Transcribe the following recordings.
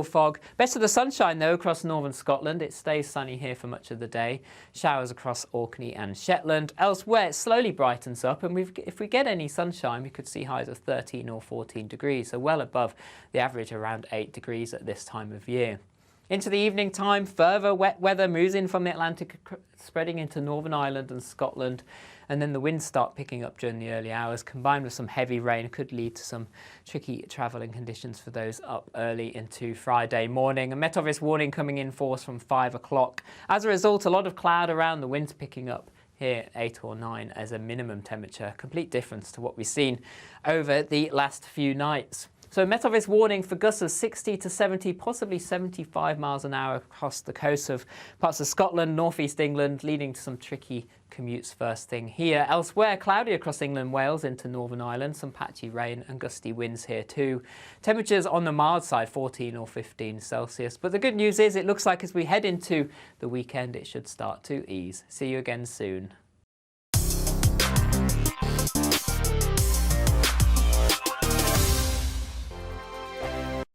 Fog. Best of the sunshine though across northern Scotland. It stays sunny here for much of the day. Showers across Orkney and Shetland. Elsewhere it slowly brightens up, and if we get any sunshine we could see highs of 13 or 14 degrees, so well above the average around 8 degrees at this time of year. Into the evening time, further wet weather moves in from the Atlantic, spreading into Northern Ireland and Scotland, and then the winds start picking up during the early hours, combined with some heavy rain, could lead to some tricky travelling conditions for those up early into Friday morning. A Met Office warning coming in force from 5 o'clock. As a result, a lot of cloud around, the winds picking up here 8 or 9 as a minimum temperature. Complete difference to what we've seen over the last few nights. So Met Office warning for gusts of 60 to 70, possibly 75 miles an hour across the coast of parts of Scotland, northeast England, leading to some tricky commutes first thing here. Elsewhere, cloudy across England, Wales into Northern Ireland, some patchy rain and gusty winds here too. Temperatures on the mild side, 14 or 15 Celsius. But the good news is it looks like as we head into the weekend, it should start to ease. See you again soon.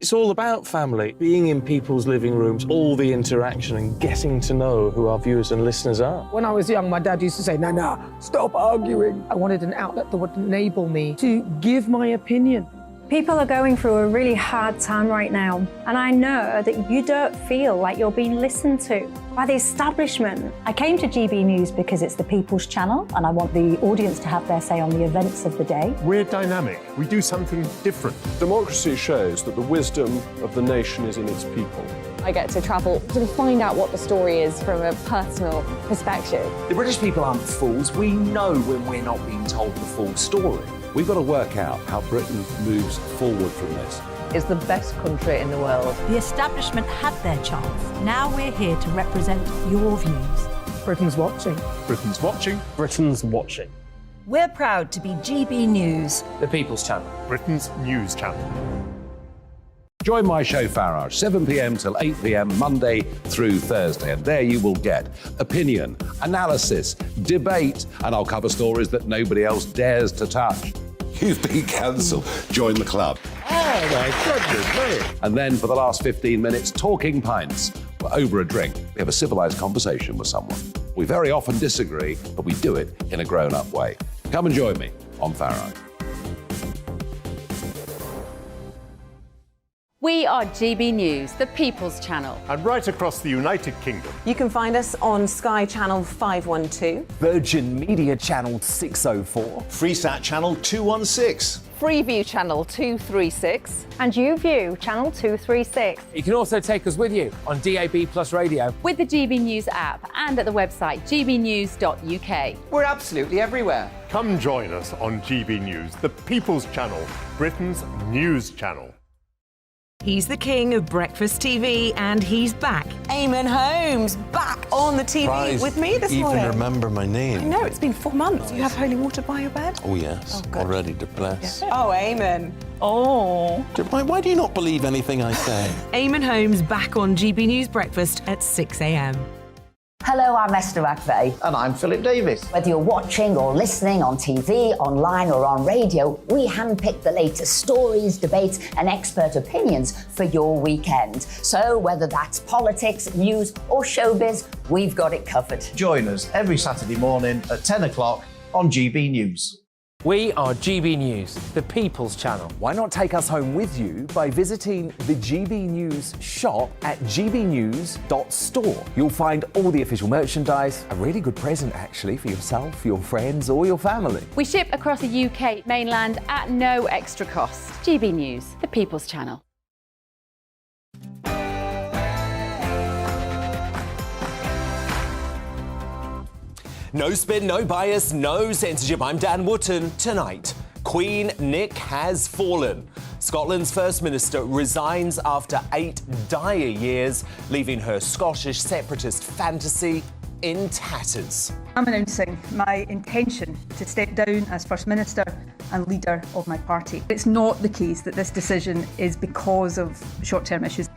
It's all about family, being in people's living rooms, all the interaction and getting to know who our viewers and listeners are. When I was young, my dad used to say, no, stop arguing. I wanted an outlet that would enable me to give my opinion. People are going through a really hard time right now, and I know that you don't feel like you're being listened to by the establishment. I came to GB News because it's the People's Channel, and I want the audience to have their say on the events of the day. We're dynamic. We do something different. Democracy shows that the wisdom of the nation is in its people. I get to travel to find out what the story is from a personal perspective. The British people aren't fools. We know when we're not being told the full story. We've got to work out how Britain moves forward from this. It's the best country in the world. The establishment had their chance. Now we're here to represent your views. Britain's watching. Britain's watching. Britain's watching. We're proud to be GB News. The People's Channel. Britain's news channel. Join my show Farage, 7 p.m. till 8 p.m. Monday through Thursday, and there you will get opinion, analysis, debate, and I'll cover stories that nobody else dares to touch. You've been cancelled. Join the club. Oh my goodness me. And then for the last 15 minutes, talking pints. We're over a drink. We have a civilised conversation with someone. We very often disagree, but we do it in a grown-up way. Come and join me on Farage. We are GB News, the People's Channel. And right across the United Kingdom. You can find us on Sky Channel 512. Virgin Media Channel 604. Freesat Channel 216. Freeview Channel 236. And YouView Channel 236. You can also take us with you on DAB+ radio. With the GB News app and at the website gbnews.uk. We're absolutely everywhere. Come join us on GB News, the People's Channel, Britain's news channel. He's the king of breakfast TV, and he's back. Eamon Holmes, back on the TV with me this morning. Even remember my name. I know, it's been 4 months. You have holy water by your bed? Oh, yes. Oh, already to bless. Yeah. Oh, Eamon. Oh. Why do you not believe anything I say? Eamon Holmes back on GB News Breakfast at 6 a.m. Hello, I'm Esther McVeigh. And I'm Philip Davis. Whether you're watching or listening on TV, online or on radio, we handpick the latest stories, debates and expert opinions for your weekend. So whether that's politics, news or showbiz, we've got it covered. Join us every Saturday morning at 10 o'clock on GB News. We are GB News, the People's Channel. Why not take us home with you by visiting the GB News shop at gbnews.store. You'll find all the official merchandise, a really good present actually for yourself, your friends or your family. We ship across the UK mainland at no extra cost. GB News, the People's Channel. No spin, no bias, no censorship. I'm Dan Wootton. Tonight, Queen Nick has fallen. Scotland's First Minister resigns after 8 dire years, leaving her Scottish separatist fantasy in tatters. I'm announcing my intention to step down as First Minister and leader of my party. It's not the case that this decision is because of short-term issues.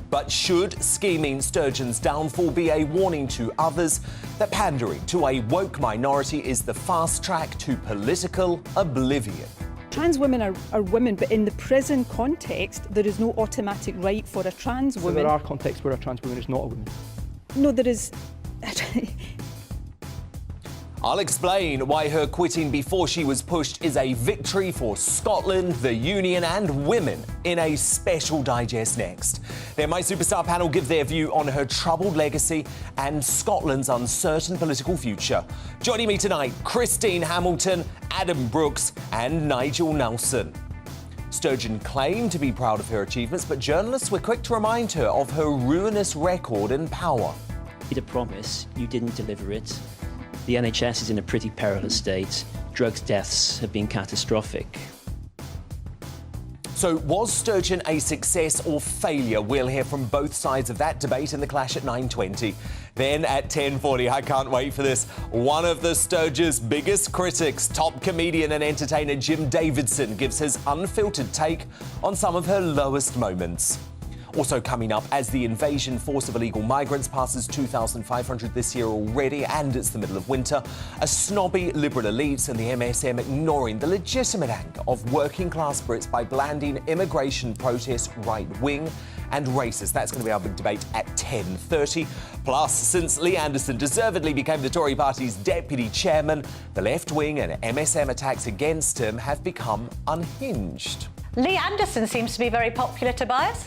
But should scheming Sturgeon's downfall be a warning to others that pandering to a woke minority is the fast track to political oblivion? Trans women are women, but in the prison context, there is no automatic right for a trans woman. So there are contexts where a trans woman is not a woman? No, there is. I'll explain why her quitting before she was pushed is a victory for Scotland, the Union and women in a special digest next. Then my superstar panel give their view on her troubled legacy and Scotland's uncertain political future. Joining me tonight, Christine Hamilton, Adam Brooks and Nigel Nelson. Sturgeon claimed to be proud of her achievements, but journalists were quick to remind her of her ruinous record in power. You made a promise, you didn't deliver it. The NHS is in a pretty perilous state. Drugs deaths have been catastrophic. So was Sturgeon a success or failure? We'll hear from both sides of that debate in The Clash at 9:20. Then at 10:40, I can't wait for this, one of the Sturgeon's biggest critics, top comedian and entertainer Jim Davidson, gives his unfiltered take on some of her lowest moments. Also coming up, as the invasion force of illegal migrants passes 2,500 this year already, and it's the middle of winter, a snobby Liberal elites and the MSM ignoring the legitimate anger of working-class Brits by blanding immigration protests right-wing and racist. That's going to be our big debate at 10:30. Plus, since Lee Anderson deservedly became the Tory party's deputy chairman, the left-wing and MSM attacks against him have become unhinged. Lee Anderson seems to be very popular, Tobias.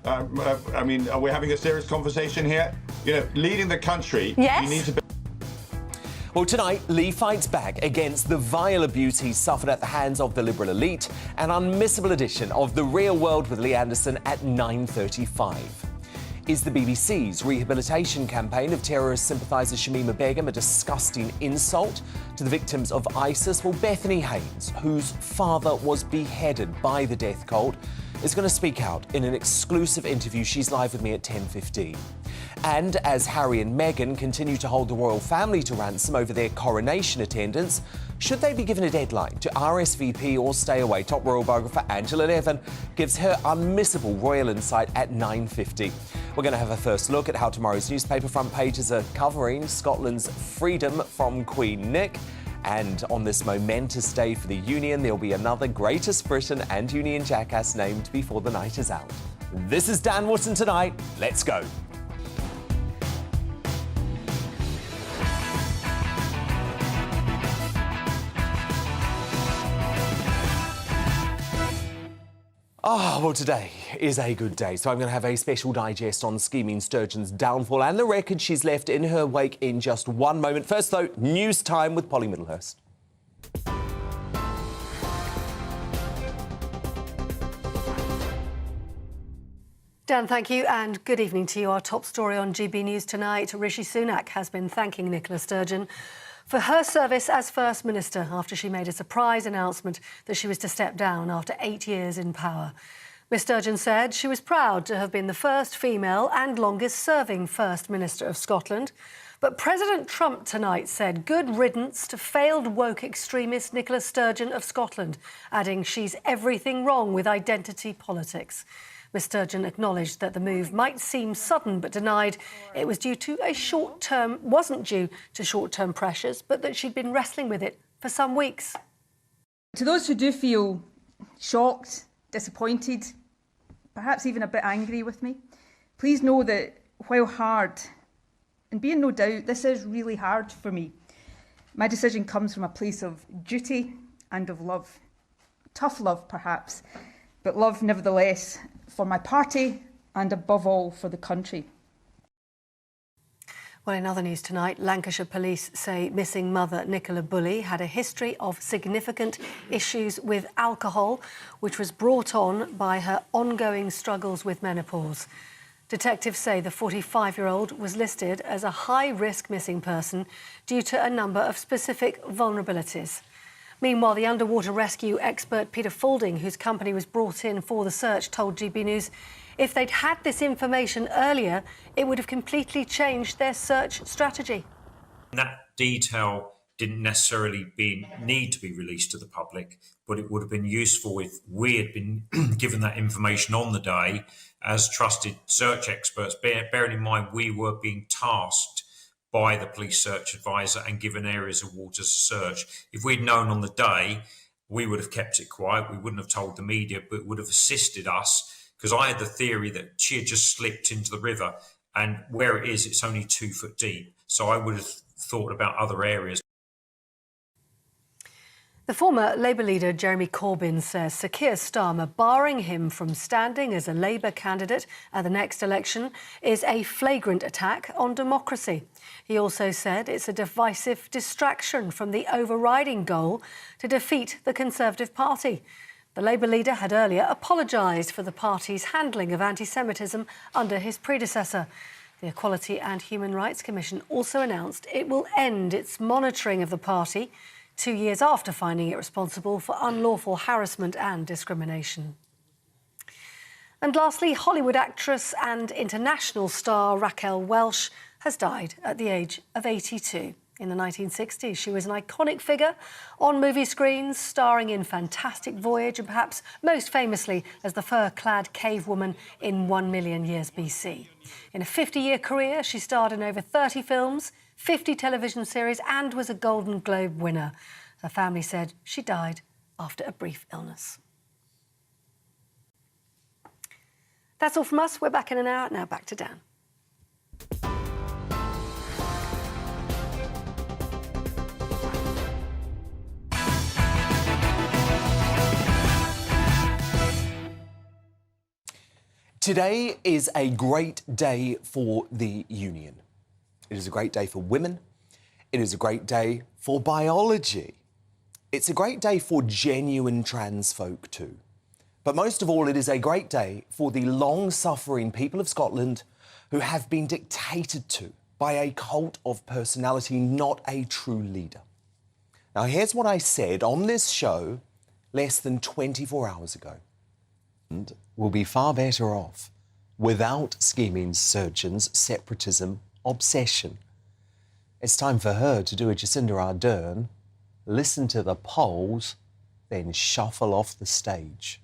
I mean, are we having a serious conversation here? You know, leading the country, yes. You need to be... Well, tonight, Lee fights back against the vile abuse he suffered at the hands of the Liberal elite, an unmissable edition of The Real World with Lee Anderson at 9:35. Is the BBC's rehabilitation campaign of terrorist sympathiser Shamima Begum a disgusting insult to the victims of ISIS? Well, Bethany Haynes, whose father was beheaded by the death cult, is going to speak out in an exclusive interview. She's live with me at 10:15. And as Harry and Meghan continue to hold the royal family to ransom over their coronation attendance, should they be given a deadline to RSVP or stay away? Top royal biographer Angela Levin gives her unmissable royal insight at 9:50. We're going to have a first look at how tomorrow's newspaper front pages are covering Scotland's freedom from Queen Nick. And on this momentous day for the Union, there'll be another Greatest Britain and Union jackass named before the night is out. This is Dan Wootton Tonight. Let's go. Well, today is a good day, so I'm going to have a special digest on scheming Sturgeon's downfall and the record she's left in her wake in just one moment. First, though, news time with Polly Middlehurst. Dan, thank you, and good evening to you. Our top story on GB News tonight, Rishi Sunak has been thanking Nicola Sturgeon for her service as First Minister after she made a surprise announcement that she was to step down after 8 years in power. Ms Sturgeon said she was proud to have been the first female and longest-serving First Minister of Scotland. But President Trump tonight said good riddance to failed woke extremist Nicola Sturgeon of Scotland, adding she's everything wrong with identity politics. Ms Sturgeon acknowledged that the move might seem sudden, but denied it was wasn't due to short-term pressures, but that she'd been wrestling with it for some weeks. To those who do feel shocked, disappointed, perhaps even a bit angry with me, please know that while hard, and be in no doubt, this is really hard for me, my decision comes from a place of duty and of love. Tough love, perhaps, but love nevertheless, for my party and above all for the country. Well, in other news tonight, Lancashire police say missing mother Nicola Bulley had a history of significant issues with alcohol, which was brought on by her ongoing struggles with menopause. Detectives say the 45-year-old was listed as a high-risk missing person due to a number of specific vulnerabilities. Meanwhile, the underwater rescue expert Peter Faulding, whose company was brought in for the search, told GB News if they'd had this information earlier, it would have completely changed their search strategy. That detail didn't necessarily need to be released to the public, but it would have been useful if we had been given that information on the day as trusted search experts, bearing in mind we were being tasked by the police search advisor and given areas of water to search. If we'd known on the day, we would have kept it quiet. We wouldn't have told the media, but it would have assisted us, because I had the theory that she had just slipped into the river, and where it is, it's only 2 foot deep. So I would have thought about other areas. The former Labour leader Jeremy Corbyn says Sir Keir Starmer barring him from standing as a Labour candidate at the next election is a flagrant attack on democracy. He also said it's a divisive distraction from the overriding goal to defeat the Conservative Party. The Labour leader had earlier apologised for the party's handling of anti-Semitism under his predecessor. The Equality and Human Rights Commission also announced it will end its monitoring of the party 2 years after finding it responsible for unlawful harassment and discrimination. And lastly, Hollywood actress and international star Raquel Welch has died at the age of 82. In the 1960s, she was an iconic figure on movie screens, starring in Fantastic Voyage and perhaps most famously as the fur-clad cave woman in 1 Million Years BC. In a 50-year career, she starred in over 30 films, 50 television series and was a Golden Globe winner. Her family said she died after a brief illness. That's all from us. We're back in an hour. Now back to Dan. Today is a great day for the union. It is a great day for women. It is a great day for biology. It's a great day for genuine trans folk too. But most of all, it is a great day for the long-suffering people of Scotland who have been dictated to by a cult of personality, not a true leader. Now, here's what I said on this show less than 24 hours ago. And will be far better off without scheming Sturgeon's separatism obsession. It's time for her to do a Jacinda Ardern, listen to the polls, then shuffle off the stage.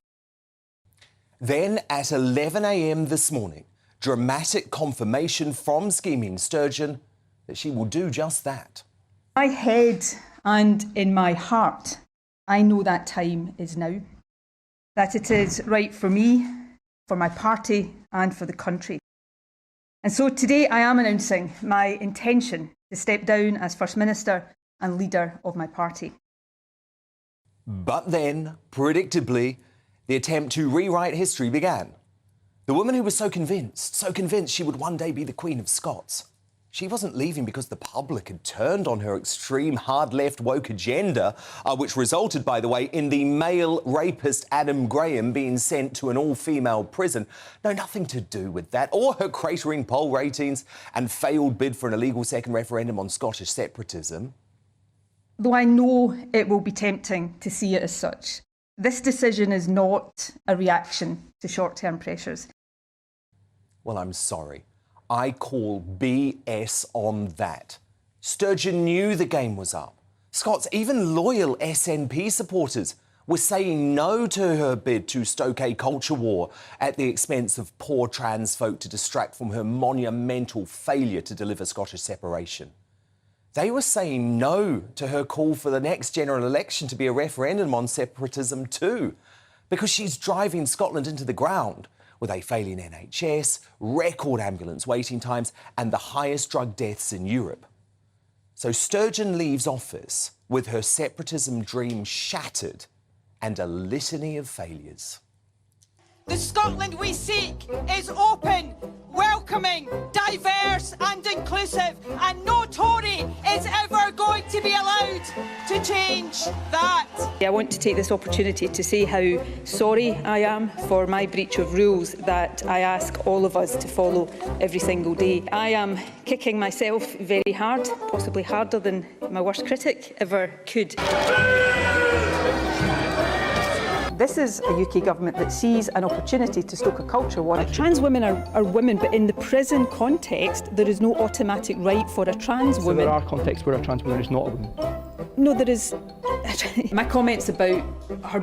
Then at 11 a.m. this morning, dramatic confirmation from scheming Sturgeon that she will do just that. In my head and in my heart, I know that time is now. That it is right for me, for my party and for the country. And so today I am announcing my intention to step down as First Minister and leader of my party. But then, predictably, the attempt to rewrite history began. The woman who was so convinced she would one day be the Queen of Scots. She wasn't leaving because the public had turned on her extreme hard-left woke agenda, which resulted, by the way, in the male rapist Adam Graham being sent to an all-female prison. No, nothing to do with that, or her cratering poll ratings and failed bid for an illegal second referendum on Scottish separatism. Though I know it will be tempting to see it as such, this decision is not a reaction to short-term pressures. Well, I'm sorry. I call BS on that. Sturgeon knew the game was up. Scots, even loyal SNP supporters, were saying no to her bid to stoke a culture war at the expense of poor trans folk to distract from her monumental failure to deliver Scottish separation. They were saying no to her call for the next general election to be a referendum on separatism too, because she's driving Scotland into the ground with a failing NHS, record ambulance waiting times and the highest drug deaths in Europe. So Sturgeon leaves office with her separatism dream shattered and a litany of failures. The Scotland we seek is open, welcoming, diverse and inclusive, and no Tory is ever going to be allowed to change that. I want to take this opportunity to say how sorry I am for my breach of rules that I ask all of us to follow every single day. I am kicking myself very hard, possibly harder than my worst critic ever could. This is a UK government that sees an opportunity to stoke a culture war. Trans women are women, but in the prison context, there is no automatic right for a trans woman. So there are contexts where a trans woman is not a woman? No, there is. My comments about her,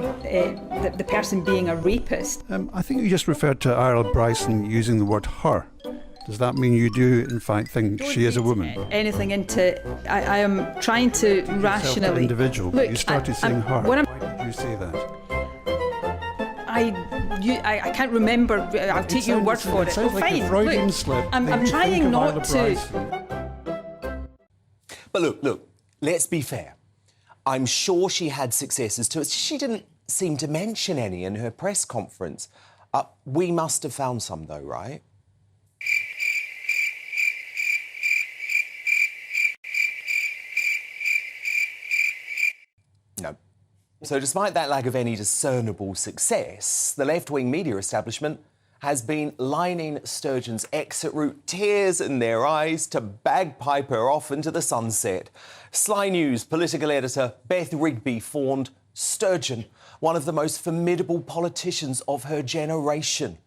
the person being a rapist. I think you just referred to Ireland Bryson using the word her. Does that mean you do, in fact, think she is a woman? Anything into. I am trying to rationally. Individual. Look, you started saying her. Why did you say that? I can't remember. I'll take your word for it. Sounds like a Freudian slip. I'm trying not to. But look, let's be fair. I'm sure she had successes too. She didn't seem to mention any in her press conference. We must have found some, though, right? No. So despite that lack of any discernible success, the left-wing media establishment has been lining Sturgeon's exit route, tears in their eyes, to bagpipe her off into the sunset. Sly News political editor Beth Rigby fawned Sturgeon, one of the most formidable politicians of her generation.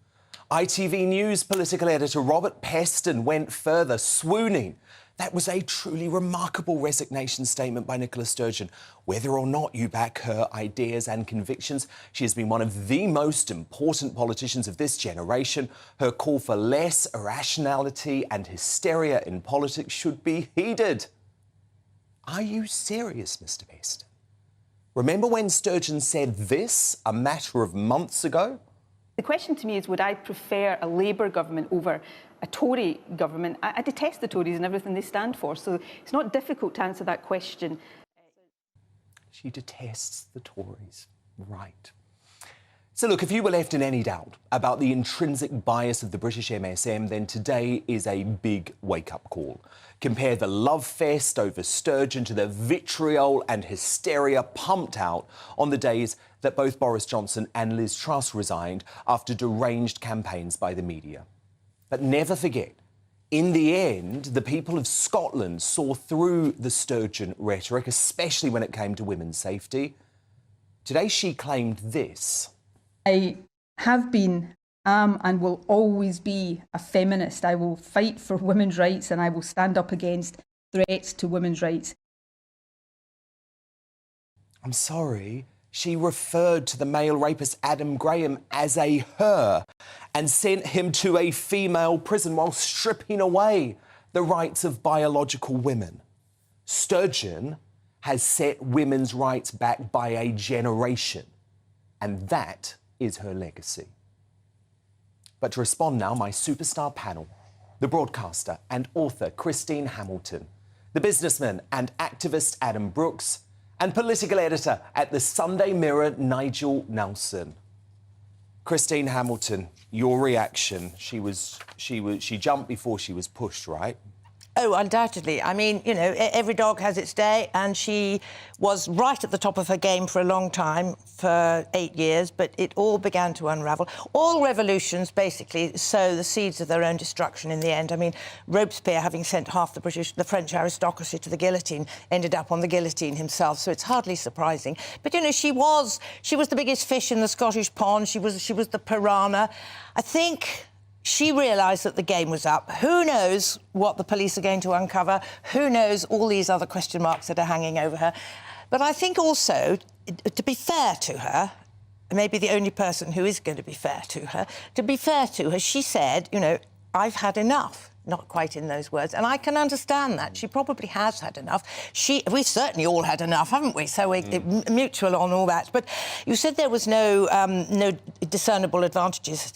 ITV News political editor Robert Peston went further, swooning. That was a truly remarkable resignation statement by Nicola Sturgeon. Whether or not you back her ideas and convictions, she has been one of the most important politicians of this generation. Her call for less irrationality and hysteria in politics should be heeded. Are you serious, Mr. Peston? Remember when Sturgeon said this a matter of months ago? The question to me is, would I prefer a Labour government over a Tory government? I detest the Tories and everything they stand for, so it's not difficult to answer that question. She detests the Tories. Right. So look, if you were left in any doubt about the intrinsic bias of the British MSM, then today is a big wake-up call. Compare the love fest over Sturgeon to the vitriol and hysteria pumped out on the days that both Boris Johnson and Liz Truss resigned after deranged campaigns by the media. But never forget, in the end, the people of Scotland saw through the Sturgeon rhetoric, especially when it came to women's safety. Today she claimed this. I have been, am and will always be a feminist. I will fight for women's rights and I will stand up against threats to women's rights. I'm sorry. She referred to the male rapist Adam Graham as a her and sent him to a female prison while stripping away the rights of biological women. Sturgeon has set women's rights back by a generation, and that is her legacy. But to respond now, my superstar panel, the broadcaster and author Christine Hamilton, the businessman and activist Adam Brooks, and political editor at the Sunday Mirror, Nigel Nelson. Christine Hamilton, your reaction. She jumped before she was pushed, right? Oh, undoubtedly. I mean, you know, every dog has its day, and she was right at the top of her game for a long time, for 8 years, but it all began to unravel. All revolutions, basically, sow the seeds of their own destruction in the end. I mean, Robespierre, having sent half the French aristocracy to the guillotine, ended up on the guillotine himself, so it's hardly surprising. But, you know, she was the biggest fish in the Scottish pond. She was the piranha. I think she realised that the game was up. Who knows what the police are going to uncover? Who knows all these other question marks that are hanging over her? But I think also, to be fair to her, maybe the only person who is going to be fair to her, she said, you know, I've had enough. Not quite in those words, and I can understand that. She probably has had enough. We've certainly all had enough, haven't we? So mutual on all that. But you said there was no discernible advantages,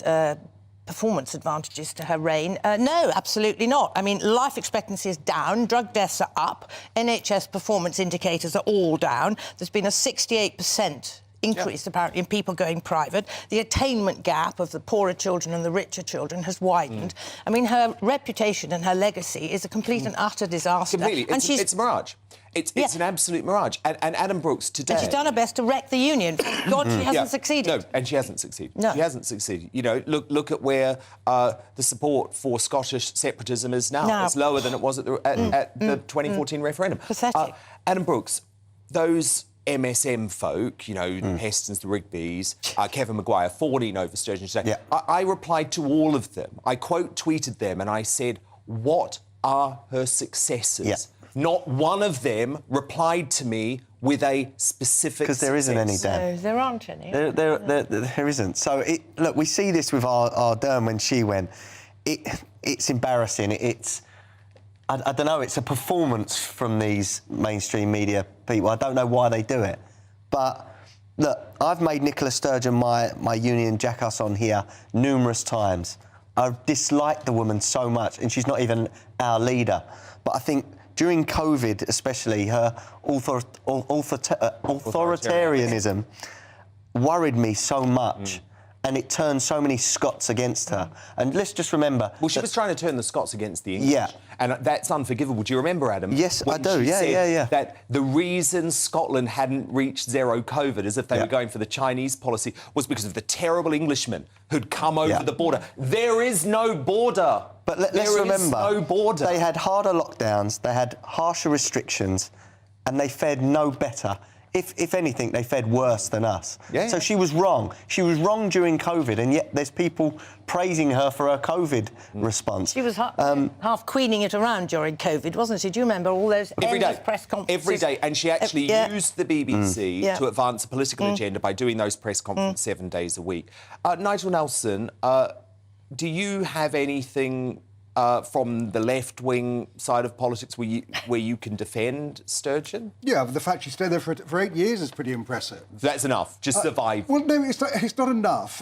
performance advantages to her reign. No, absolutely not. I mean, life expectancy is down, drug deaths are up, NHS performance indicators are all down. There's been a 68% increase, apparently, in people going private. The attainment gap of the poorer children and the richer children has widened. I mean, her reputation and her legacy is a complete and utter disaster. Completely. It's a mirage. It's an absolute mirage. And Adam Brooks today... And she's done her best to wreck the union. God, she hasn't succeeded. No, and she hasn't succeeded. No. She hasn't succeeded. You know, look at where the support for Scottish separatism is now. It's lower than it was at the 2014 referendum. Pathetic. Adam Brooks, those MSM folk, you know, the Pestons, the Rigbys, Kevin Maguire, falling over Sturgeon today. I replied to all of them. I quote-tweeted them and I said, what are her successors? Not one of them replied to me with a specific Because there isn't any, Dan. No, there aren't any. There isn't. So, look, we see this with our Dern when she went. It's embarrassing. I don't know, it's a performance from these mainstream media people. I don't know why they do it. But Look, I've made Nicola Sturgeon my union jackass on here numerous times. I've disliked the woman so much, and she's not even our leader. But I think during COVID, especially, her authoritarianism worried me so much. And it turned so many Scots against her. And let's just remember... Well, she was trying to turn the Scots against the English. Yeah. And that's unforgivable. Do you remember, Adam? Yes, I do. She Yeah, said that the reason Scotland hadn't reached zero COVID, as if they were going for the Chinese policy, was because of the terrible Englishmen who'd come over the border. There is no border. But let's remember, no border. They had harder lockdowns, they had harsher restrictions, and they fared no better. If anything, they fared worse than us. So she was wrong. She was wrong during COVID, and yet there's people praising her for her COVID response. She was half queening it around during COVID, wasn't she? Do you remember all those endless press conferences? Every day. And she actually used the BBC to advance a political agenda by doing those press conferences 7 days a week. Nigel Nelson, do you have anything from the left-wing side of politics where you can defend Sturgeon? Yeah, but the fact she stayed there for 8 years is pretty impressive. That's enough. Just survive. Well, no, it's not enough.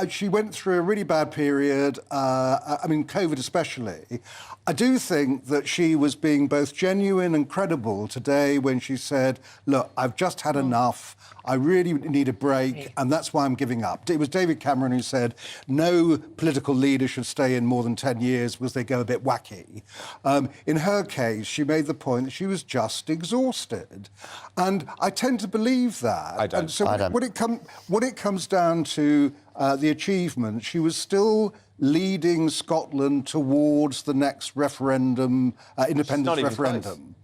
She went through a really bad period, I mean, COVID especially. I do think that she was being both genuine and credible today when she said, look, I've just had enough. I really need a break, and that's why I'm giving up. It was David Cameron who said no political leader should stay in more than 10 years because they go a bit wacky. In her case, she made the point that she was just exhausted. And I tend to believe that. I don't. And so when it comes down to the achievement, she was still leading Scotland towards the next referendum, independence referendum.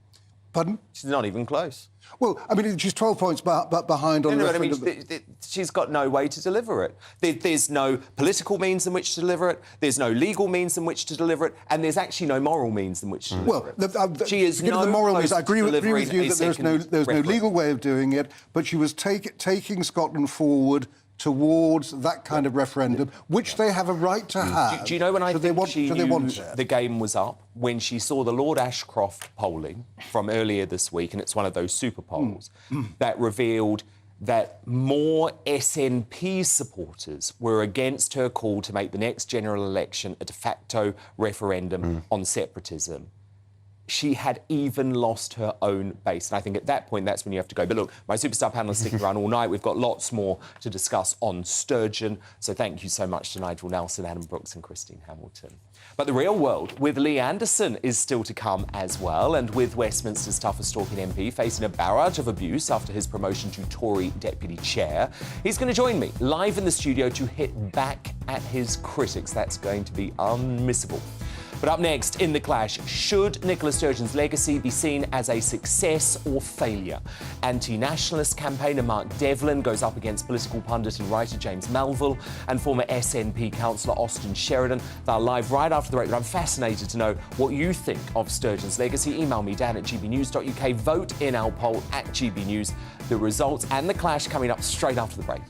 Pardon? She's not even close. Well, I mean, she's 12 points behind on the referendum. I mean, she's got no way to deliver it. There's no political means in which to deliver it, there's no legal means in which to deliver it, and there's actually no moral means in which to deliver it. She is no the moral means. I agree with you that there's no legal way of doing it, but she was taking Scotland forward towards that kind of referendum, which they have a right to have. Do you know when I think she knew it? The game was up? When she saw the Lord Ashcroft polling from earlier this week, and it's one of those super polls, that revealed that more SNP supporters were against her call to make the next general election a de facto referendum on separatism. She had even lost her own base. And I think at that point, that's when you have to go. But look, my superstar panel is sticking around all night. We've got lots more to discuss on Sturgeon. So thank you so much to Nigel Nelson, Adam Brooks and Christine Hamilton. But the real world with Lee Anderson is still to come as well. And with Westminster's toughest talking MP facing a barrage of abuse after his promotion to Tory deputy chair, he's going to join me live in the studio to hit back at his critics. That's going to be unmissable. But up next, in The Clash, should Nicola Sturgeon's legacy be seen as a success or failure? Anti-nationalist campaigner Mark Devlin goes up against political pundit and writer James Melville and former SNP councillor Austin Sheridan. They're live right after the break, but I'm fascinated to know what you think of Sturgeon's legacy. Email me, dan@gbnews.uk. Vote in our poll at GB News. The results and The Clash coming up straight after the break.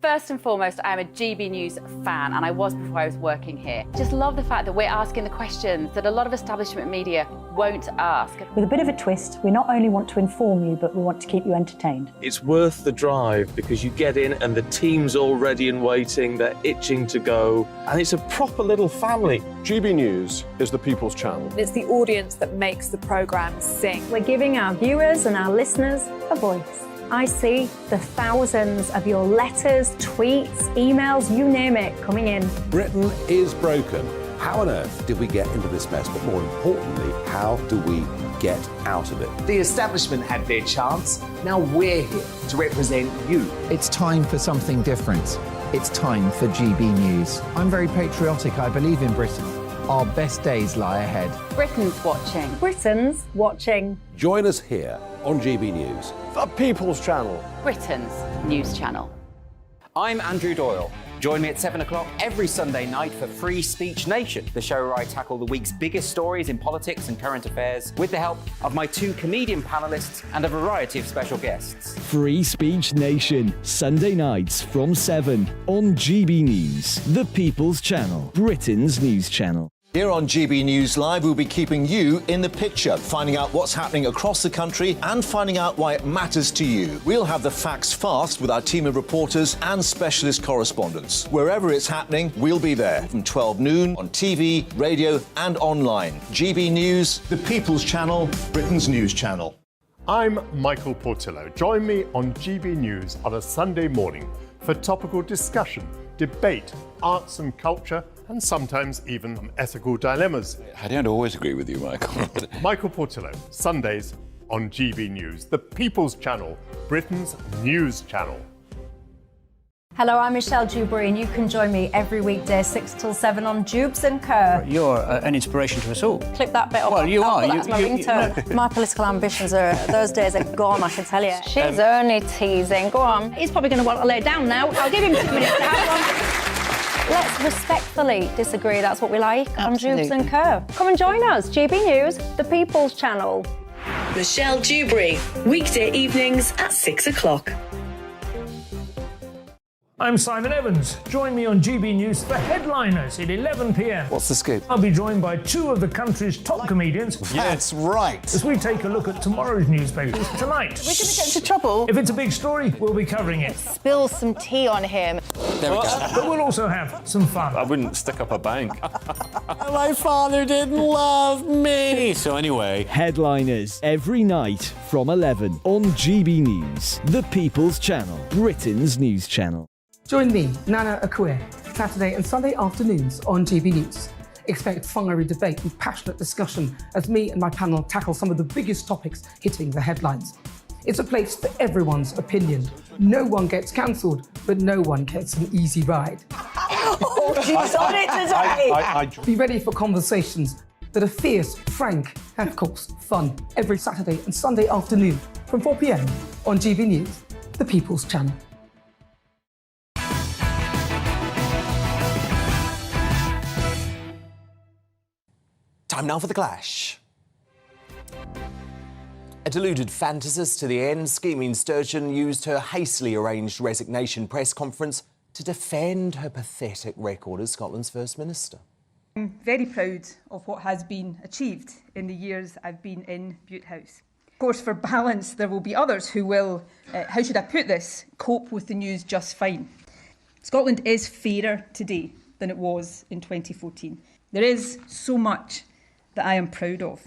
First and foremost, I am a GB News fan, and I was before I was working here. Just love the fact that we're asking the questions that a lot of establishment media won't ask. With a bit of a twist, we not only want to inform you, but we want to keep you entertained. It's worth the drive because you get in and the team's all ready and waiting, they're itching to go, and it's a proper little family. GB News is the people's channel. It's the audience that makes the programme sing. We're giving our viewers and our listeners a voice. I see the thousands of your letters, tweets, emails, you name it, coming in. Britain is broken. How on earth did we get into this mess? But more importantly, how do we get out of it? The establishment had their chance. Now we're here to represent you. It's time for something different. It's time for GB News. I'm very patriotic. I believe in Britain. Our best days lie ahead. Britain's watching. Britain's watching. Join us here on GB News. The People's Channel. Britain's news channel. I'm Andrew Doyle. Join me at 7 o'clock every Sunday night for Free Speech Nation, the show where I tackle the week's biggest stories in politics and current affairs with the help of my two comedian panellists and a variety of special guests. Free Speech Nation, Sunday nights from 7 on GB News, the People's Channel, Britain's news channel. Here on GB News Live, we'll be keeping you in the picture, finding out what's happening across the country and finding out why it matters to you. We'll have the facts fast with our team of reporters and specialist correspondents. Wherever it's happening, we'll be there from 12 noon on TV, radio and online. GB News, the People's Channel, Britain's news channel. I'm Michael Portillo. Join me on GB News on a Sunday morning for topical discussion, debate, arts and culture, and sometimes even ethical dilemmas. I don't always agree with you, Michael. Michael Portillo, Sundays on GB News, the People's Channel, Britain's news channel. Hello, I'm Michelle Dewberry, and you can join me every weekday 6 till 7 on Jubes and Kerr. You're an inspiration to us all. Clip that bit up. Well, you are. That's my ringtone. My political ambitions those days are gone, I can tell you. She's only teasing. Go on. He's probably going to want to lay down now. I'll give him 2 minutes to have one. Let's respectfully disagree. That's what we like on Jubes and Kerr. Come and join us. GB News, the People's Channel. Michelle Dewberry, weekday evenings at 6 o'clock. I'm Simon Evans. Join me on GB News for Headliners at 11 p.m. What's the scoop? I'll be joined by 2 of the country's top comedians. That's right. As we take a look at tomorrow's newspapers tonight. We're going to get into trouble. If it's a big story, we'll be covering it. Spill some tea on him. There we go. But we'll also have some fun. I wouldn't stick up a bank. My father didn't love me. So anyway, Headliners every night from 11 on GB News, the People's Channel, Britain's news channel. Join me, Nana Akue, Saturday and Sunday afternoons on GB News. Expect fiery debate and passionate discussion as me and my panel tackle some of the biggest topics hitting the headlines. It's a place for everyone's opinion. No one gets cancelled, but no one gets an easy ride. Oh, she's on it today! Be ready for conversations that are fierce, frank, and of course, fun. Every Saturday and Sunday afternoon from 4 p.m. on GB News, the People's Channel. Time now for the clash. A deluded fantasist to the end, scheming Sturgeon used her hastily arranged resignation press conference to defend her pathetic record as Scotland's First Minister. I'm very proud of what has been achieved in the years I've been in Bute House. Of course, for balance, there will be others who will, how should I put this, cope with the news just fine. Scotland is fairer today than it was in 2014. There is so much that I am proud of.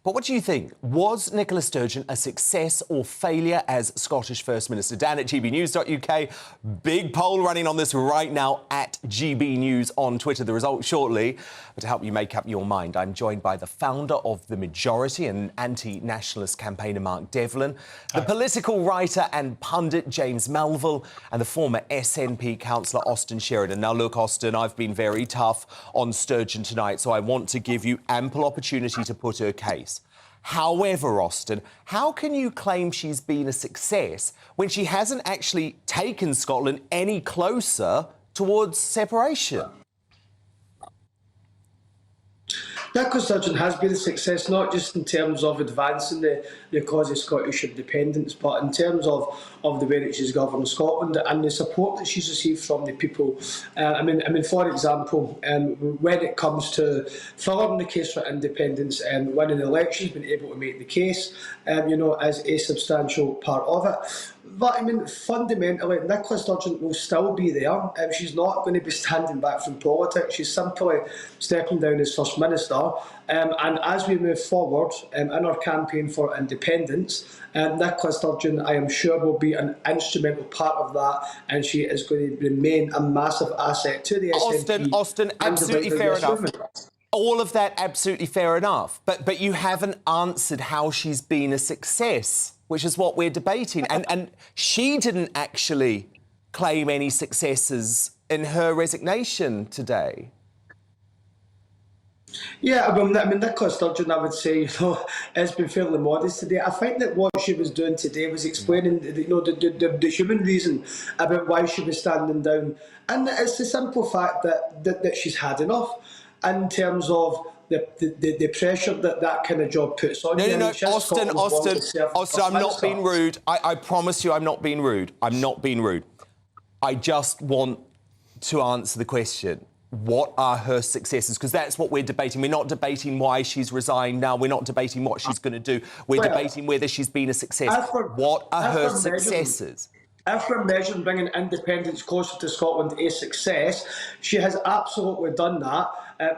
But what do you think? Was Nicola Sturgeon a success or failure as Scottish First Minister? Dan at gbnews.uk. Big poll running on this right now at GB News on Twitter. The results shortly. But to help you make up your mind, I'm joined by the founder of The Majority and anti-nationalist campaigner Mark Devlin, the political writer and pundit James Melville, and the former SNP councillor Austin Sheridan. Now, look, Austin, I've been very tough on Sturgeon tonight, so I want to give you ample opportunity to put her case. However, Austin, how can you claim she's been a success when she hasn't actually taken Scotland any closer towards separation? Nicola Sturgeon has been a success, not just in terms of advancing the cause of Scottish independence, but in terms of the way that she's governed Scotland and the support that she's received from the people. I mean, for example, when it comes to furthering the case for independence and winning elections, being able to make the case, as a substantial part of it. But, I mean, fundamentally, Nicola Sturgeon will still be there. She's not going to be standing back from politics. She's simply stepping down as First Minister. And as we move forward in our campaign for independence, Nicola Sturgeon, I am sure, will be an instrumental part of that, and she is going to remain a massive asset to the SNP. Austin, absolutely fair enough. All of that, absolutely fair enough. But you haven't answered how she's been a success, which is what we're debating. And she didn't actually claim any successes in her resignation today. Yeah, I mean, Nicola Sturgeon, I would say, has been fairly modest today. I think that what she was doing today was explaining, the human reason about why she was standing down, and it's the simple fact that she's had enough in terms of the pressure that kind of job puts on you. No, Austin, I'm not being rude. I promise you, I'm not being rude. I'm not being rude. I just want to answer the question. what are her successes? Because that's what we're debating. We're not debating why she's resigned now. We're not debating what she's going to do. We're debating whether she's been a success. What are her successes? If we're measuring bringing independence closer to Scotland a success, she has absolutely done that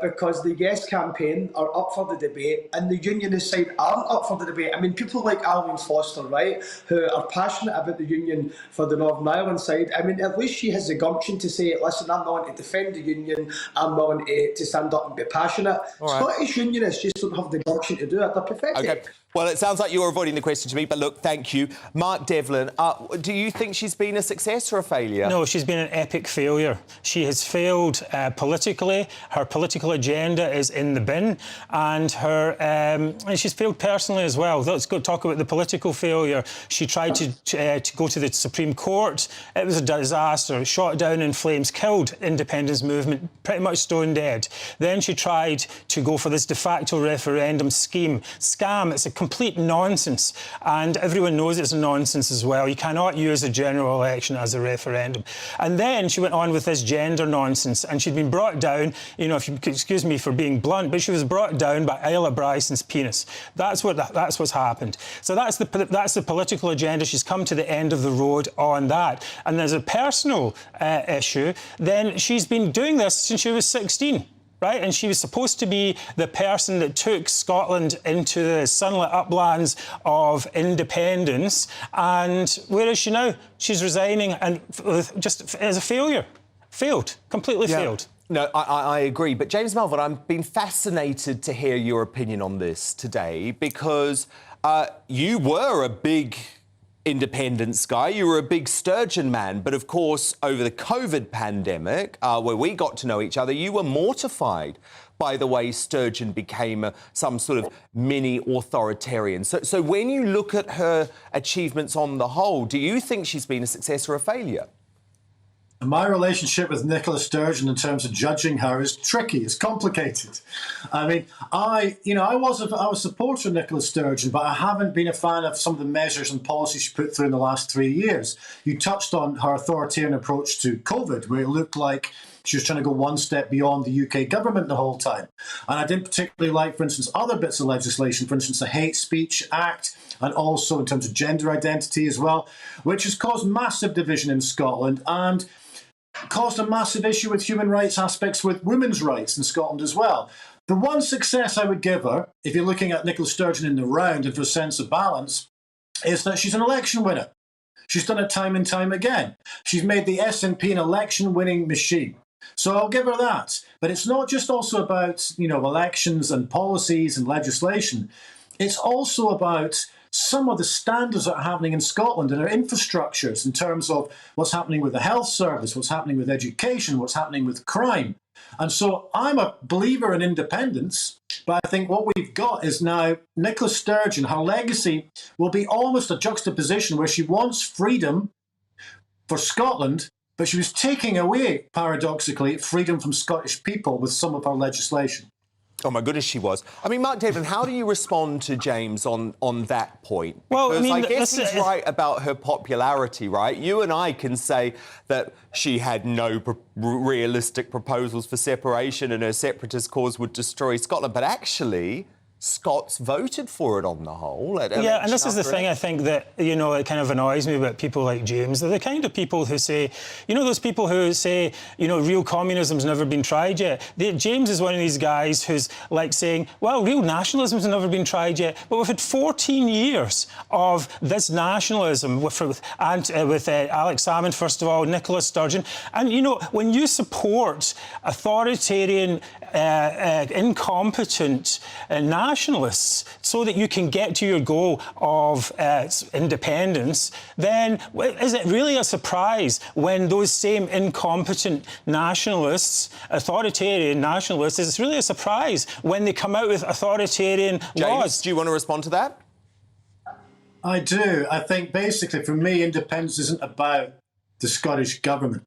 because the Yes campaign are up for the debate and the unionist side aren't up for the debate. I mean, people like Alan Foster, right, who are passionate about the union for the Northern Ireland side, I mean, at least she has the gumption to say, listen, I'm willing to defend the union, I'm willing to stand up and be passionate. All right. Scottish unionists just don't have the gumption to do it. They're pathetic. Okay. Well, it sounds like you're avoiding the question to me, but look, thank you. Mark Devlin, do you think she's been a success or a failure? No, she's been an epic failure. She has failed politically. Her political agenda is in the bin, and and she's failed personally as well. Let's go talk about the political failure. She tried to go to the Supreme Court. It was a disaster. Shot down in flames, killed independence movement, pretty much stone dead. Then she tried to go for this de facto referendum scam. It's a complete nonsense, and everyone knows it's a nonsense as well. You cannot use a general election as a referendum. And then she went on with this gender nonsense, and she'd been brought down, you know, if you could excuse me for being blunt, but she was brought down by Isla Bryson's penis. That's what's happened. So that's the political agenda. She's come to the end of the road on that. And there's a personal issue. Then she's been doing this since she was 16. Right? And she was supposed to be the person that took Scotland into the sunlit uplands of independence. And where is she now? She's resigning and just as a failure. Failed. Completely failed. No, I agree. But James Melville, I've been fascinated to hear your opinion on this today because you were a big independence guy. You were a big Sturgeon man. But, of course, over the COVID pandemic, where we got to know each other, you were mortified by the way Sturgeon became some sort of mini authoritarian. So when you look at her achievements on the whole, do you think she's been a success or a failure? My relationship with Nicola Sturgeon in terms of judging her is tricky. It's complicated. I mean, I was a supporter of Nicola Sturgeon, but I haven't been a fan of some of the measures and policies she put through in the last 3 years. You touched on her authoritarian approach to COVID, where it looked like she was trying to go one step beyond the UK government the whole time. And I didn't particularly like, for instance, other bits of legislation, for instance, the Hate Speech Act, and also in terms of gender identity as well, which has caused massive division in Scotland and caused a massive issue with human rights aspects with women's rights in Scotland as well. The one success I would give her, if you're looking at Nicola Sturgeon in the round and for a sense of balance, is that she's an election winner. She's done it time and time again. She's made the SNP an election-winning machine. So I'll give her that. But it's not just also about, elections and policies and legislation. It's also about some of the standards that are happening in Scotland and our infrastructures in terms of what's happening with the health service, what's happening with education, what's happening with crime. And so I'm a believer in independence, but I think what we've got is now Nicola Sturgeon, her legacy will be almost a juxtaposition where she wants freedom for Scotland, but she was taking away, paradoxically, freedom from Scottish people with some of her legislation. Oh, my goodness, she was. I mean, Mark Devlin, how do you respond to James on that point? Well, because I guess he's right about her popularity, right? You and I can say that she had no realistic proposals for separation and her separatist cause would destroy Scotland, but actually Scots voted for it on the whole. Yeah, and this is the thing I think that, it kind of annoys me about people like James. They're the kind of people who say, those people who say, real communism's never been tried yet. James is one of these guys who's like saying, well, real nationalism's never been tried yet. But we've had 14 years of this nationalism with Alex Salmond, first of all, Nicola Sturgeon. And, when you support authoritarian, incompetent nationalists so that you can get to your goal of independence, then is it really a surprise when those same incompetent nationalists, authoritarian nationalists, is it really a surprise when they come out with authoritarian laws? Do you want to respond to that? I do. I think basically for me, independence isn't about the Scottish government.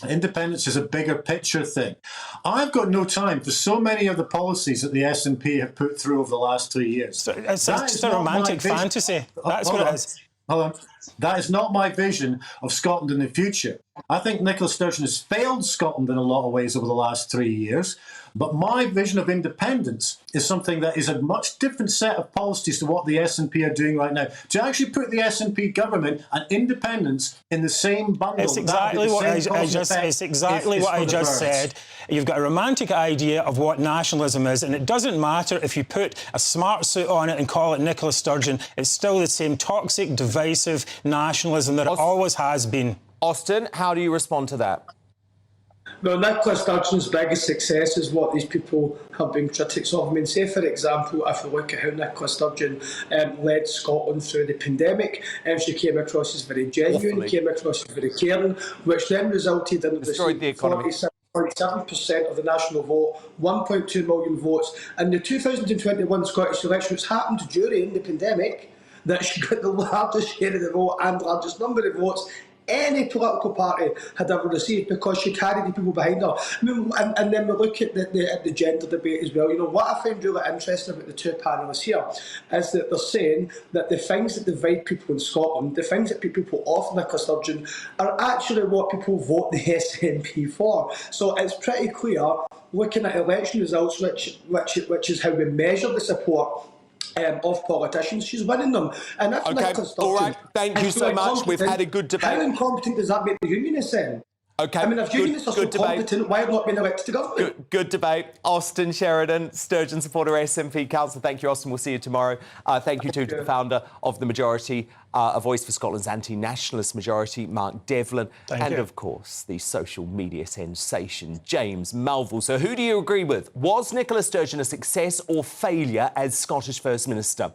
Independence is a bigger picture thing. I've got no time for so many of the policies that the SNP have put through over the last 3 years. It's a romantic fantasy. That's what it is. Hold on. That is not my vision of Scotland in the future. I think Nicola Sturgeon has failed Scotland in a lot of ways over the last 3 years. But my vision of independence is something that is a much different set of policies to what the SNP are doing right now. To actually put the SNP government and independence in the same bundle. It's exactly what I just said. You've got a romantic idea of what nationalism is, and it doesn't matter if you put a smart suit on it and call it Nicola Sturgeon. It's still the same toxic, divisive nationalism that it always has been. Austin, how do you respond to that? Well, Nicola Sturgeon's biggest success is what these people have been critics of. I mean, say, for example, if we look at how Nicola Sturgeon led Scotland through the pandemic, she came across as very genuine, came across as very caring, which then resulted in destroyed the economy. 47.7% of the national vote, 1.2 million votes. In the 2021 Scottish election, which happened during the pandemic, that she got the largest share of the vote and largest number of votes any political party had ever received, because she carried the people behind her. I mean, and then we look at the gender debate as well. You know, what I find really interesting about the two panellists here is that they're saying that the things that divide people in Scotland, the things that put people off Nicola Sturgeon, are actually what people vote the SNP for. So it's pretty clear, looking at election results, which is how we measure the support of politicians, she's winning them. And that's Nicola Sturgeon. All right, thank you so much. We've had a good debate. How incompetent does that make the unionists then? Okay, I mean, if unionists are so competent, why have not been elected to government? Good debate. Austin Sheridan, Sturgeon supporter, SNP councillor. Thank you, Austin. We'll see you tomorrow. Thank you, too, to the founder of the Majority, a voice for Scotland's anti-nationalist Majority, Mark Devlin. And, of course, the social media sensation, James Melville. So who do you agree with? Was Nicola Sturgeon a success or failure as Scottish First Minister?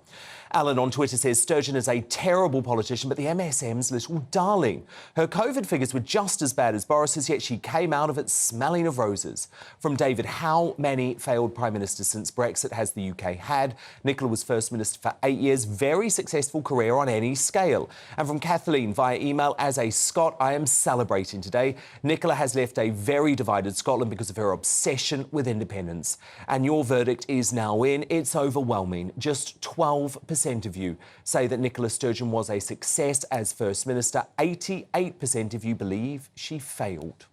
Alan on Twitter says Sturgeon is a terrible politician, but the MSM's little darling. Her COVID figures were just as bad as Boris's, yet she came out of it smelling of roses. From David, how many failed Prime Ministers since Brexit has the UK had? Nicola was First Minister for 8 years, very successful career on any scale. And from Kathleen via email, as a Scot, I am celebrating today. Nicola has left a very divided Scotland because of her obsession with independence. And your verdict is now in. It's overwhelming. Just 12% of you say that Nicola Sturgeon was a success as First Minister. 88% of you believe she failed.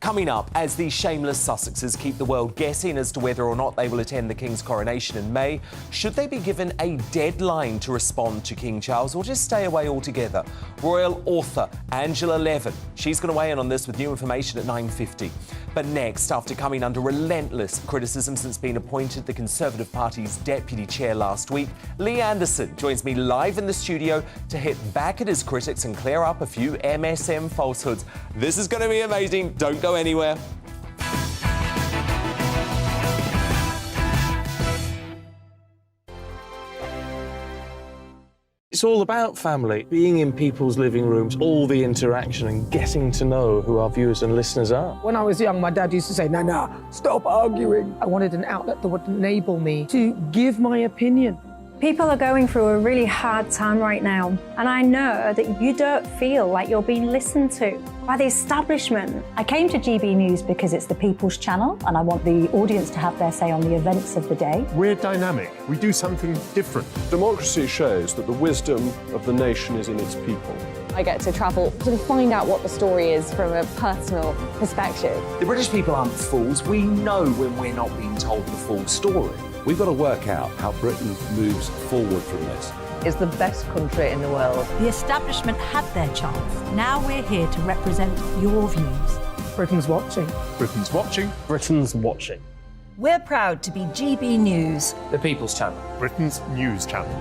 Coming up, as the shameless Sussexes keep the world guessing as to whether or not they will attend the King's coronation in May, should they be given a deadline to respond to King Charles or just stay away altogether? Royal author Angela Levin, she's going to weigh in on this with new information at 9:50. But next, after coming under relentless criticism since being appointed the Conservative Party's deputy chair last week, Lee Anderson joins me live in the studio to hit back at his critics and clear up a few MSM falsehoods. This is going to be amazing. Don't go anywhere. It's all about family, being in people's living rooms, all the interaction and getting to know who our viewers and listeners are. When I was young, my dad used to say, Nana, stop arguing. I wanted an outlet that would enable me to give my opinion. People are going through a really hard time right now, and I know that you don't feel like you're being listened to by the establishment. I came to GB News because it's the People's Channel, and I want the audience to have their say on the events of the day. We're dynamic. We do something different. Democracy shows that the wisdom of the nation is in its people. I get to travel to find out what the story is from a personal perspective. The British people aren't fools. We know when we're not being told the full story. We've got to work out how Britain moves forward from this. It's the best country in the world. The establishment had their chance. Now we're here to represent your views. Britain's watching. Britain's watching. Britain's watching. We're proud to be GB News. The People's Channel. Britain's news channel.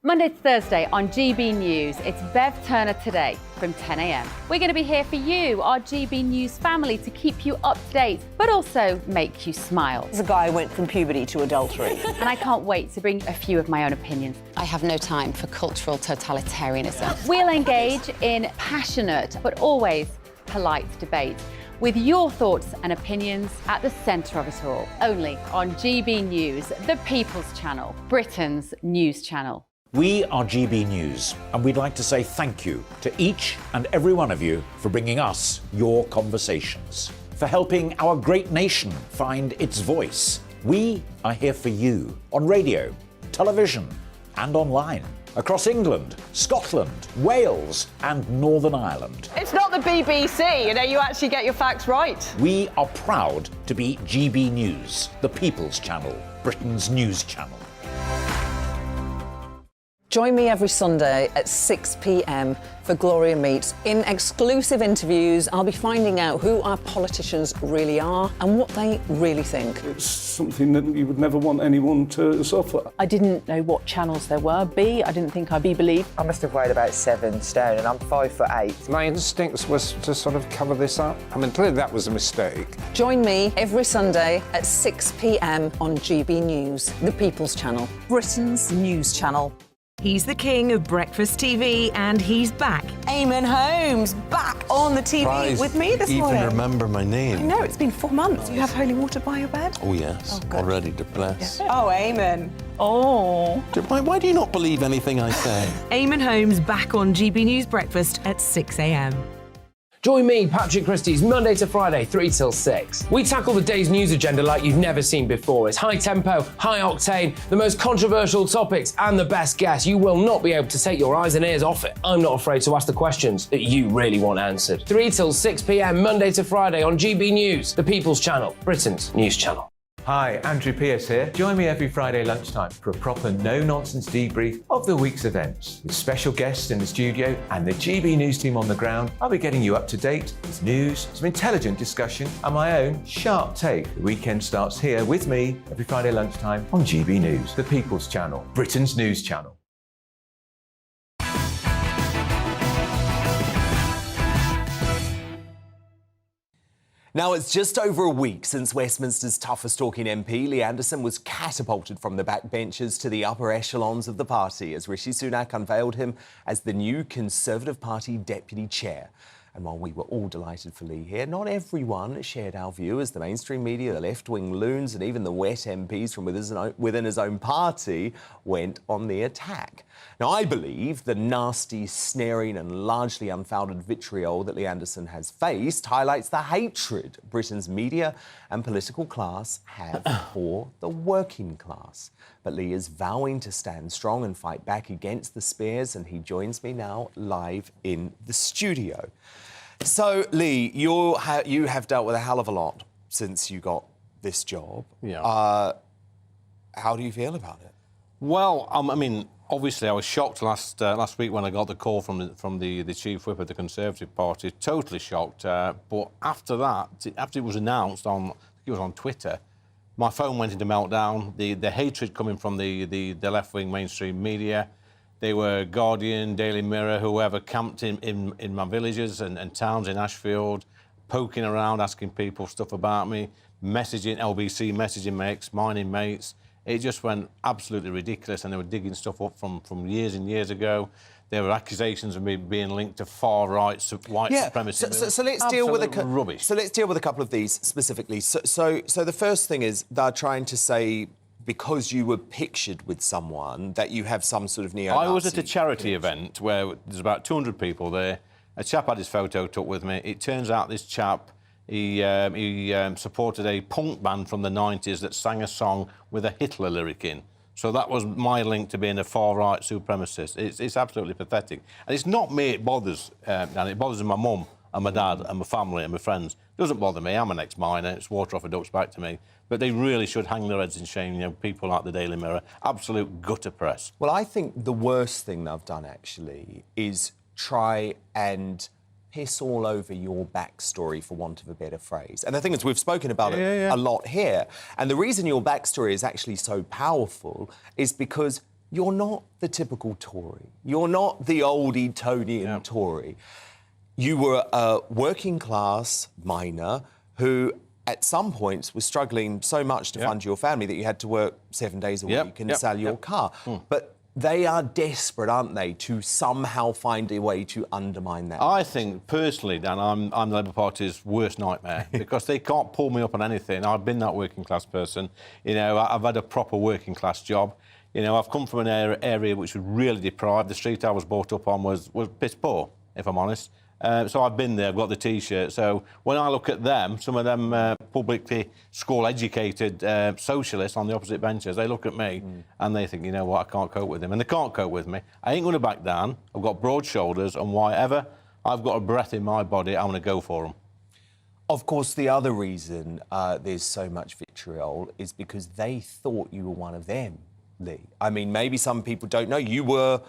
Monday to Thursday on GB News, it's Bev Turner Today from 10 a.m. We're going to be here for you, our GB News family, to keep you up to date, but also make you smile. There's a guy who went from puberty to adultery. And I can't wait to bring a few of my own opinions. I have no time for cultural totalitarianism. We'll engage in passionate, but always polite debate, with your thoughts and opinions at the centre of it all. Only on GB News, the People's Channel, Britain's news channel. We are GB News, and we'd like to say thank you to each and every one of you for bringing us your conversations, for helping our great nation find its voice. We are here for you on radio, television, and online. across England, Scotland, Wales, and Northern Ireland. It's not the BBC, you actually get your facts right. We are proud to be GB News, the People's Channel, Britain's news channel. Join me every Sunday at 6 p.m. for Gloria Meets. In exclusive interviews, I'll be finding out who our politicians really are and what they really think. It's something that you would never want anyone to suffer. I didn't know what channels there were. I didn't think I'd be believed. I must have weighed about 7 stone and I'm 5'8". My instincts was to sort of cover this up. I mean, clearly that was a mistake. Join me every Sunday at 6 p.m. on GB News, the People's Channel, Britain's news channel. He's the king of breakfast TV, and he's back. Eamon Holmes, back on the TV with me this morning. Even remember my name. I know, it's been 4 months. You have holy water by your bed? Oh, yes. Oh, already to bless. Yeah. Oh, Eamon. Oh. Why do you not believe anything I say? Eamon Holmes back on GB News Breakfast at 6 a.m. Join me, Patrick Christie's, Monday to Friday, 3 till 6. We tackle the day's news agenda like you've never seen before. It's high tempo, high octane, the most controversial topics, and the best guests. You will not be able to take your eyes and ears off it. I'm not afraid to ask the questions that you really want answered. 3 till 6 p.m, Monday to Friday on GB News, the People's Channel, Britain's news channel. Hi, Andrew Pierce here. Join me every Friday lunchtime for a proper no-nonsense debrief of the week's events. With special guests in the studio and the GB News team on the ground, I'll be getting you up to date with news, some intelligent discussion, and my own sharp take. The weekend starts here with me every Friday lunchtime on GB News, the People's Channel, Britain's news channel. Now, it's just over a week since Westminster's toughest talking MP, Lee Anderson, was catapulted from the backbenches to the upper echelons of the party as Rishi Sunak unveiled him as the new Conservative Party deputy chair. And while we were all delighted for Lee here, not everyone shared our view, as the mainstream media, the left-wing loons and even the wet MPs from within his own party went on the attack. Now, I believe the nasty, snaring and largely unfounded vitriol that Lee Anderson has faced highlights the hatred Britain's media and political class have for the working class. But Lee is vowing to stand strong and fight back against the spears, and he joins me now live in the studio. So, Lee, you have dealt with a hell of a lot since you got this job. Yeah. How do you feel about it? Well, I mean, obviously, I was shocked last week when I got the call from the chief whip of the Conservative Party. Totally shocked. But after that, after it was announced I think it was on Twitter, my phone went into meltdown. The hatred coming from the left-wing mainstream media. They were Guardian, Daily Mirror, whoever, camped in my villages and towns in Ashfield, poking around, asking people stuff about me, messaging LBC, messaging my ex-mining mates. It just went absolutely ridiculous, and they were digging stuff up from years and years ago. There were accusations of me being linked to far-right white supremacy. So let's deal with rubbish. So let's deal with a couple of these specifically. So the first thing is they're trying to say, because you were pictured with someone, that you have some sort of neo-Nazi... I was at a charity event where there's about 200 people there. A chap had his photo took with me. It turns out this chap, he supported a punk band from the 90s that sang a song with a Hitler lyric in. So that was my link to being a far-right supremacist. It's absolutely pathetic. And it's not me it bothers, and it bothers my mum and my dad and my family and my friends. It doesn't bother me. I'm an ex-miner. It's water off a duck's back to me. But they really should hang their heads in shame, people like the Daily Mirror. Absolute gutter press. Well, I think the worst thing they've done, actually, is try and piss all over your backstory, for want of a better phrase. And the thing is, we've spoken about it a lot here. And the reason your backstory is actually so powerful is because you're not the typical Tory. You're not the old Etonian Tory. You were a working-class miner who, at some points, was struggling so much to fund your family that you had to work 7 days a week and sell your car. But they are desperate, aren't they, to somehow find a way to undermine that? I think, personally, Dan, I'm the Labour Party's worst nightmare because they can't pull me up on anything. I've been that working-class person. I've had a proper working-class job. I've come from an area which was really deprived. The street I was brought up on was piss poor, if I'm honest. So I've been there, I've got the T-shirt. So when I look at them, some of them publicly school-educated socialists on the opposite benches, they look at me and they think, you know what, I can't cope with him. And they can't cope with me. I ain't going to back down. I've got broad shoulders, and whatever I've got a breath in my body, I'm going to go for them. Of course, the other reason there's so much vitriol is because they thought you were one of them, Lee. I mean, maybe some people don't know. You were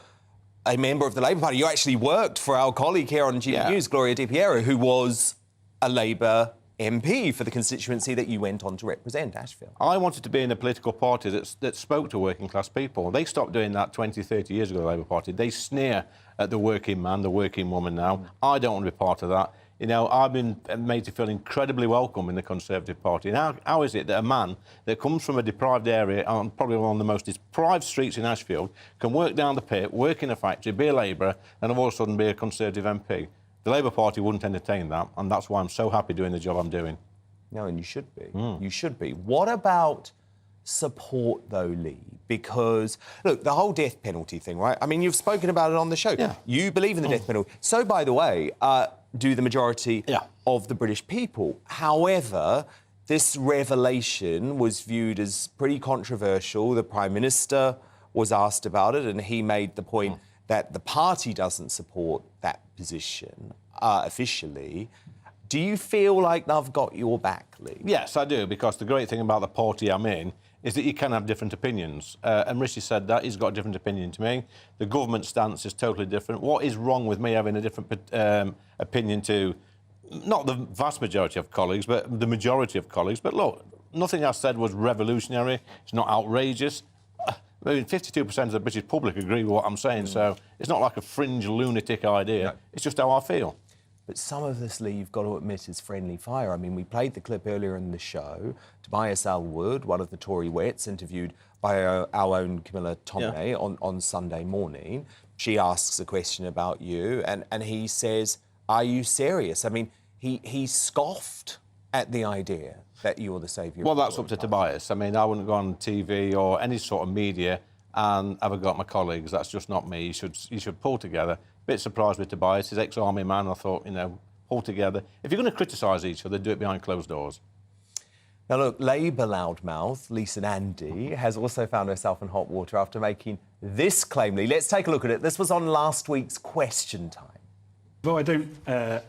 a member of the Labour Party. You actually worked for our colleague here on GBNews, Gloria Di Piero, who was a Labour MP for the constituency that you went on to represent, Ashfield. I wanted to be in a political party that spoke to working class people. They stopped doing that 20, 30 years ago, the Labour Party. They sneer at the working man, the working woman now. I don't want to be part of that. You know, I've been made to feel incredibly welcome in the Conservative Party. And how is it that a man that comes from a deprived area, on probably one of the most deprived streets in Ashfield, can work down the pit, work in a factory, be a labourer, and all of a sudden be a Conservative MP? The Labour Party wouldn't entertain that, and that's why I'm so happy doing the job I'm doing. No, and you should be. You should be. What about support, though, Lee? Because, look, the whole death penalty thing, right? I mean, you've spoken about it on the show. Yeah. You believe in the death penalty. So, by the way, do the majority of the British people. However, this revelation was viewed as pretty controversial. The Prime Minister was asked about it, and he made the point that the party doesn't support that position officially. Do you feel like they've got your back, Lee? Yes, I do, because the great thing about the party I'm in is that you can have different opinions. And Rishi said that. He's got a different opinion to me. The government stance is totally different. What is wrong with me having a different opinion to not the vast majority of colleagues, but the majority of colleagues? But look, nothing I said was revolutionary. It's not outrageous. I mean, 52% of the British public agree with what I'm saying, so it's not like a fringe lunatic idea. No. It's just how I feel. But some of this, Lee, you've got to admit, is friendly fire. I mean, we played the clip earlier in the show. Tobias Elwood, one of the Tory wets, interviewed by our own Camilla Tomney on Sunday morning. She asks a question about you, and he says, are you serious? I mean, he scoffed at the idea that you're the saviour. Well, that's up to Tobias. I mean, I wouldn't go on TV or any sort of media and have a go at my colleagues. That's just not me. You should pull together. Bit surprised with Tobias. He's ex-army man. I thought, you know, pull together. If you're going to criticise each other, do it behind closed doors. Now, look, Labour loudmouth Lisa Nandy has also found herself in hot water after making this claim. Lee, let's take a look at it. This was on last week's Question Time. Though I don't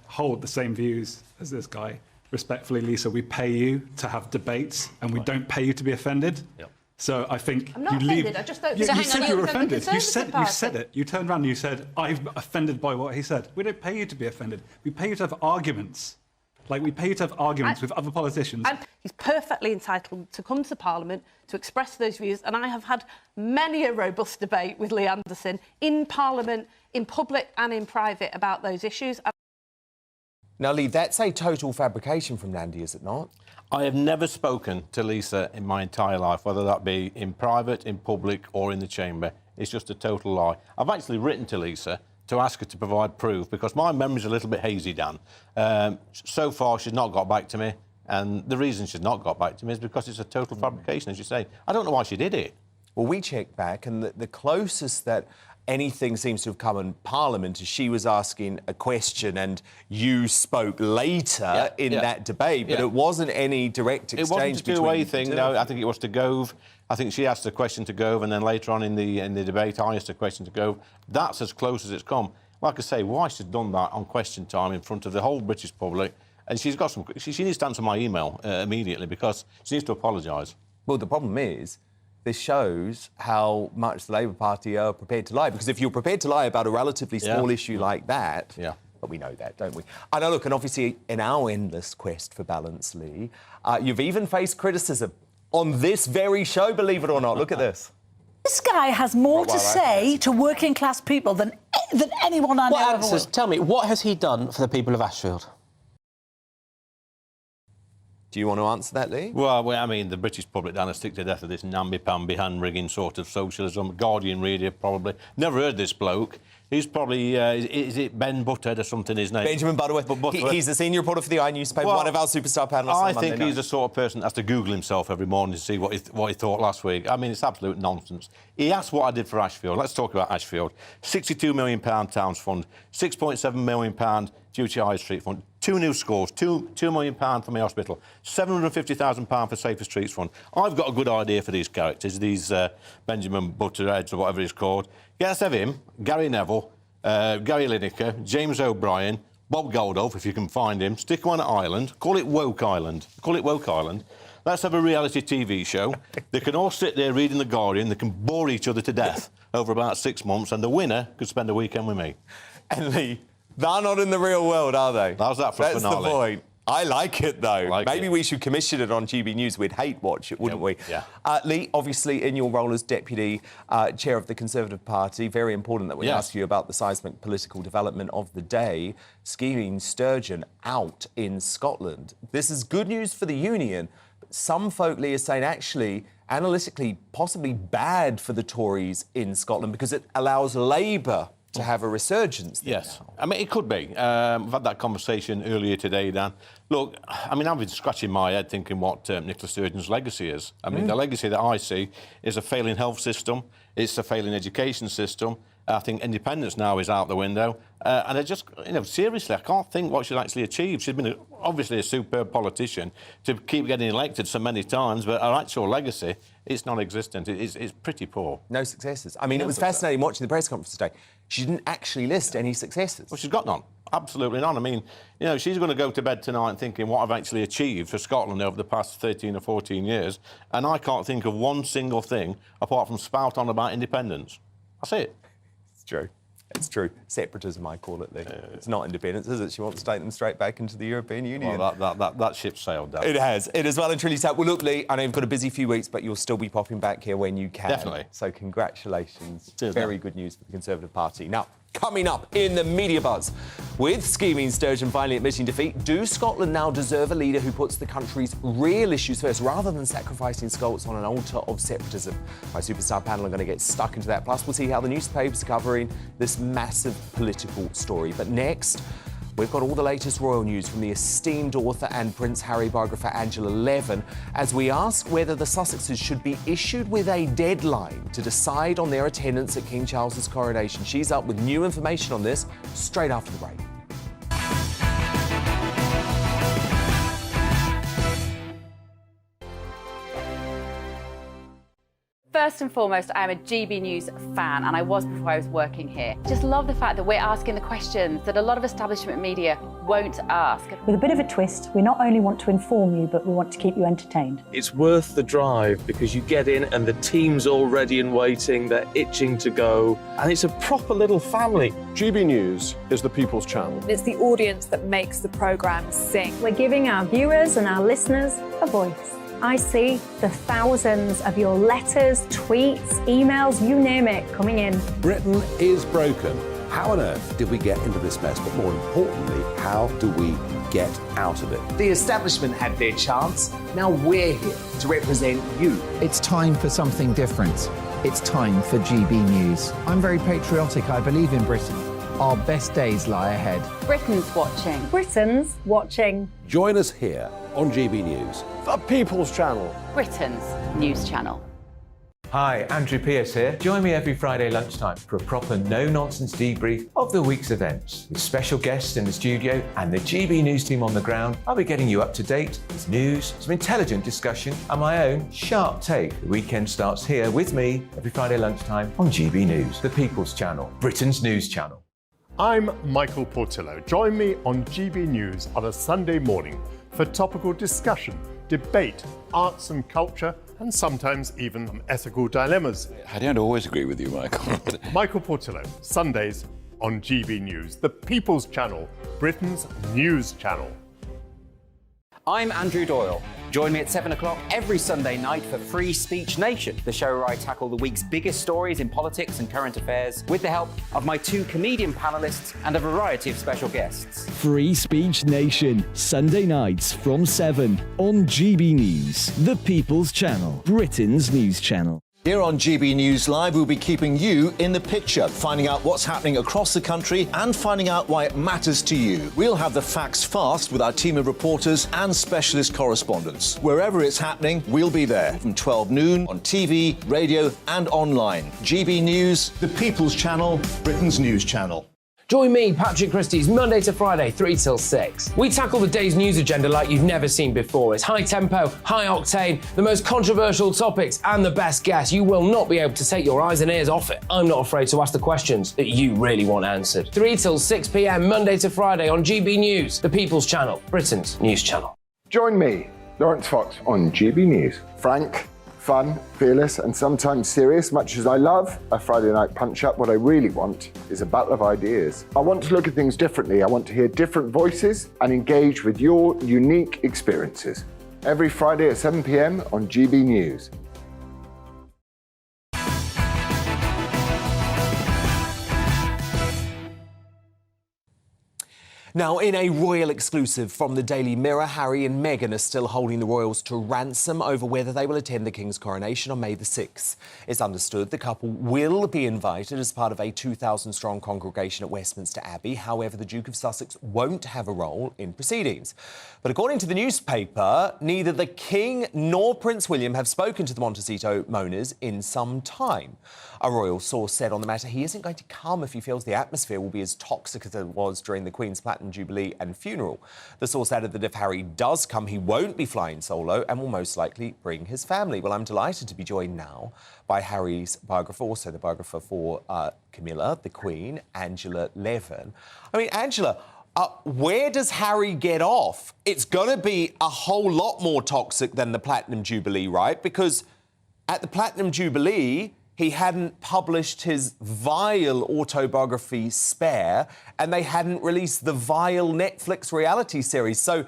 hold the same views as this guy, respectfully, Lisa, we pay you to have debates and we don't pay you to be offended. Yep. So I think I'm not you offended, leave... I just don't... You, so you said you were offended. You Conservative said it. You turned around and you said, I'm offended by what he said. We don't pay you to be offended. We pay you to have arguments. Like, we pay you to have arguments with other politicians. And he's perfectly entitled to come to Parliament to express those views, and I have had many a robust debate with Lee Anderson in Parliament, in public and in private, about those issues. Now, Lee, that's a total fabrication from Nandy, is it not? I have never spoken to Lisa in my entire life, whether that be in private, in public or in the chamber. It's just a total lie. I've actually written to Lisa to ask her to provide proof, because my memory's a little bit hazy, Dan. So far, she's not got back to me, and the reason she's not got back to me is because it's a total fabrication, as you say. I don't know why she did it. Well, we checked back, and the closest that anything seems to have come in Parliament is she was asking a question and you spoke later in that debate, but it wasn't any direct exchange between... It wasn't a two-way thing, no. I think it was to Gove. I think she asked a question to Gove, and then later on in the debate, I asked a question to Gove. That's as close as it's come. Like I say, why she's done that on Question Time in front of the whole British public, and she's got some... She needs to answer my email immediately, because she needs to apologise. Well, the problem is, this shows how much the Labour Party are prepared to lie, because if you're prepared to lie about a relatively small issue like that... But we know that, don't we? I know, look, and obviously in our endless quest for balance, Lee, you've even faced criticism on this very show, believe it or not. Look at this. This guy has more to say to working class people than anyone I know ever will. Tell me, what has he done for the people of Ashfield? Do you want to answer that, Lee? Well, I mean, the British public down a stick to death of this namby-pamby, hand-rigging sort of socialism. Guardian reader, probably. Never heard this bloke. He's probably, is it Ben Butthead or something, his name? Benjamin Butterworth. He's a senior reporter for the newspaper, one of our superstar panellists. I think he's the sort of person that has to Google himself every morning to see what he thought last week. I mean, it's absolute nonsense. He asked what I did for Ashfield. Let's talk about Ashfield. £62 million Towns Fund, £6.7 million Duty High Street Fund, 2 new schools, £2 million for my hospital, £750,000 for Safer Streets Fund. I've got a good idea for these characters, these Benjamin Butterheads or whatever he's called. Let's have him, Gary Neville, Gary Lineker, James O'Brien, Bob Geldof, if you can find him. Stick him on an island. Call it Woke Island. Call it Woke Island. Let's have a reality TV show. They can all sit there reading The Guardian. They can bore each other to death over about 6 months, and the winner could spend a weekend with me. And Lee, they're not in the real world, are they? How's that for a finale? That's the point. I like it, though. Maybe we should commission it on GB News. We'd hate watch it, wouldn't we? Yeah. Lee, obviously, in your role as Deputy Chair of the Conservative Party, very important that we ask you about the seismic political development of the day. Scheming Sturgeon out in Scotland. This is good news for the Union, but some folk, Lee, are saying, actually, analytically, possibly bad for the Tories in Scotland because it allows Labour to have a resurgence there. Yes. I mean, it could be. We've had that conversation earlier today, Dan. Look, I mean, I've been scratching my head thinking what Nicola Sturgeon's legacy is. I mean, the legacy that I see is a failing health system, it's a failing education system. I think independence now is out the window. And I just, seriously, I can't think what she's actually achieved. She's been obviously a superb politician to keep getting elected so many times, but her actual legacy, it's non-existent. It's pretty poor. No successes. I mean, it was fascinating watching the press conference today. She didn't actually list any successes. Well, she's got none. Absolutely none. I mean, she's going to go to bed tonight thinking what I've actually achieved for Scotland over the past 13 or 14 years, and I can't think of one single thing apart from spout on about independence. That's it. It's true. It's true. Separatism, I call it, Lee. It's not independence, is it? She wants to take them straight back into the European Union. Well, that ship sailed down. It has. It has well and truly sailed. Well, look, Lee, I know you've got a busy few weeks, but you'll still be popping back here when you can. Definitely. So congratulations. Cheers, Very good news for the Conservative Party. Now, coming up in the media buzz, with Scheming Sturgeon finally admitting defeat, do Scotland now deserve a leader who puts the country's real issues first rather than sacrificing Scots on an altar of separatism? My superstar panel are going to get stuck into that. Plus, we'll see how the newspapers are covering this massive political story. But next, we've got all the latest royal news from the esteemed author and Prince Harry biographer Angela Levin as we ask whether the Sussexes should be issued with a deadline to decide on their attendance at King Charles's coronation. She's up with new information on this straight after the break. First and foremost, I am a GB News fan, and I was before I was working here. Just love the fact that we're asking the questions that a lot of establishment media won't ask. With a bit of a twist, we not only want to inform you, but we want to keep you entertained. It's worth the drive because you get in and the team's all ready and waiting, they're itching to go, and it's a proper little family. GB News is the People's Channel. It's the audience that makes the programme sing. We're giving our viewers and our listeners a voice. I see the thousands of your letters, tweets, emails, you name it, coming in. Britain is broken. How on earth did we get into this mess? But more importantly, how do we get out of it? The establishment had their chance. Now we're here to represent you. It's time for something different. It's time for GB News. I'm very patriotic. I believe in Britain. Our best days lie ahead. Britain's watching. Britain's watching. Join us here on GB News. The People's Channel. Britain's news channel. Hi, Andrew Pierce here. Join me every Friday lunchtime for a proper no-nonsense debrief of the week's events. With special guests in the studio and the GB News team on the ground, I'll be getting you up to date with news, some intelligent discussion and my own sharp take. The weekend starts here with me every Friday lunchtime on GB News, the People's Channel, Britain's news channel. I'm Michael Portillo. Join me on GB News on a Sunday morning for topical discussion, debate, arts and culture, and sometimes even some ethical dilemmas. I don't always agree with you, Michael. Michael Portillo, Sundays on GB News, the People's Channel, Britain's news channel. I'm Andrew Doyle. Join me at 7 o'clock every Sunday night for Free Speech Nation, the show where I tackle the week's biggest stories in politics and current affairs with the help of my two comedian panellists and a variety of special guests. Free Speech Nation, Sunday nights from 7 on GB News, the People's Channel, Britain's news channel. Here on GB News Live, we'll be keeping you in the picture, finding out what's happening across the country and finding out why it matters to you. We'll have the facts fast with our team of reporters and specialist correspondents. Wherever it's happening, we'll be there from 12 noon on TV, radio and online. GB News, the People's Channel, Britain's news channel. Join me, Patrick Christie's, Monday to Friday, 3 till 6. We tackle the day's news agenda like you've never seen before. It's high tempo, high octane, the most controversial topics and the best guests. You will not be able to take your eyes and ears off it. I'm not afraid to ask the questions that you really want answered. 3 till 6 p.m, Monday to Friday on GB News, the People's Channel, Britain's news channel. Join me, Lawrence Fox, on GB News. Frank, fun, fearless and sometimes serious. Much as I love a Friday night punch-up, what I really want is a battle of ideas. I want to look at things differently. I want to hear different voices and engage with your unique experiences. Every Friday at 7 p.m. on GB News. Now, in a royal exclusive from the Daily Mirror, Harry and Meghan are still holding the royals to ransom over whether they will attend the King's coronation on May the 6th. It's understood the couple will be invited as part of a 2,000-strong congregation at Westminster Abbey. However, the Duke of Sussex won't have a role in proceedings. But according to the newspaper, neither the King nor Prince William have spoken to the Montecito mourners in some time. A royal source said on the matter he isn't going to come if he feels the atmosphere will be as toxic as it was during the Queen's Platinum Jubilee and funeral. The source added that if Harry does come, he won't be flying solo and will most likely bring his family. Well, I'm delighted to be joined now by Harry's biographer, also the biographer for Camilla, the Queen, Angela Levin. I mean, Angela, where does Harry get off? It's going to be a whole lot more toxic than the Platinum Jubilee, right? Because at the Platinum Jubilee, he hadn't published his vile autobiography, Spare, and they hadn't released the vile Netflix reality series. So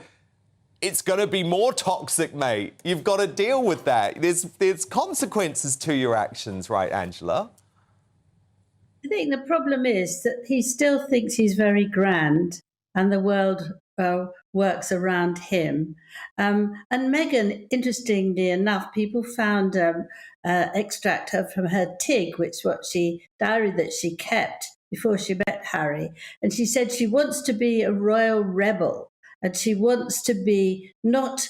it's going to be more toxic, mate. You've got to deal with that. There's consequences to your actions, right, Angela? I think the problem is that he still thinks he's very grand and the world works around him. And Meghan, interestingly enough, people found extract from her TIG, diary that she kept before she met Harry. And she said she wants to be a royal rebel and she wants to be not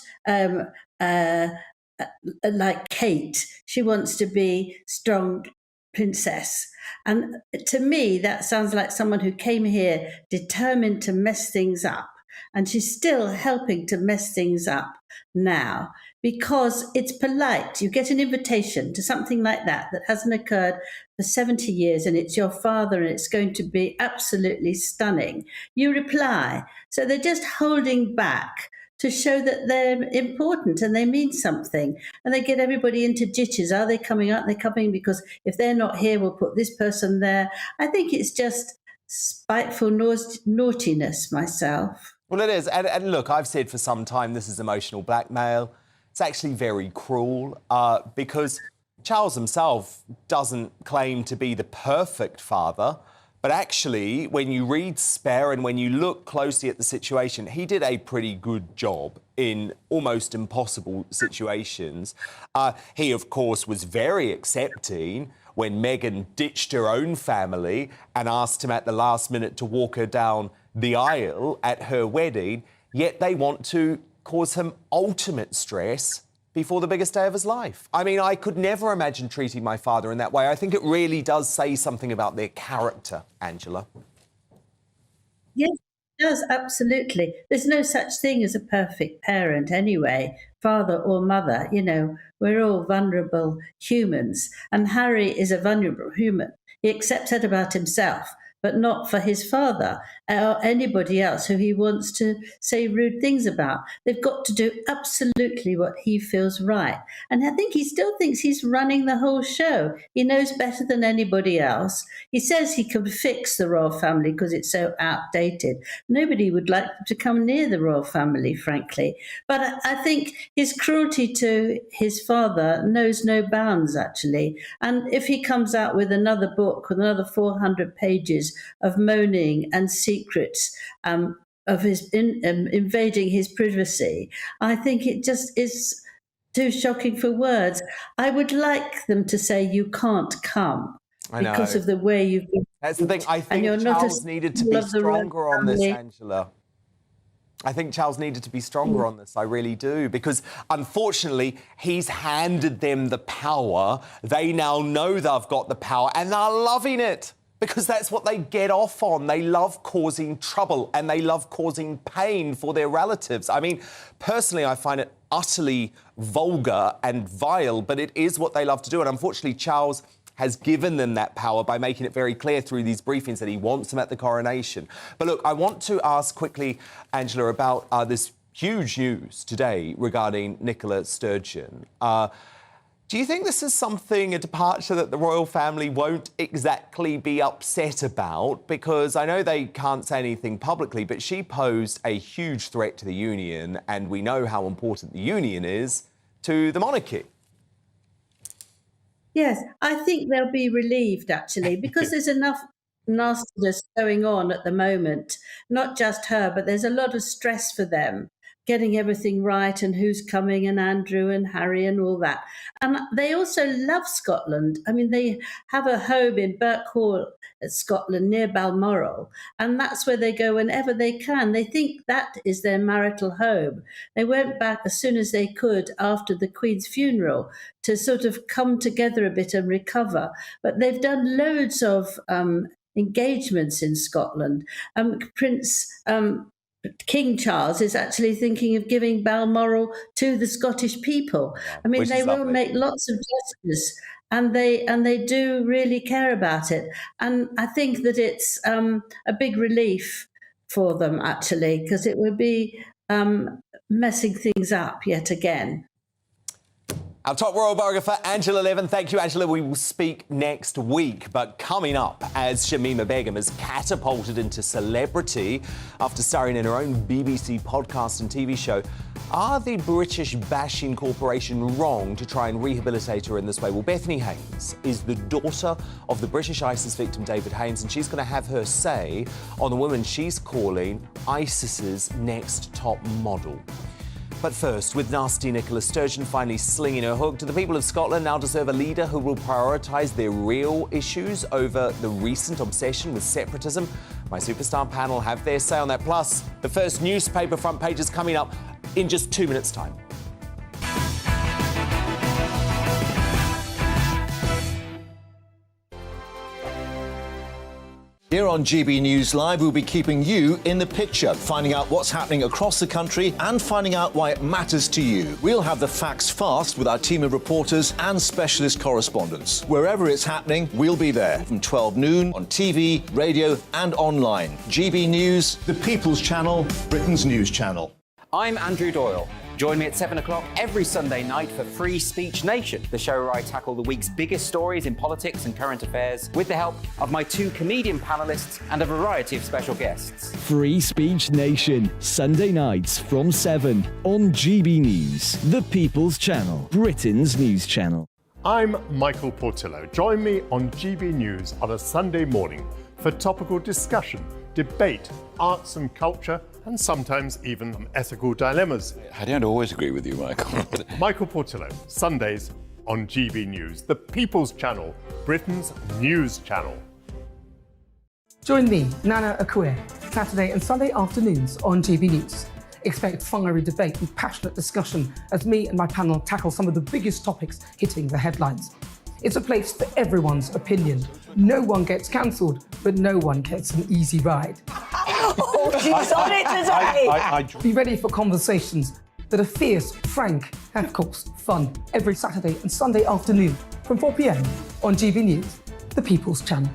like Kate. She wants to be strong princess. And to me, that sounds like someone who came here determined to mess things up. And she's still helping to mess things up now because it's polite. You get an invitation to something like that hasn't occurred for 70 years and it's your father and it's going to be absolutely stunning. You reply. So they're just holding back to show that they're important and they mean something. And they get everybody into ditches. Are they coming? Aren't they coming? Because if they're not here, we'll put this person there. I think it's just spiteful naughtiness myself. Well, it is. And look, I've said for some time this is emotional blackmail. It's actually very cruel because Charles himself doesn't claim to be the perfect father. But actually, when you read Spare and when you look closely at the situation, he did a pretty good job in almost impossible situations. He, of course, was very accepting when Meghan ditched her own family and asked him at the last minute to walk her down the aisle at her wedding, yet they want to cause him ultimate stress before the biggest day of his life. I mean, I could never imagine treating my father in that way. I think it really does say something about their character, Angela. Yes, it does, absolutely. There's no such thing as a perfect parent anyway, father or mother. You know, we're all vulnerable humans. And Harry is a vulnerable human. He accepts that about himself, but not for his father or anybody else who he wants to say rude things about. They've got to do absolutely what he feels right. And I think he still thinks he's running the whole show. He knows better than anybody else. He says he can fix the royal family because it's so outdated. Nobody would like to come near the royal family, frankly. But I think his cruelty to his father knows no bounds, actually. And if he comes out with another book with another 400 pages of moaning and secrets of his invading his privacy, I think it just is too shocking for words. I would like them to say you can't come I know. because of the way you've been. That's the thing. I and think you're not Charles a needed to symbol be of the royal stronger on this, family. Angela. I think Charles needed to be stronger on this. I really do. Because, unfortunately, he's handed them the power. They now know they've got the power and they're loving it. Because that's what they get off on. They love causing trouble and they love causing pain for their relatives. I mean, personally, I find it utterly vulgar and vile, but it is what they love to do. And unfortunately, Charles has given them that power by making it very clear through these briefings that he wants them at the coronation. But look, I want to ask quickly, Angela, about this huge news today regarding Nicola Sturgeon. Do you think this is something, a departure that the royal family won't exactly be upset about? Because I know they can't say anything publicly, but she posed a huge threat to the union, and we know how important the union is to the monarchy. Yes, I think they'll be relieved, actually, because there's enough nastiness going on at the moment. Not just her, but there's a lot of stress for them, getting everything right and who's coming and Andrew and Harry and all that. And they also love Scotland. I mean, they have a home in Birk Hall, Scotland, near Balmoral, and that's where they go whenever they can. They think that is their marital home. They went back as soon as they could after the Queen's funeral to sort of come together a bit and recover. But they've done loads of engagements in Scotland. King Charles is actually thinking of giving Balmoral to the Scottish people. I mean, they will make lots of gestures, and they do really care about it. And I think that it's a big relief for them, actually, because it would be messing things up yet again. Our top royal biographer, Angela Levin. Thank you, Angela. We will speak next week. But coming up, as Shamima Begum is catapulted into celebrity after starring in her own BBC podcast and TV show, are the British Bashing Corporation wrong to try and rehabilitate her in this way? Well, Bethany Haynes is the daughter of the British ISIS victim David Haynes, and she's going to have her say on the woman she's calling ISIS's next top model. But first, with nasty Nicola Sturgeon finally slinging her hook, do the people of Scotland now deserve a leader who will prioritise their real issues over the recent obsession with separatism? My superstar panel have their say on that. Plus, the first newspaper front page is coming up in just 2 minutes' time. Here on GB News Live, we'll be keeping you in the picture, finding out what's happening across the country and finding out why it matters to you. We'll have the facts fast with our team of reporters and specialist correspondents. Wherever it's happening, we'll be there from 12 noon on TV, radio and online. GB News, the People's Channel, Britain's news channel. I'm Andrew Doyle. Join me at 7 o'clock every Sunday night for Free Speech Nation, the show where I tackle the week's biggest stories in politics and current affairs with the help of my 2 comedian panellists and a variety of special guests. Free Speech Nation, Sunday nights from 7 on GB News, the People's Channel, Britain's news channel. I'm Michael Portillo. Join me on GB News on a Sunday morning for topical discussion, debate, arts and culture, and sometimes even ethical dilemmas. I don't always agree with you, Michael. Michael Portillo, Sundays on GB News, the People's Channel, Britain's news channel. Join me, Nana Akue, Saturday and Sunday afternoons on GB News. Expect fiery debate and passionate discussion as me and my panel tackle some of the biggest topics hitting the headlines. It's a place for everyone's opinion. No one gets cancelled, but no one gets an easy ride. Oh, she's on it today! Be ready for conversations that are fierce, frank, and of course, fun. Every Saturday and Sunday afternoon from 4 p.m. on GB News, the People's Channel.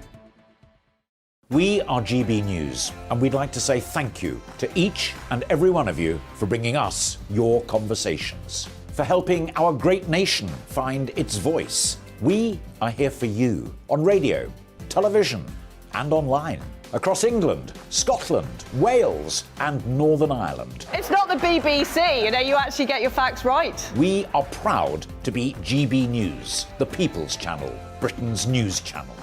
We are GB News, and we'd like to say thank you to each and every one of you for bringing us your conversations, for helping our great nation find its voice. We are here for you on radio, television, and online. Across England, Scotland, Wales, and Northern Ireland. It's not the BBC, you actually get your facts right. We are proud to be GB News, the People's Channel, Britain's news channel.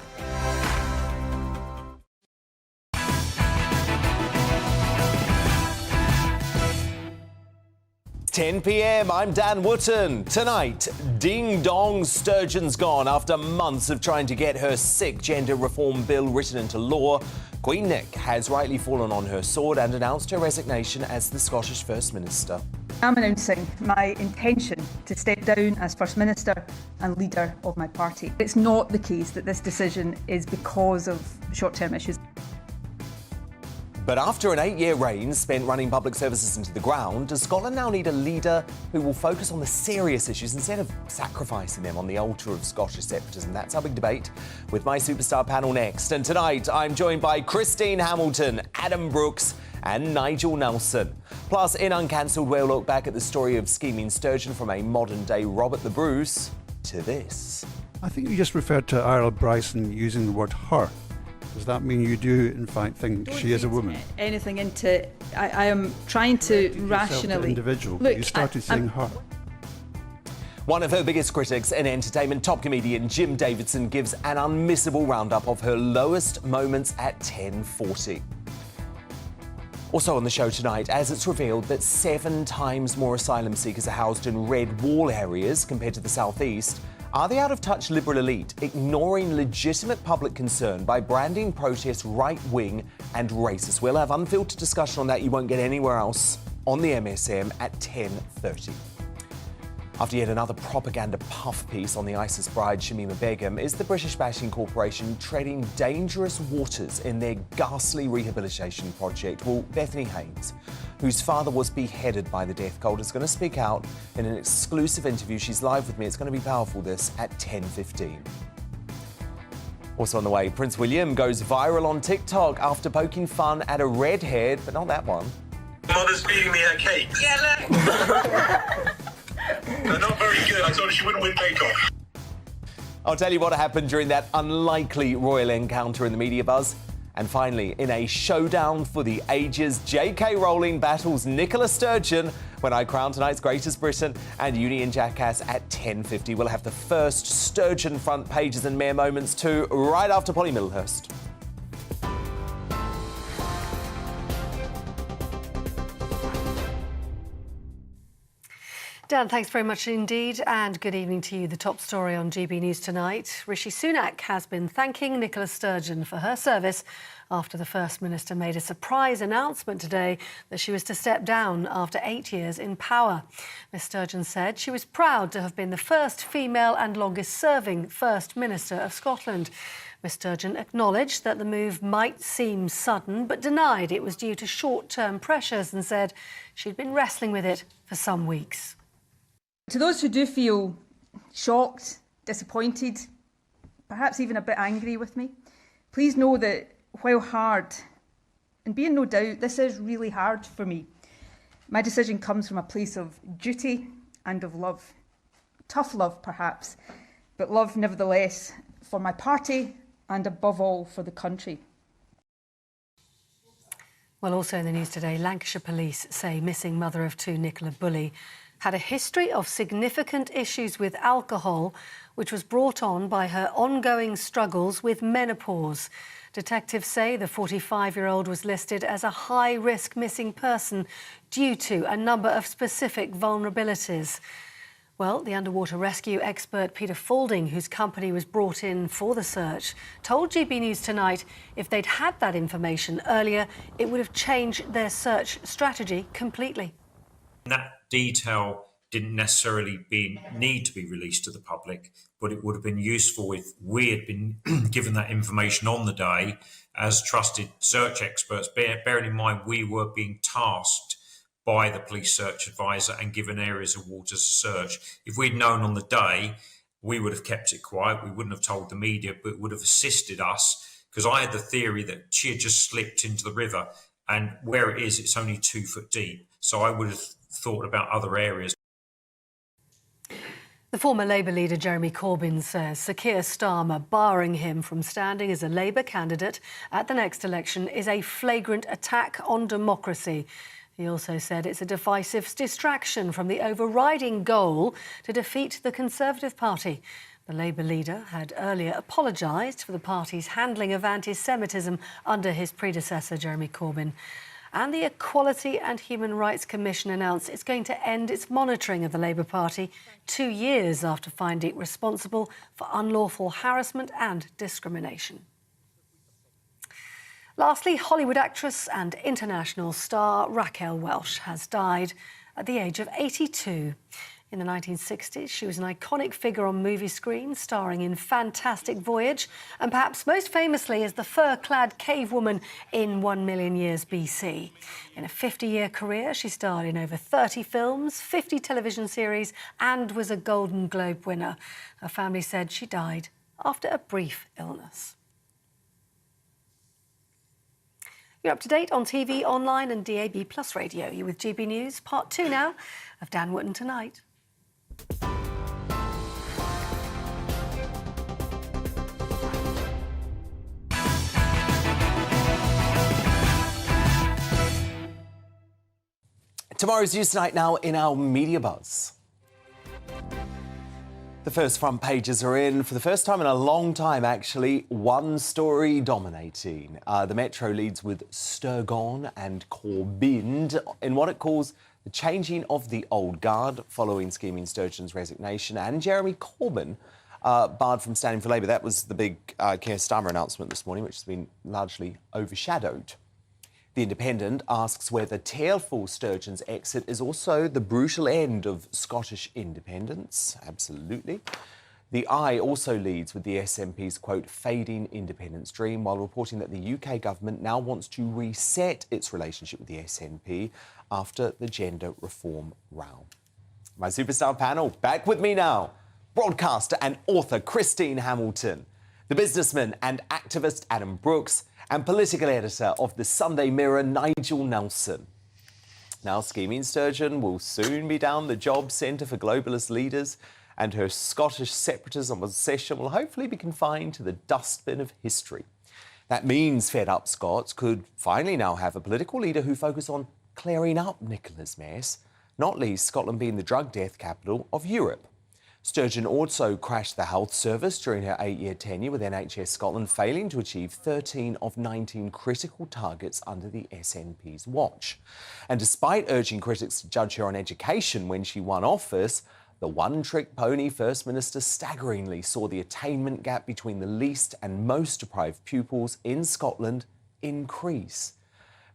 10 p.m. I'm Dan Wootton. Tonight, Ding Dong Sturgeon's gone. After months of trying to get her sick gender reform bill written into law, Queen Nick has rightly fallen on her sword and announced her resignation as the Scottish First Minister. I'm announcing my intention to step down as First Minister and leader of my party. It's not the case that this decision is because of short-term issues. But after an 8-year reign spent running public services into the ground, does Scotland now need a leader who will focus on the serious issues instead of sacrificing them on the altar of Scottish separatism? That's our big debate with my superstar panel next. And tonight, I'm joined by Christine Hamilton, Adam Brooks and Nigel Nelson. Plus, in Uncancelled, we'll look back at the story of scheming Sturgeon from a modern-day Robert the Bruce to this. I think you just referred to Ireland Bryson using the word her. Does that mean you do, in fact, think she is a woman? Anything into... I am trying to rationally... individual. Look, You started saying her. One of her biggest critics in entertainment, top comedian Jim Davidson, gives an unmissable roundup of her lowest moments at 10:40. Also on the show tonight, as it's revealed that 7 times more asylum seekers are housed in red wall areas compared to the southeast, are the out-of-touch Liberal elite ignoring legitimate public concern by branding protests right-wing and racist? We'll have unfiltered discussion on that you won't get anywhere else on the MSM at 10:30. After yet another propaganda puff piece on the ISIS bride Shamima Begum, is the British Bashing Corporation treading dangerous waters in their ghastly rehabilitation project? Well, Bethany Haynes, whose father was beheaded by the death cult, is going to speak out in an exclusive interview. She's live with me. It's going to be powerful, this, at 10:15. Also on the way, Prince William goes viral on TikTok after poking fun at a redhead, but not that one. Mother's feeding me her cake. Yeah, look. They're not very good. I told her she wouldn't win Bake Off. I'll tell you what happened during that unlikely royal encounter in the media buzz. And finally, in a showdown for the ages, JK Rowling battles Nicola Sturgeon when I crown tonight's Greatest Britain and Union Jackass at 10:50. We'll have the first Sturgeon front pages and mere moments too, right after Polly Middlehurst. Dan, thanks very much indeed, and good evening to you. The top story on GB News tonight. Rishi Sunak has been thanking Nicola Sturgeon for her service after the First Minister made a surprise announcement today that she was to step down after 8 years in power. Ms Sturgeon said she was proud to have been the first female and longest-serving First Minister of Scotland. Ms Sturgeon acknowledged that the move might seem sudden, but denied it was due to short-term pressures and said she'd been wrestling with it for some weeks. To those who do feel shocked, disappointed, perhaps even a bit angry with me, please know that while hard, and be in no doubt, this is really hard for me, my decision comes from a place of duty and of love. Tough love, perhaps, but love nevertheless for my party and above all for the country. Well, also in the news today, Lancashire police say missing mother of 2 Nicola Bulley had a history of significant issues with alcohol, which was brought on by her ongoing struggles with menopause. Detectives say the 45-year-old was listed as a high-risk missing person due to a number of specific vulnerabilities. Well, the underwater rescue expert Peter Faulding, whose company was brought in for the search, told GB News tonight if they'd had that information earlier, it would have changed their search strategy completely. That detail didn't necessarily need to be released to the public, but it would have been useful if we had been given that information on the day as trusted search experts, bearing in mind we were being tasked by the police search advisor and given areas of water to search. If we'd known on the day, we would have kept it quiet. We wouldn't have told the media, but it would have assisted us, because I had the theory that she had just slipped into the river, and where it is, it's only 2 foot deep. So I would have thought about other areas. The former Labour leader Jeremy Corbyn says Sir Keir Starmer barring him from standing as a Labour candidate at the next election is a flagrant attack on democracy. He also said it's a divisive distraction from the overriding goal to defeat the Conservative Party. The Labour leader had earlier apologised for the party's handling of anti-Semitism under his predecessor, Jeremy Corbyn. And the Equality and Human Rights Commission announced it's going to end its monitoring of the Labour Party 2 years after finding it responsible for unlawful harassment and discrimination. Lastly, Hollywood actress and international star Raquel Welch has died at the age of 82. In the 1960s, she was an iconic figure on movie screens, starring in Fantastic Voyage, and perhaps most famously as the fur-clad cave woman in 1 Million Years BC. In a 50-year career, she starred in over 30 films, 50 television series, and was a Golden Globe winner. Her family said she died after a brief illness. You're up to date on TV, online and DAB+ radio. You're with GB News, part 2 now of Dan Wootton Tonight. Tomorrow's News Tonight now in our Media Buzz. The first front pages are in for the first time in a long time, actually. One story dominating. The Metro leads with Sturgeon and Corbyn in what it calls the changing of the old guard following scheming Sturgeon's resignation, and Jeremy Corbyn barred from standing for Labour. That was the big Keir Starmer announcement this morning, which has been largely overshadowed. The Independent asks whether tearful Sturgeon's exit is also the brutal end of Scottish independence. Absolutely. The Eye also leads with the SNP's, quote, fading independence dream, while reporting that the UK government now wants to reset its relationship with the SNP after the gender reform row. My superstar panel, back with me now. Broadcaster and author Christine Hamilton, the businessman and activist Adam Brooks, and political editor of the Sunday Mirror, Nigel Nelson. Now, scheming Sturgeon will soon be down the job centre for globalist leaders, and her Scottish separatism obsession will hopefully be confined to the dustbin of history. That means fed-up Scots could finally now have a political leader who focus on clearing up Nicola's mess, not least Scotland being the drug death capital of Europe. Sturgeon also crashed the health service during her 8-year tenure, with NHS Scotland failing to achieve 13 of 19 critical targets under the SNP's watch. And despite urging critics to judge her on education when she won office, the one-trick pony First Minister staggeringly saw the attainment gap between the least and most deprived pupils in Scotland increase.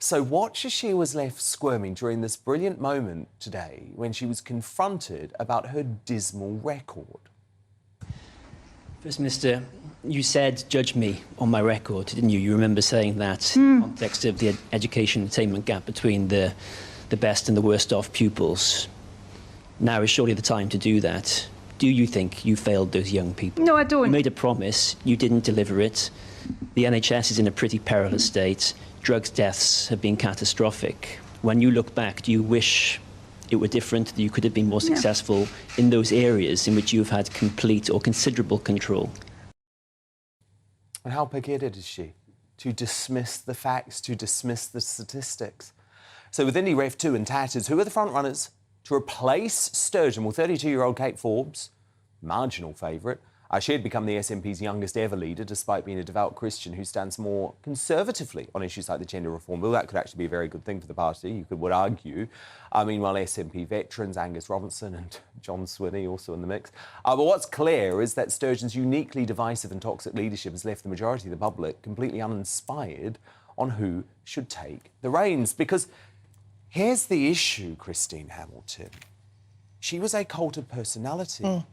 So watch as she was left squirming during this brilliant moment today when she was confronted about her dismal record. First Minister, you said, judge me on my record, didn't you? You remember saying that in the context of the education attainment gap between the best and the worst off pupils. Now is surely the time to do that. Do you think you failed those young people? No, I don't. You made a promise, you didn't deliver it. The NHS is in a pretty perilous state. Drugs deaths have been catastrophic. When you look back, do you wish it were different, that you could have been more successful in those areas in which you've had complete or considerable control? And how big-headed is she to dismiss the facts, to dismiss the statistics? So with Indie Ref 2 and Tatters, who are the front runners to replace Sturgeon? Well, 32-year-old Kate Forbes, marginal favourite. She had become the SNP's youngest ever leader, despite being a devout Christian who stands more conservatively on issues like the gender reform bill. That could actually be a very good thing for the party, would argue. Meanwhile, SNP veterans Angus Robinson and John Swinney also in the mix. But what's clear is that Sturgeon's uniquely divisive and toxic leadership has left the majority of the public completely uninspired on who should take the reins. Because here's the issue, Christine Hamilton. She was a cult of personality.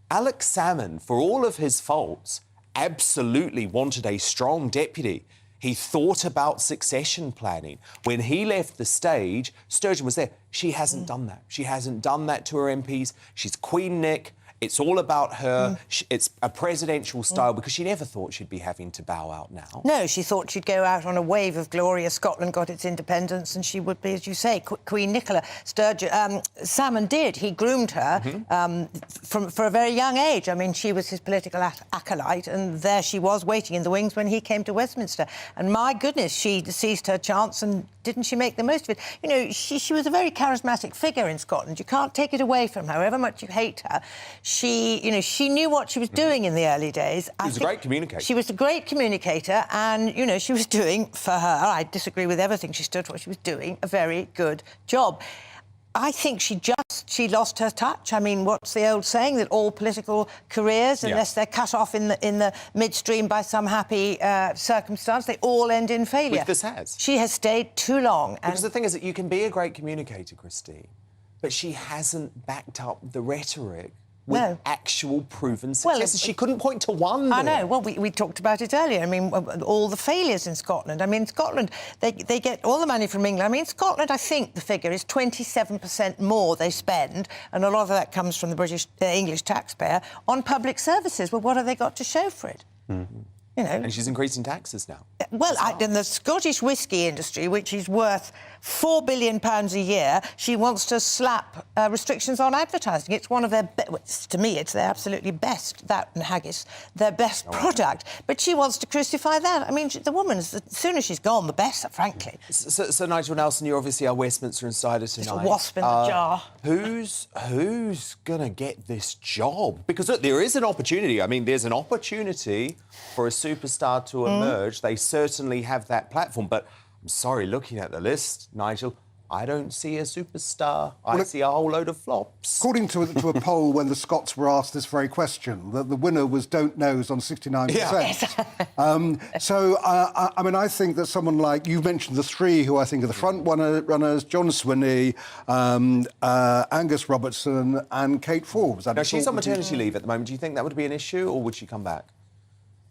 Alex Salmond, for all of his faults, absolutely wanted a strong deputy. He thought about succession planning. When he left the stage, Sturgeon was there. She hasn't done that. She hasn't done that to her MPs. She's Queen Nick. It's all about her. It's a presidential style because she never thought she'd be having to bow out now. No, she thought she'd go out on a wave of glory as Scotland got its independence, and she would be, as you say, Queen Nicola. Sturgeon, Salmond did. He groomed her for a very young age. I mean, she was his political acolyte, and there she was waiting in the wings when he came to Westminster. And my goodness, she seized her chance and Didn't she make the most of it? You know, she was a very charismatic figure in Scotland. You can't take it away from her, however much you hate her. She knew what she was doing in the early days. She was a great communicator. She was a great communicator, and, you know, she was doing, for her, I disagree with everything she stood for, she was doing a very good job. I think she lost her touch. I mean, what's the old saying, that all political careers, unless they're cut off in the midstream by some happy circumstance, they all end in failure. Which this has. She has stayed too long. Because the thing is that you can be a great communicator, Christine, but she hasn't backed up the rhetoric with actual proven successes. She couldn't point to one. I know. Well, we talked about it earlier. I mean, all the failures in Scotland. I mean, Scotland, they get all the money from England. I mean, Scotland, I think the figure is 27% more they spend, and a lot of that comes from the English taxpayer, on public services. Well, what have they got to show for it? Mm-hmm. You know. And she's increasing taxes now. Well, in the Scottish whisky industry, which is worth £4 billion a year, she wants to slap restrictions on advertising. It's one of their, to me, it's their absolutely best, that and haggis, their best product. But she wants to crucify that. I mean, the woman, the sooner she's gone, the better, frankly. So Nigel Nelson, you're obviously our Westminster insider tonight. It's a wasp in the jar. Who's going to get this job? Because, look, there is an opportunity. I mean, there's an opportunity for a superstar to emerge. They certainly have that platform. But I'm sorry, looking at the list, Nigel, I don't see a superstar. I see a whole load of flops. According to a poll when the Scots were asked this very question, the winner was Don't Knows on 69%. Yeah. I mean, I think that someone like, you mentioned the three who I think are the front runners, John Swinney, Angus Robertson and Kate Forbes. Now, she's on maternity leave at the moment. Do you think that would be an issue, or would she come back?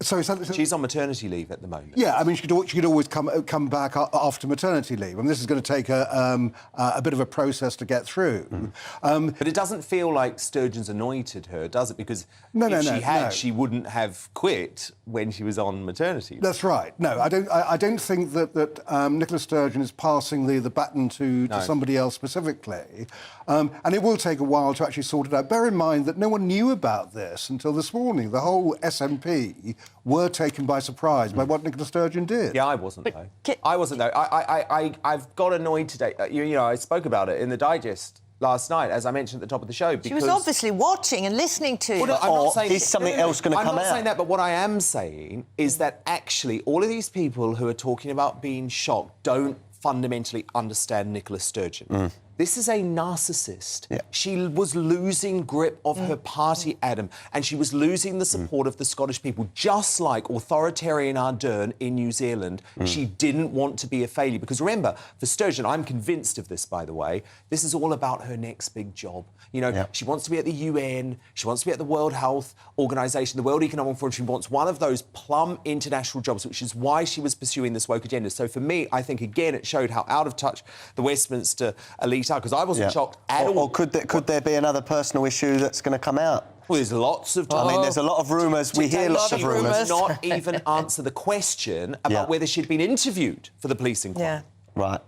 So she's on maternity leave at the moment. Yeah, I mean, she could always come back after maternity leave. I mean, this is going to take a bit of a process to get through. But it doesn't feel like Sturgeon's anointed her, does it? Because if she had, she wouldn't have quit when she was on maternity leave. That's right. No, I don't think that Nicola Sturgeon is passing the baton to somebody else specifically. And it will take a while to actually sort it out. Bear in mind that no one knew about this until this morning. The whole SNP were taken by surprise by what Nicola Sturgeon did. Yeah, I wasn't, though. I wasn't, though. I've got annoyed today. You know, I spoke about it in the Digest last night, as I mentioned at the top of the show. Because... She was obviously watching and listening to you. Well, I'm not saying, is something else going to come out? I'm not saying that, but what I am saying is that actually all of these people who are talking about being shocked don't fundamentally understand Nicola Sturgeon. This is a narcissist. Yeah. She was losing grip of her party, Adam, and she was losing the support of the Scottish people, just like authoritarian Ardern in New Zealand. She didn't want to be a failure. Because remember, for Sturgeon, I'm convinced of this, by the way, this is all about her next big job. You know, she wants to be at the UN, she wants to be at the World Health Organization, the World Economic Forum. She wants one of those plum international jobs, which is why she was pursuing this woke agenda. So for me, I think, again, it showed how out of touch the Westminster elite are, because I wasn't shocked at all. Or could there be another personal issue that's going to come out? Well, there's lots of... I mean, there's a lot of rumours. We hear lots of rumours. She did not even answer the question about whether she'd been interviewed for the police inquiry. Yeah. Right.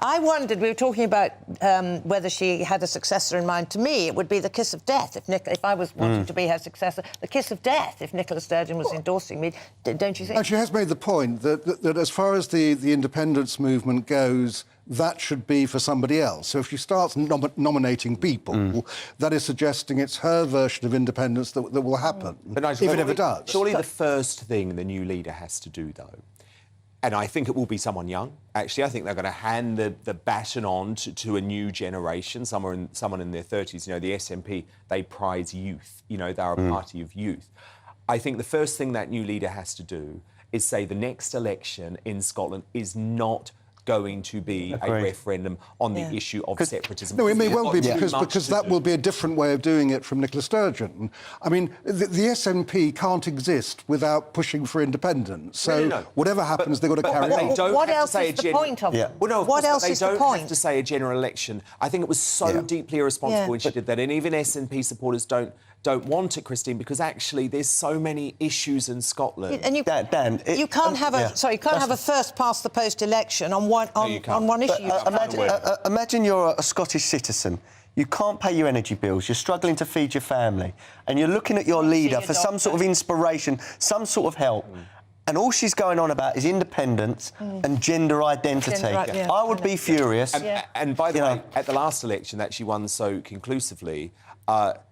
I wondered, we were talking about whether she had a successor in mind. To me, it would be the kiss of death if I was wanting to be her successor. The kiss of death if Nicola Sturgeon was endorsing me. Don't you think? And she has made the point that as far as the independence movement goes, that should be for somebody else. So if she starts nominating people, that is suggesting it's her version of independence that will happen, if it ever does. Surely the first thing the new leader has to do, though, and I think it will be someone young. Actually, I think they're going to hand the baton on to a new generation, someone in their 30s. You know, the SNP, they prize youth. You know, they're a party of youth. I think the first thing that new leader has to do is say the next election in Scotland is not going to be a referendum on the issue of separatism. No, it may well be, because that will be a different way of doing it from Nicola Sturgeon. I mean, the SNP can't exist without pushing for independence. So whatever happens, they've got to carry on. What else is the point of it? Well, no, what else is the point? They don't have to say a general election. I think it was so deeply irresponsible when she did that, and even SNP supporters don't want it, Christine, because actually there's so many issues in Scotland. And you can't have a first past the post election on one issue. Imagine you're a Scottish citizen. You can't pay your energy bills. You're struggling to feed your family, and you're looking at your leader for some sort of inspiration, some sort of help. and all she's going on about is independence and gender identity. I would be furious. And by the way, at the last election that she won so conclusively,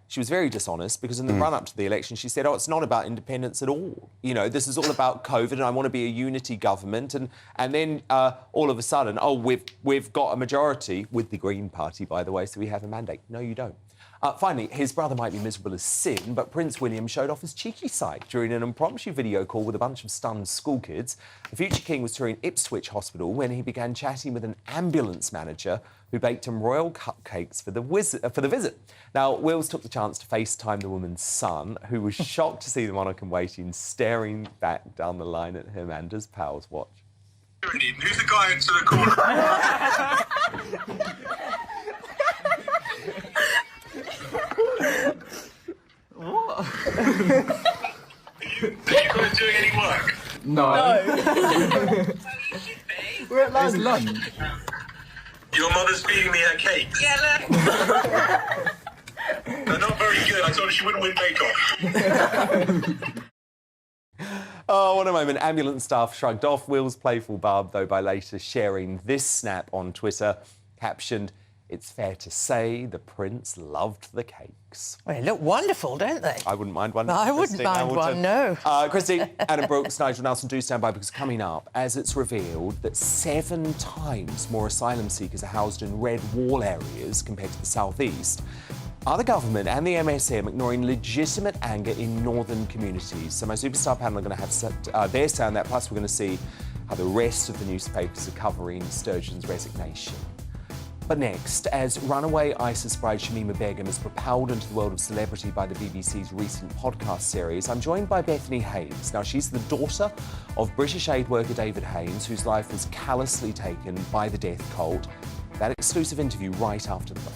she was very dishonest because in the run-up to the election, she said, it's not about independence at all. You know, this is all about COVID and I want to be a unity government. And then all of a sudden, we've got a majority with the Green Party, by the way, so we have a mandate. No, you don't. Finally, his brother might be miserable as sin, but Prince William showed off his cheeky side during an impromptu video call with a bunch of stunned schoolkids. The future king was touring Ipswich Hospital when he began chatting with an ambulance manager who baked him royal cupcakes for the visit. Now, Wills took the chance to FaceTime the woman's son, who was shocked to see the monarch in waiting staring back down the line at him and his pals. Watch. Who's the guy into the corner? What? Are you guys doing any work? No. We're at lunch. Your mother's feeding me her cake. Yeah, look. They're not very good. I told her she wouldn't win bake-off. Oh, what a moment. Ambulance staff shrugged off Will's playful barb, though, by later sharing this snap on Twitter, captioned, "It's fair to say the prince loved the cakes." Well, they look wonderful, don't they? I wouldn't mind one. No, I wouldn't mind one, no. Christy, Adam Brooks, Nigel Nelson, do stand by because coming up, as it's revealed that 7 times more asylum seekers are housed in red wall areas compared to the southeast, are the government and the MSM ignoring legitimate anger in northern communities? So my superstar panel are going to have their say on that, plus we're going to see how the rest of the newspapers are covering Sturgeon's resignation. But next, as runaway ISIS bride Shamima Begum is propelled into the world of celebrity by the BBC's recent podcast series, I'm joined by Bethany Haynes. Now, she's the daughter of British aid worker David Haynes, whose life was callously taken by the death cult. That exclusive interview right after the break.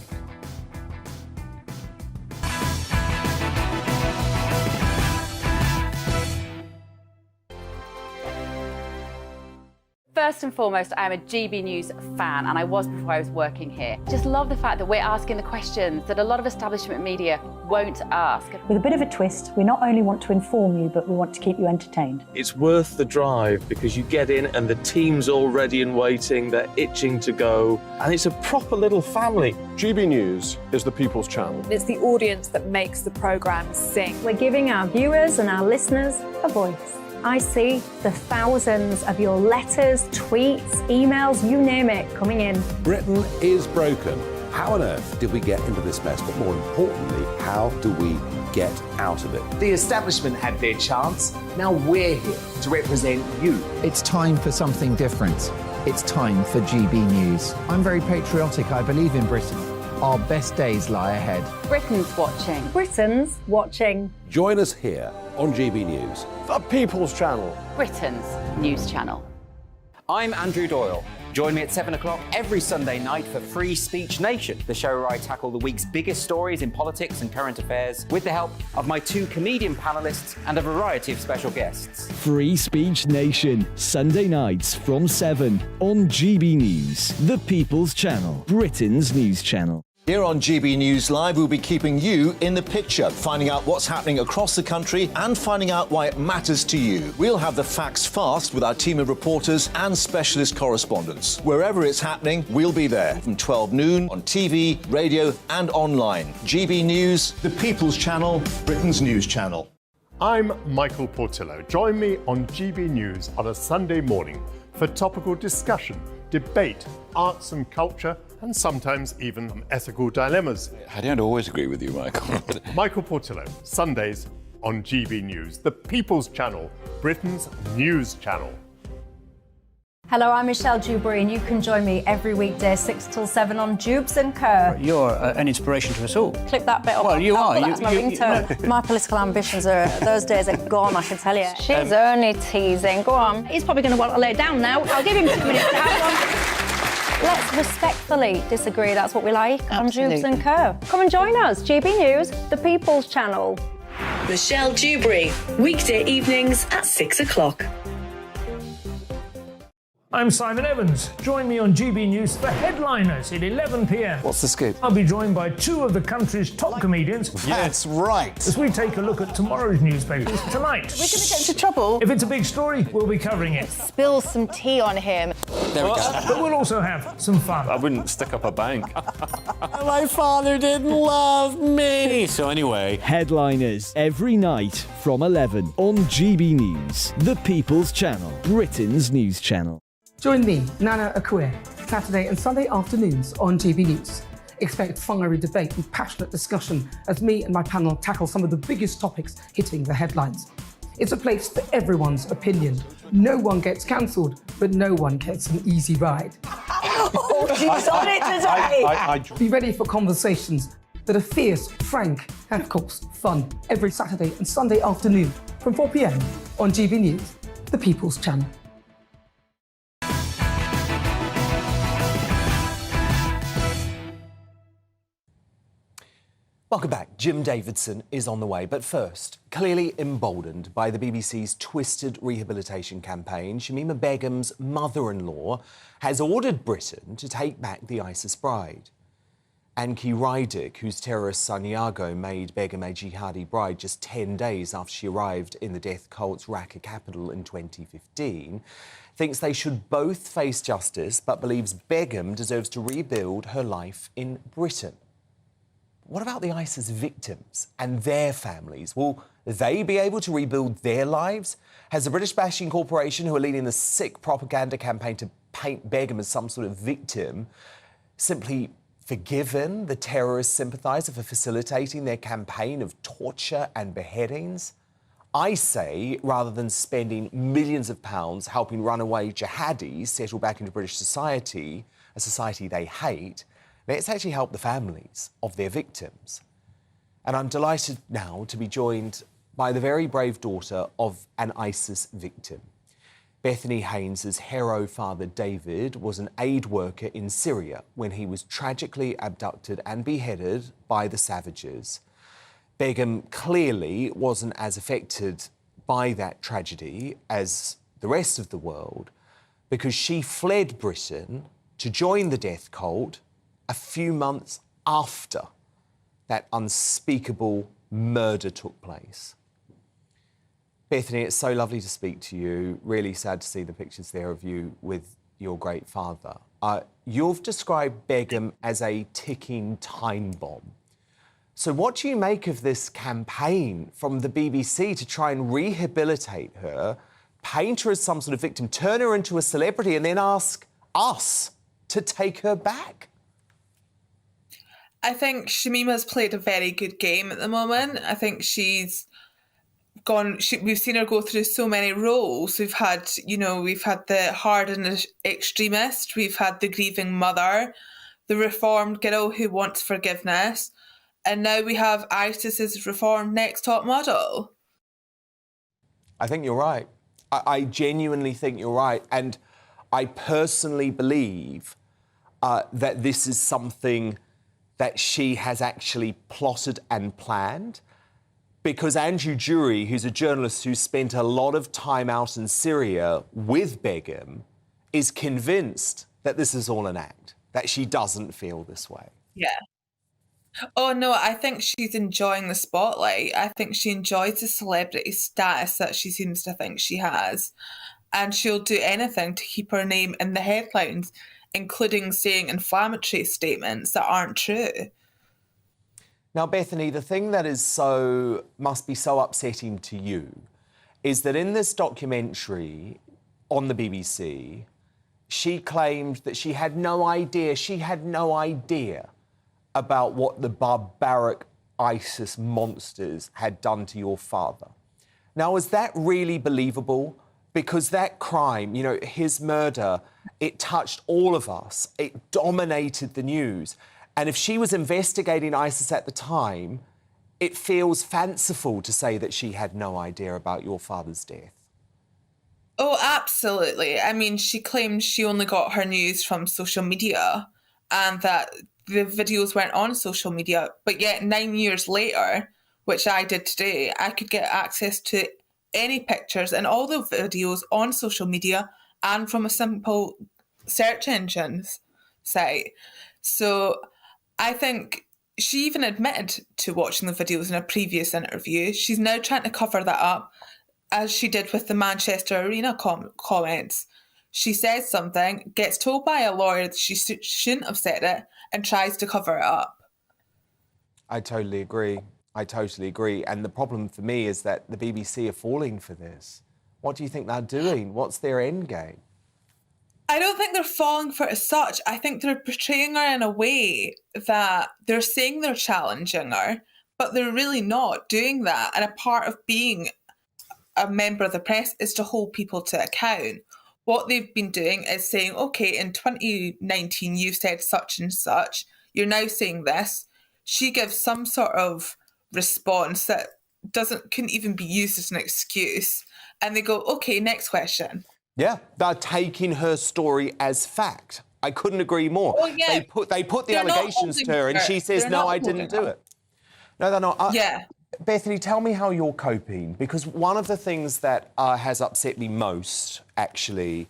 First and foremost, I am a GB News fan, and I was before I was working here. Just love the fact that we're asking the questions that a lot of establishment media won't ask. With a bit of a twist, we not only want to inform you, but we want to keep you entertained. It's worth the drive because you get in and the team's all ready and waiting, they're itching to go, and it's a proper little family. GB News is the People's Channel. It's the audience that makes the programme sing. We're giving our viewers and our listeners a voice. I see the thousands of your letters, tweets, emails, you name it, coming in. Britain is broken. How on earth did we get into this mess? But more importantly, how do we get out of it? The establishment had their chance. Now we're here to represent you. It's time for something different. It's time for GB News. I'm very patriotic. I believe in Britain. Our best days lie ahead. Britain's watching. Britain's watching. Join us here on GB News. The People's Channel. Britain's news channel. I'm Andrew Doyle. Join me at 7 o'clock every Sunday night for Free Speech Nation, the show where I tackle the week's biggest stories in politics and current affairs with the help of my 2 comedian panellists and a variety of special guests. Free Speech Nation, Sunday nights from 7 on GB News, the People's Channel, Britain's news channel. Here on GB News Live, we'll be keeping you in the picture, finding out what's happening across the country and finding out why it matters to you. We'll have the facts fast with our team of reporters and specialist correspondents. Wherever it's happening, we'll be there from 12 noon on TV, radio and online. GB News, the People's Channel, Britain's news channel. I'm Michael Portillo. Join me on GB News on a Sunday morning for topical discussion, debate, arts and culture, and sometimes even ethical dilemmas. I don't always agree with you, Michael. Michael Portillo, Sundays on GB News, the People's Channel, Britain's news channel. Hello, I'm Michelle Dewberry, and you can join me every weekday 6 till 7 on Jubes and Kerr. You're an inspiration to us all. Clip that bit up. Well, you are. That's my ringtone. My political ambitions are, those days are gone, I can tell you. She's only teasing. Go on. He's probably going to want to lay down now. I'll give him 2 minutes to have one. Let's respectfully disagree. That's what we like on Jubes and Kerr. Come and join us. GB News, the People's Channel. Michelle Dewberry, weekday evenings at 6 o'clock. I'm Simon Evans. Join me on GB News for Headliners at 11 p.m. What's the scoop? I'll be joined by two of the country's top comedians. That's right. As we take a look at tomorrow's newspapers tonight. We're going to get into trouble. If it's a big story, we'll be covering it. Spill some tea on him. There we go. But we'll also have some fun. I wouldn't stick up a bank. My father didn't love me. So anyway. Headliners every night from 11 on GB News, the People's Channel, Britain's news channel. Join me, Nana Akue, Saturday and Sunday afternoons on GB News. Expect fiery debate and passionate discussion as me and my panel tackle some of the biggest topics hitting the headlines. It's a place for everyone's opinion. No one gets cancelled, but no one gets an easy ride. Oh, she's on it today! Be ready for conversations that are fierce, frank, and of course, fun. Every Saturday and Sunday afternoon from 4 p.m. on GB News, the People's Channel. Welcome back. Jim Davidson is on the way. But first, clearly emboldened by the BBC's twisted rehabilitation campaign, Shamima Begum's mother-in-law has ordered Britain to take back the ISIS bride. Anki Raidik, whose terrorist son Iago made Begum a jihadi bride just 10 days after she arrived in the death cult's Raqqa capital in 2015, thinks they should both face justice but believes Begum deserves to rebuild her life in Britain. What about the ISIS victims and their families? Will they be able to rebuild their lives? Has the British Bashing Corporation, who are leading the sick propaganda campaign to paint Begum as some sort of victim, simply forgiven the terrorist sympathiser for facilitating their campaign of torture and beheadings? I say, rather than spending millions of pounds helping runaway jihadis settle back into British society, a society they hate, let's actually help the families of their victims. And I'm delighted now to be joined by the very brave daughter of an ISIS victim. Bethany Haynes' hero father, David, was an aid worker in Syria when he was tragically abducted and beheaded by the savages. Begum clearly wasn't as affected by that tragedy as the rest of the world because she fled Britain to join the death cult a few months after that unspeakable murder took place. Bethany, it's so lovely to speak to you. Really sad to see the pictures there of you with your great father. You've described Begum as a ticking time bomb. So what do you make of this campaign from the BBC to try and rehabilitate her, paint her as some sort of victim, turn her into a celebrity, and then ask us to take her back? I think Shamima's played a very good game at the moment. I think she's gone. We've seen her go through so many roles. We've had the hardened extremist, we've had the grieving mother, the reformed girl who wants forgiveness, and now we have ISIS's reformed next top model. I think you're right. I genuinely think you're right. And I personally believe that this is something that she has actually plotted and planned, because Andrew Jury, who's a journalist who spent a lot of time out in Syria with Begum, is convinced that this is all an act, that she doesn't feel this way. Yeah. Oh, no, I think she's enjoying the spotlight. I think she enjoys the celebrity status that she seems to think she has. And she'll do anything to keep her name in the headlines, including saying inflammatory statements that aren't true. Now, Bethany, the thing that must be so upsetting to you is that in this documentary on the BBC, she claimed that she had no idea about what the barbaric ISIS monsters had done to your father. Now, is that really believable? Because that crime, his murder, it touched all of us. It dominated the news. And if she was investigating ISIS at the time, it feels fanciful to say that she had no idea about your father's death. Oh, absolutely. I mean, she claims she only got her news from social media and that the videos weren't on social media. But yet 9 years later, which I did today, I could get access to any pictures and all the videos on social media and from a simple search engine site. So I think she even admitted to watching the videos in a previous interview. She's now trying to cover that up, as she did with the Manchester Arena comments. She says something, gets told by a lawyer that she shouldn't have said it, and tries to cover it up. I totally agree. And the problem for me is that the BBC are falling for this. What do you think they're doing? What's their end game? I don't think they're falling for it as such. I think they're portraying her in a way that they're saying they're challenging her, but they're really not doing that. And a part of being a member of the press is to hold people to account. What they've been doing is saying, okay, in 2019 you said such and such, you're now saying this. She gives some sort of response that couldn't even be used as an excuse, and they go, okay, next question. Yeah, they're taking her story as fact. I couldn't agree more. Oh, yeah. They put the allegations to her, and she says, no, I didn't do it. No, they're not. Yeah. Bethany, tell me how you're coping, because one of the things that has upset me most, actually,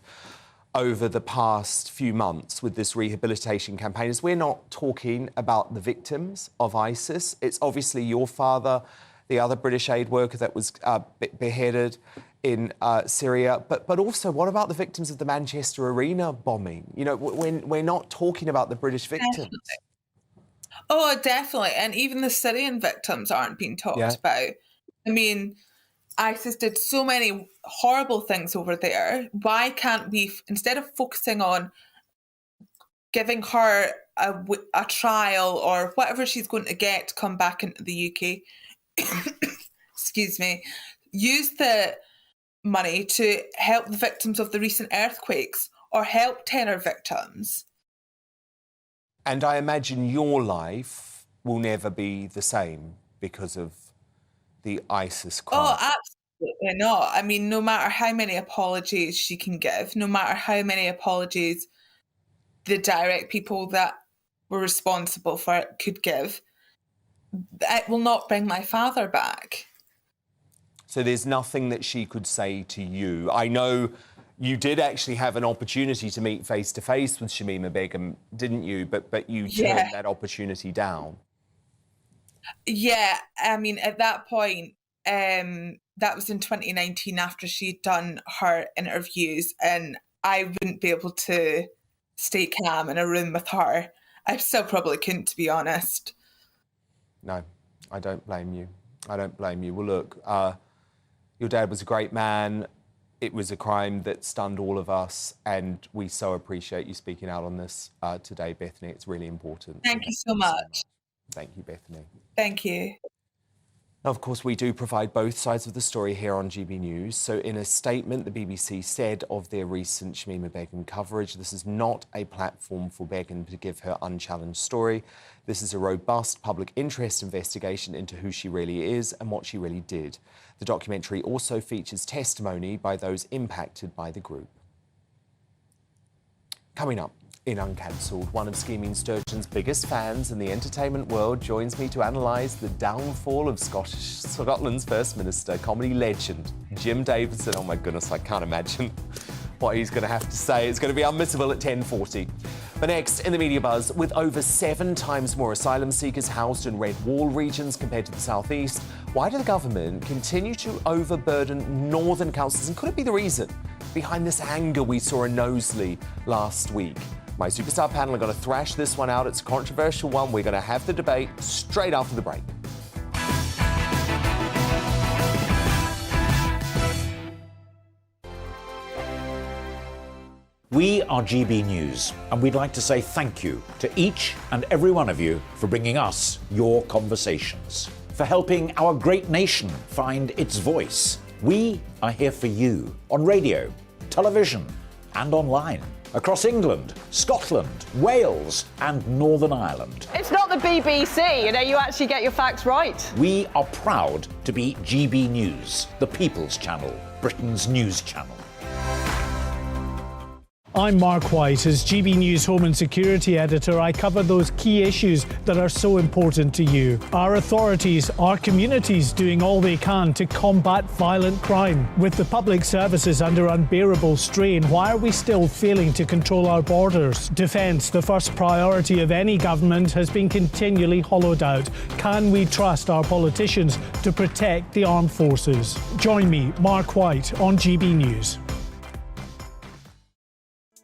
over the past few months with this rehabilitation campaign is we're not talking about the victims of ISIS. It's obviously your father, the other British aid worker that was beheaded in Syria, but also what about the victims of the Manchester Arena bombing? You know, we're not talking about the British victims. Definitely. Oh, definitely. And even the Syrian victims aren't being talked about. I mean, ISIS did so many horrible things over there. Why can't we, instead of focusing on giving her a trial or whatever she's going to get to come back into the UK, excuse me, use the money to help the victims of the recent earthquakes or help tenor victims? And I imagine your life will never be the same because of the ISIS crime. Oh, absolutely not. I mean, no matter how many apologies she can give, no matter how many apologies the direct people that were responsible for it could give, it will not bring my father back. So there's nothing that she could say to you. I know you did actually have an opportunity to meet face-to-face with Shamima Begum, didn't you? But you turned that opportunity down. Yeah, I mean, at that point, that was in 2019 after she'd done her interviews, and I wouldn't be able to stay calm in a room with her. I still probably couldn't, to be honest. No, I don't blame you. I don't blame you. Well, look, your dad was a great man. It was a crime that stunned all of us, and we so appreciate you speaking out on this today, Bethany. It's really important. Thank you so much. Thank you, Bethany. Thank you. Now, of course, we do provide both sides of the story here on GB News. So in a statement, the BBC said of their recent Shamima Begum coverage, this is not a platform for Begum to give her unchallenged story. This is a robust public interest investigation into who she really is and what she really did. The documentary also features testimony by those impacted by the group. Coming up in Uncancelled, one of Scheming Sturgeon's biggest fans in the entertainment world joins me to analyse the downfall of Scotland's First Minister, comedy legend Jim Davidson. Oh my goodness, I can't imagine what he's going to have to say. It's going to be unmissable at 10:40. But next, in the media buzz, with over 7 times more asylum seekers housed in red wall regions compared to the southeast, why did the government continue to overburden northern councils? And could it be the reason behind this anger we saw in Knowsley last week? My superstar panel are going to thrash this one out. It's a controversial one. We're going to have the debate straight after the break. We are GB News, and we'd like to say thank you to each and every one of you for bringing us your conversations, for helping our great nation find its voice. We are here for you on radio, television, and online. Across England, Scotland, Wales, and Northern Ireland. It's not the BBC, you actually get your facts right. We are proud to be GB News, the People's Channel, Britain's news channel. I'm Mark White. As GB News Home and Security Editor, I cover those key issues that are so important to you. Are authorities, are communities doing all they can to combat violent crime? With the public services under unbearable strain, why are we still failing to control our borders? Defence, the first priority of any government, has been continually hollowed out. Can we trust our politicians to protect the armed forces? Join me, Mark White, on GB News.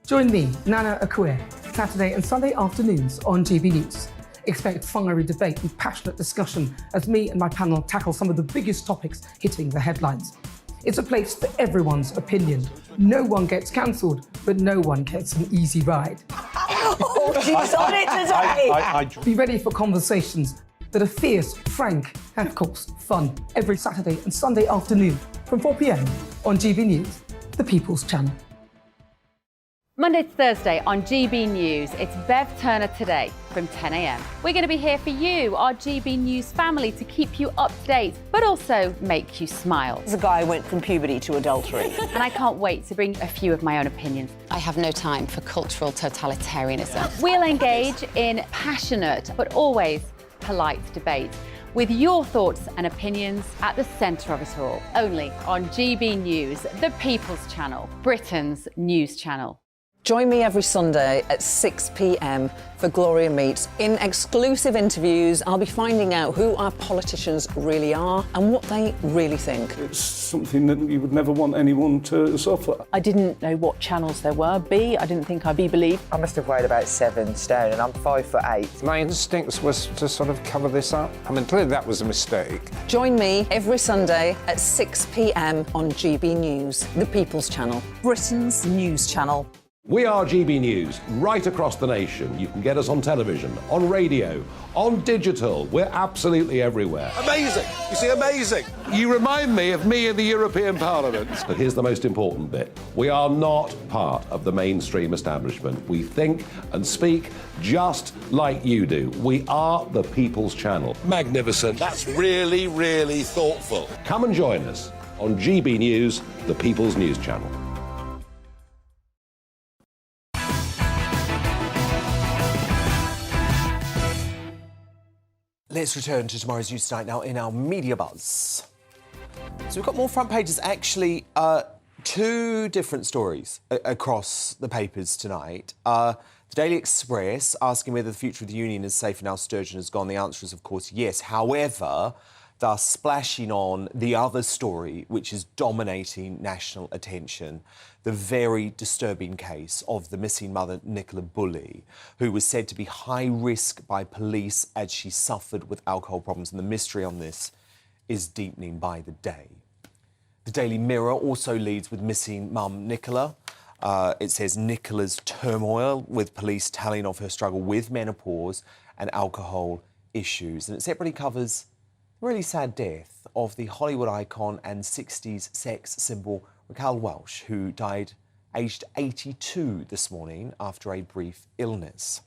Join me, Nana Akue, Saturday and Sunday afternoons on GB News. Expect fiery debate and passionate discussion as me and my panel tackle some of the biggest topics hitting the headlines. It's a place for everyone's opinion. No one gets cancelled, but no one gets an easy ride. Oh, she's on it today! Be ready for conversations that are fierce, frank, and of course, fun. Every Saturday and Sunday afternoon from 4 p.m. on GB News, the People's Channel. Monday to Thursday on GB News, it's Bev Turner Today from 10 a.m. We're going to be here for you, our GB News family, to keep you up to date, but also make you smile. There's a guy who went from puberty to adultery. And I can't wait to bring a few of my own opinions. I have no time for cultural totalitarianism. We'll engage in passionate, but always polite debate, with your thoughts and opinions at the centre of it all. Only on GB News, the People's Channel, Britain's news channel. Join me every Sunday at 6 p.m. for Gloria Meets. In exclusive interviews, I'll be finding out who our politicians really are and what they really think. It's something that you would never want anyone to suffer. I didn't know what channels there were. I didn't think I'd be believed. I must have weighed about 7 stone and I'm 5'8". My instincts was to sort of cover this up. I mean, clearly that was a mistake. Join me every Sunday at 6 p.m. on GB News, the People's Channel, Britain's news channel. We are GB News, right across the nation. You can get us on television, on radio, on digital. We're absolutely everywhere. Amazing! You see, amazing! You remind me of me in the European Parliament. But here's the most important bit. We are not part of the mainstream establishment. We think and speak just like you do. We are the People's Channel. Magnificent. That's really, really thoughtful. Come and join us on GB News, the People's News Channel. Let's return to tomorrow's News Tonight now in our media buzz. So we've got more front pages, actually, 2 different stories across the papers tonight. The Daily Express asking whether the future of the union is safe now Sturgeon has gone. The answer is, of course, yes. However, thus splashing on the other story, which is dominating national attention, the very disturbing case of the missing mother, Nicola Bulley, who was said to be high risk by police as she suffered with alcohol problems. And the mystery on this is deepening by the day. The Daily Mirror also leads with missing mum, Nicola. It says Nicola's turmoil, with police telling of her struggle with menopause and alcohol issues. And it separately covers really sad death of the Hollywood icon and 60s sex symbol Raquel Welch, who died aged 82 this morning after a brief illness.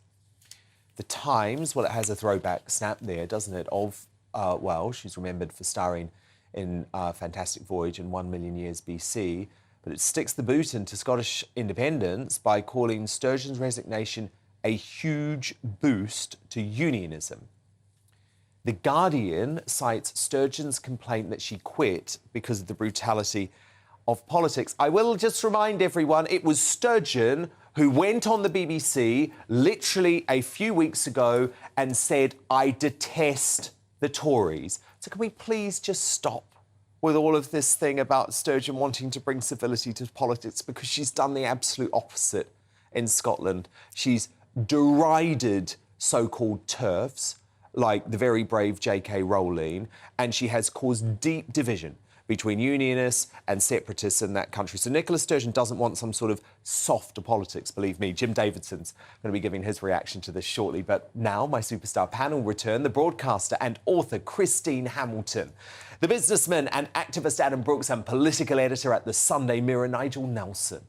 The Times, well, it has a throwback snap there, doesn't it, of Welch, who's remembered for starring in Fantastic Voyage and 1 Million Years BC, but it sticks the boot into Scottish independence by calling Sturgeon's resignation a huge boost to unionism. The Guardian cites Sturgeon's complaint that she quit because of the brutality of politics. I will just remind everyone, it was Sturgeon who went on the BBC literally a few weeks ago and said, I detest the Tories. So can we please just stop with all of this thing about Sturgeon wanting to bring civility to politics, because she's done the absolute opposite in Scotland. She's derided so-called TERFs, like the very brave JK Rowling, and she has caused deep division between unionists and separatists in that country. So Nicola Sturgeon doesn't want some sort of softer politics, believe me. Jim Davidson's going to be giving his reaction to this shortly. But now my superstar panel return, the broadcaster and author Christine Hamilton, the businessman and activist Adam Brooks, and political editor at the Sunday Mirror, Nigel Nelson.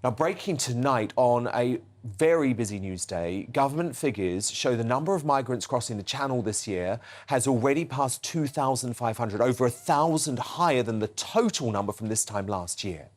Now, breaking tonight on a very busy news day, government figures show the number of migrants crossing the Channel this year has already passed 2,500, over 1,000 higher than the total number from this time last year.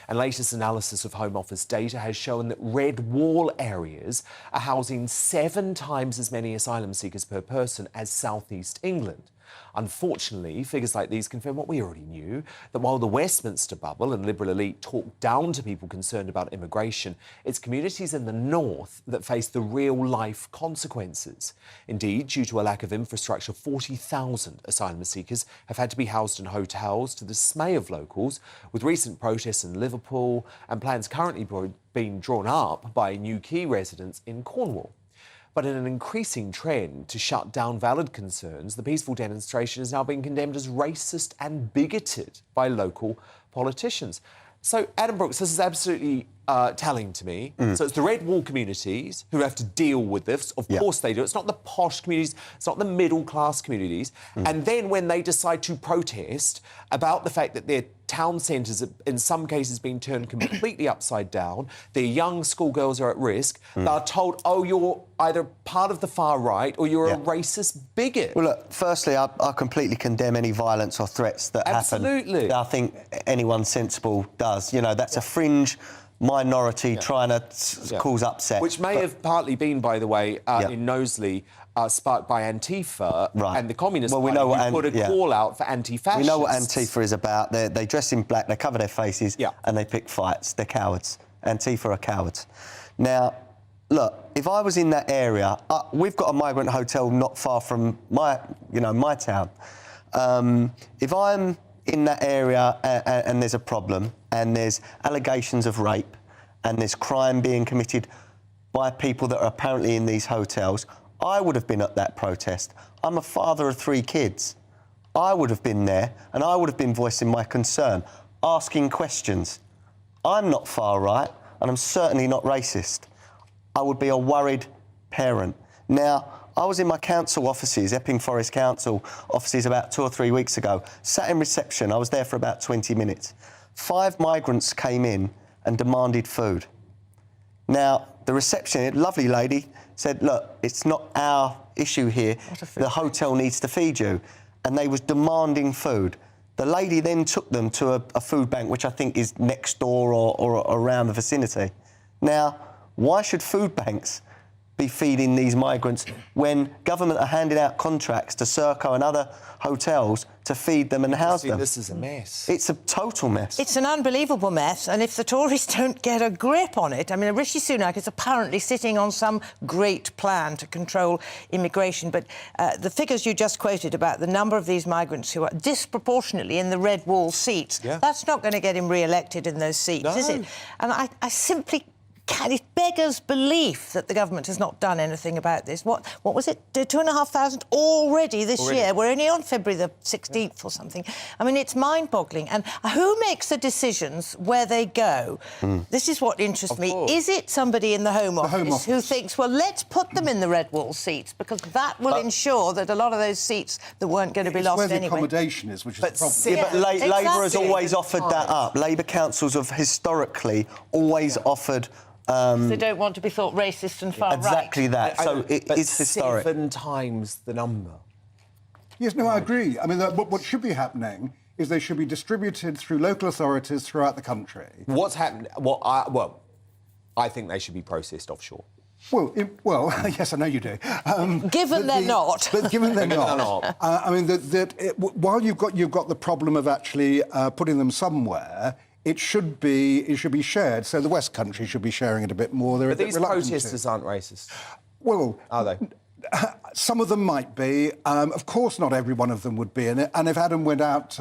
And latest analysis of Home Office data has shown that red wall areas are housing 7 times as many asylum seekers per person as South East England. Unfortunately, figures like these confirm what we already knew, that while the Westminster bubble and Liberal elite talk down to people concerned about immigration, it's communities in the north that face the real-life consequences. Indeed, due to a lack of infrastructure, 40,000 asylum seekers have had to be housed in hotels, to the dismay of locals, with recent protests in Liverpool and plans currently being drawn up by new key residents in Cornwall. But in an increasing trend to shut down valid concerns, the peaceful demonstration is now being condemned as racist and bigoted by local politicians. So, Adam Brooks, this is absolutely telling to me. So it's the red wall communities who have to deal with this. Of course they do. It's not the posh communities. It's not the middle-class communities. And then when they decide to protest about the fact that their town centres are, in some cases, being turned completely upside down, their young schoolgirls are at risk, they're told, oh, you're either part of the far right or you're a racist bigot. Well, look, firstly, I completely condemn any violence or threats that happen. Absolutely. I think anyone sensible does. You know, that's a fringe minority trying to cause upset. Which may have partly been, by the way, in Knowsley, sparked by Antifa and the Communist Party, know what who put a call out for anti-fascists. We know what Antifa is about. They dress in black, they cover their faces, and they pick fights. They're cowards. Antifa are cowards. Now, look, if I was in that area, we've got a migrant hotel not far from my town. If I'm in that area and there's a problem and there's allegations of rape and there's crime being committed by people that are apparently in these hotels, I would have been at that protest. I'm a father of 3 kids. I would have been there and I would have been voicing my concern, asking questions. I'm not far right and I'm certainly not racist. I would be a worried parent. Now, I was in my council offices, Epping Forest Council offices, about 2 or 3 weeks ago, sat in reception. I was there for about 20 minutes. 5 migrants came in and demanded food. Now, the receptionist, lovely lady, said, look, it's not our issue here. The hotel needs to feed you. And they was demanding food. The lady then took them to a food bank, which I think is next door or around the vicinity. Now, why should food banks be feeding these migrants when government are handing out contracts to Serco and other hotels to feed them and house them? This is a mess. It's a total mess. It's an unbelievable mess, and if the Tories don't get a grip on it... I mean, Rishi Sunak is apparently sitting on some great plan to control immigration, but the figures you just quoted about the number of these migrants who are disproportionately in the red wall seats, that's not going to get him re-elected in those seats, is it? And I simply... It beggars belief that the government has not done anything about this. What was it? 2,500 already this year. We're only on February the 16th or something. I mean, it's mind-boggling. And who makes the decisions where they go? This is what interests me. Is it somebody in the Home Office who thinks, well, let's put them in the red wall seats because that will ensure that a lot of those seats that weren't going to be lost anyway. Where the accommodation is, which is the problem. Yeah, but Labour has always offered that up. Labour councils have historically always offered... they don't want to be thought racist and far right. Exactly that. So it is historic. 7 times the number. Yes, no, I agree. I mean, what should be happening is they should be distributed through local authorities throughout the country. What's happened? I think they should be processed offshore. Well, yes, I know you do. Given they're not. But given they're not. I mean, while you've got the problem of actually putting them somewhere, it should be shared. So the West Country should be sharing it a bit more. But these protesters aren't racist. Well, are they? Some of them might be. Of course, not every one of them would be in it. And if Adam went out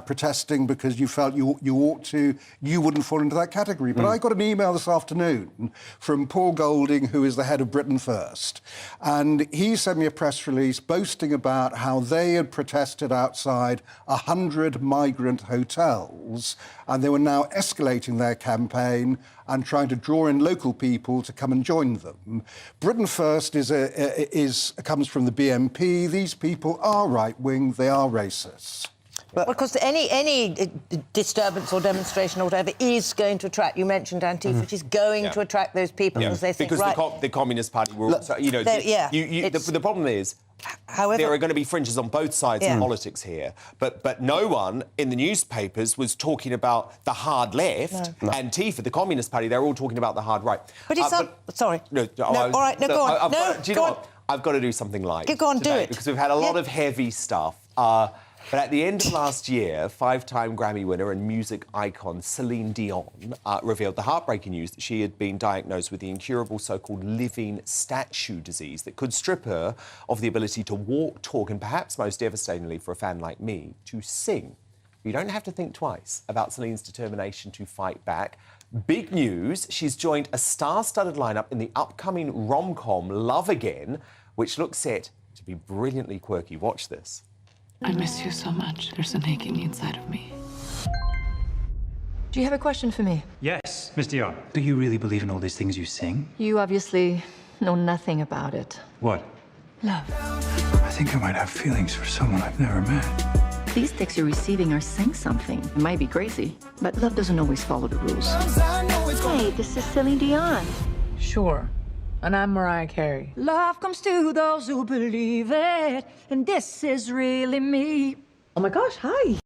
protesting because you felt you ought to, you wouldn't fall into that category. But I got an email this afternoon from Paul Golding, who is the head of Britain First. And he sent me a press release boasting about how they had protested outside 100 migrant hotels. And they were now escalating their campaign and trying to draw in local people to come and join them. Britain First comes from the BNP. These people are right-wing, they are racist. Because any disturbance or demonstration or whatever is going to attract, you mentioned Antifa, which is going to attract those people because they think, the Communist Party were also, you know, the problem is, however, there are going to be fringes on both sides of politics here, but no one in the newspapers was talking about the hard left, Antifa, the Communist Party. They're all talking about the hard right. But it's sorry. No, all right, no, go on. Do you know what? I've got to do something light. Go on, do it. Because we've had a lot of heavy stuff. But at the end of last year, five-time Grammy winner and music icon Celine Dion revealed the heartbreaking news that she had been diagnosed with the incurable so-called living statue disease that could strip her of the ability to walk, talk, and perhaps most devastatingly for a fan like me, to sing. You don't have to think twice about Celine's determination to fight back. Big news, she's joined a star-studded lineup in the upcoming rom-com Love Again, which looks set to be brilliantly quirky. Watch this. I miss you so much. There's an aching inside of me. Do you have a question for me? Yes, Miss Dion. Do you really believe in all these things you sing? You obviously know nothing about it. What? Love. I think I might have feelings for someone I've never met. These texts you're receiving are saying something. It might be crazy, but love doesn't always follow the rules. Hey, this is Celine Dion. Sure. And I'm Mariah Carey. Love comes to those who believe it, and this is really me. Oh my gosh, hi.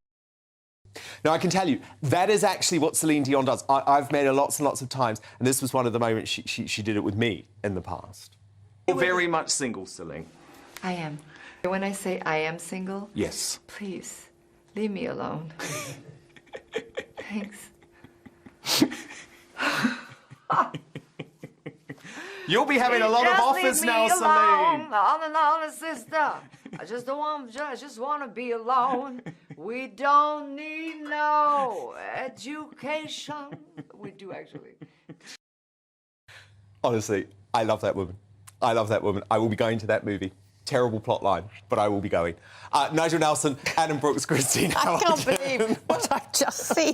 Now, I can tell you, that is actually what Celine Dion does. I've met her lots and lots of times, and this was one of the moments she did it with me in the past. You're very much single, Celine. I am. When I say I am single, yes. Please, leave me alone. Thanks. You'll be having a lot of offers now, Celine. All in all, sister. I just want to be alone. We don't need no education. We do, actually. Honestly, I love that woman. I love that woman. I will be going to that movie. Terrible plot line, but I will be going. Nigel Nelson, Adam Brooks, Christine. I can't believe what I've just seen.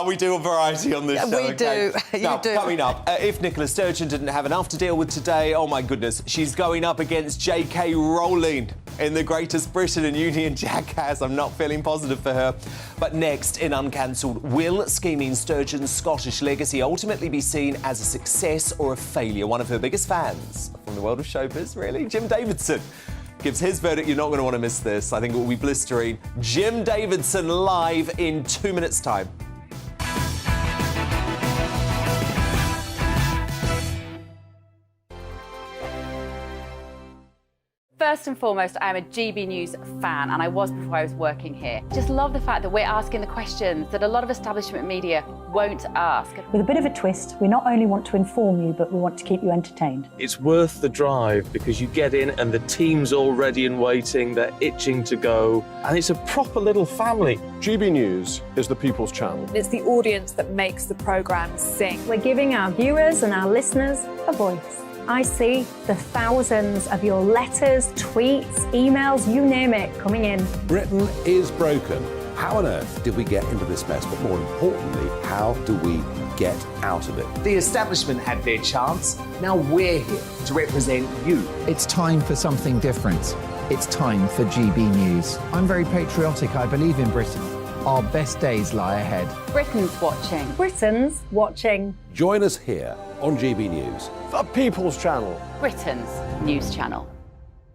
We do a variety on this show. We do. Now, You do. Coming up, if Nicola Sturgeon didn't have enough to deal with today, oh my goodness, she's going up against JK Rowling in the Greatest Britain and Union Jackass. I'm not feeling positive for her. But next, in Uncancelled, will scheming Sturgeon's Scottish legacy ultimately be seen as a success or a failure? One of her biggest fans from the world of showbiz, really, Jim Davidson, gives his verdict. You're not going to want to miss this. I think it will be blistering. Jim Davidson live in 2 minutes' time. First and foremost, I am a GB News fan, and I was before I was working here. Just love the fact that we're asking the questions that a lot of establishment media won't ask. With a bit of a twist, we not only want to inform you, but we want to keep you entertained. It's worth the drive because you get in and the team's all ready and waiting, they're itching to go, and it's a proper little family. GB News is the People's Channel. It's the audience that makes the programme sing. We're giving our viewers and our listeners a voice. I see the thousands of your letters, tweets, emails, you name it, coming in. Britain is broken. How on earth did we get into this mess? But more importantly, how do we get out of it? The establishment had their chance. Now we're here to represent you. It's time for something different. It's time for GB News. I'm very patriotic. I believe in Britain. Our best days lie ahead. Britain's watching. Britain's watching. Join us here on GB News. The People's Channel. Britain's news channel.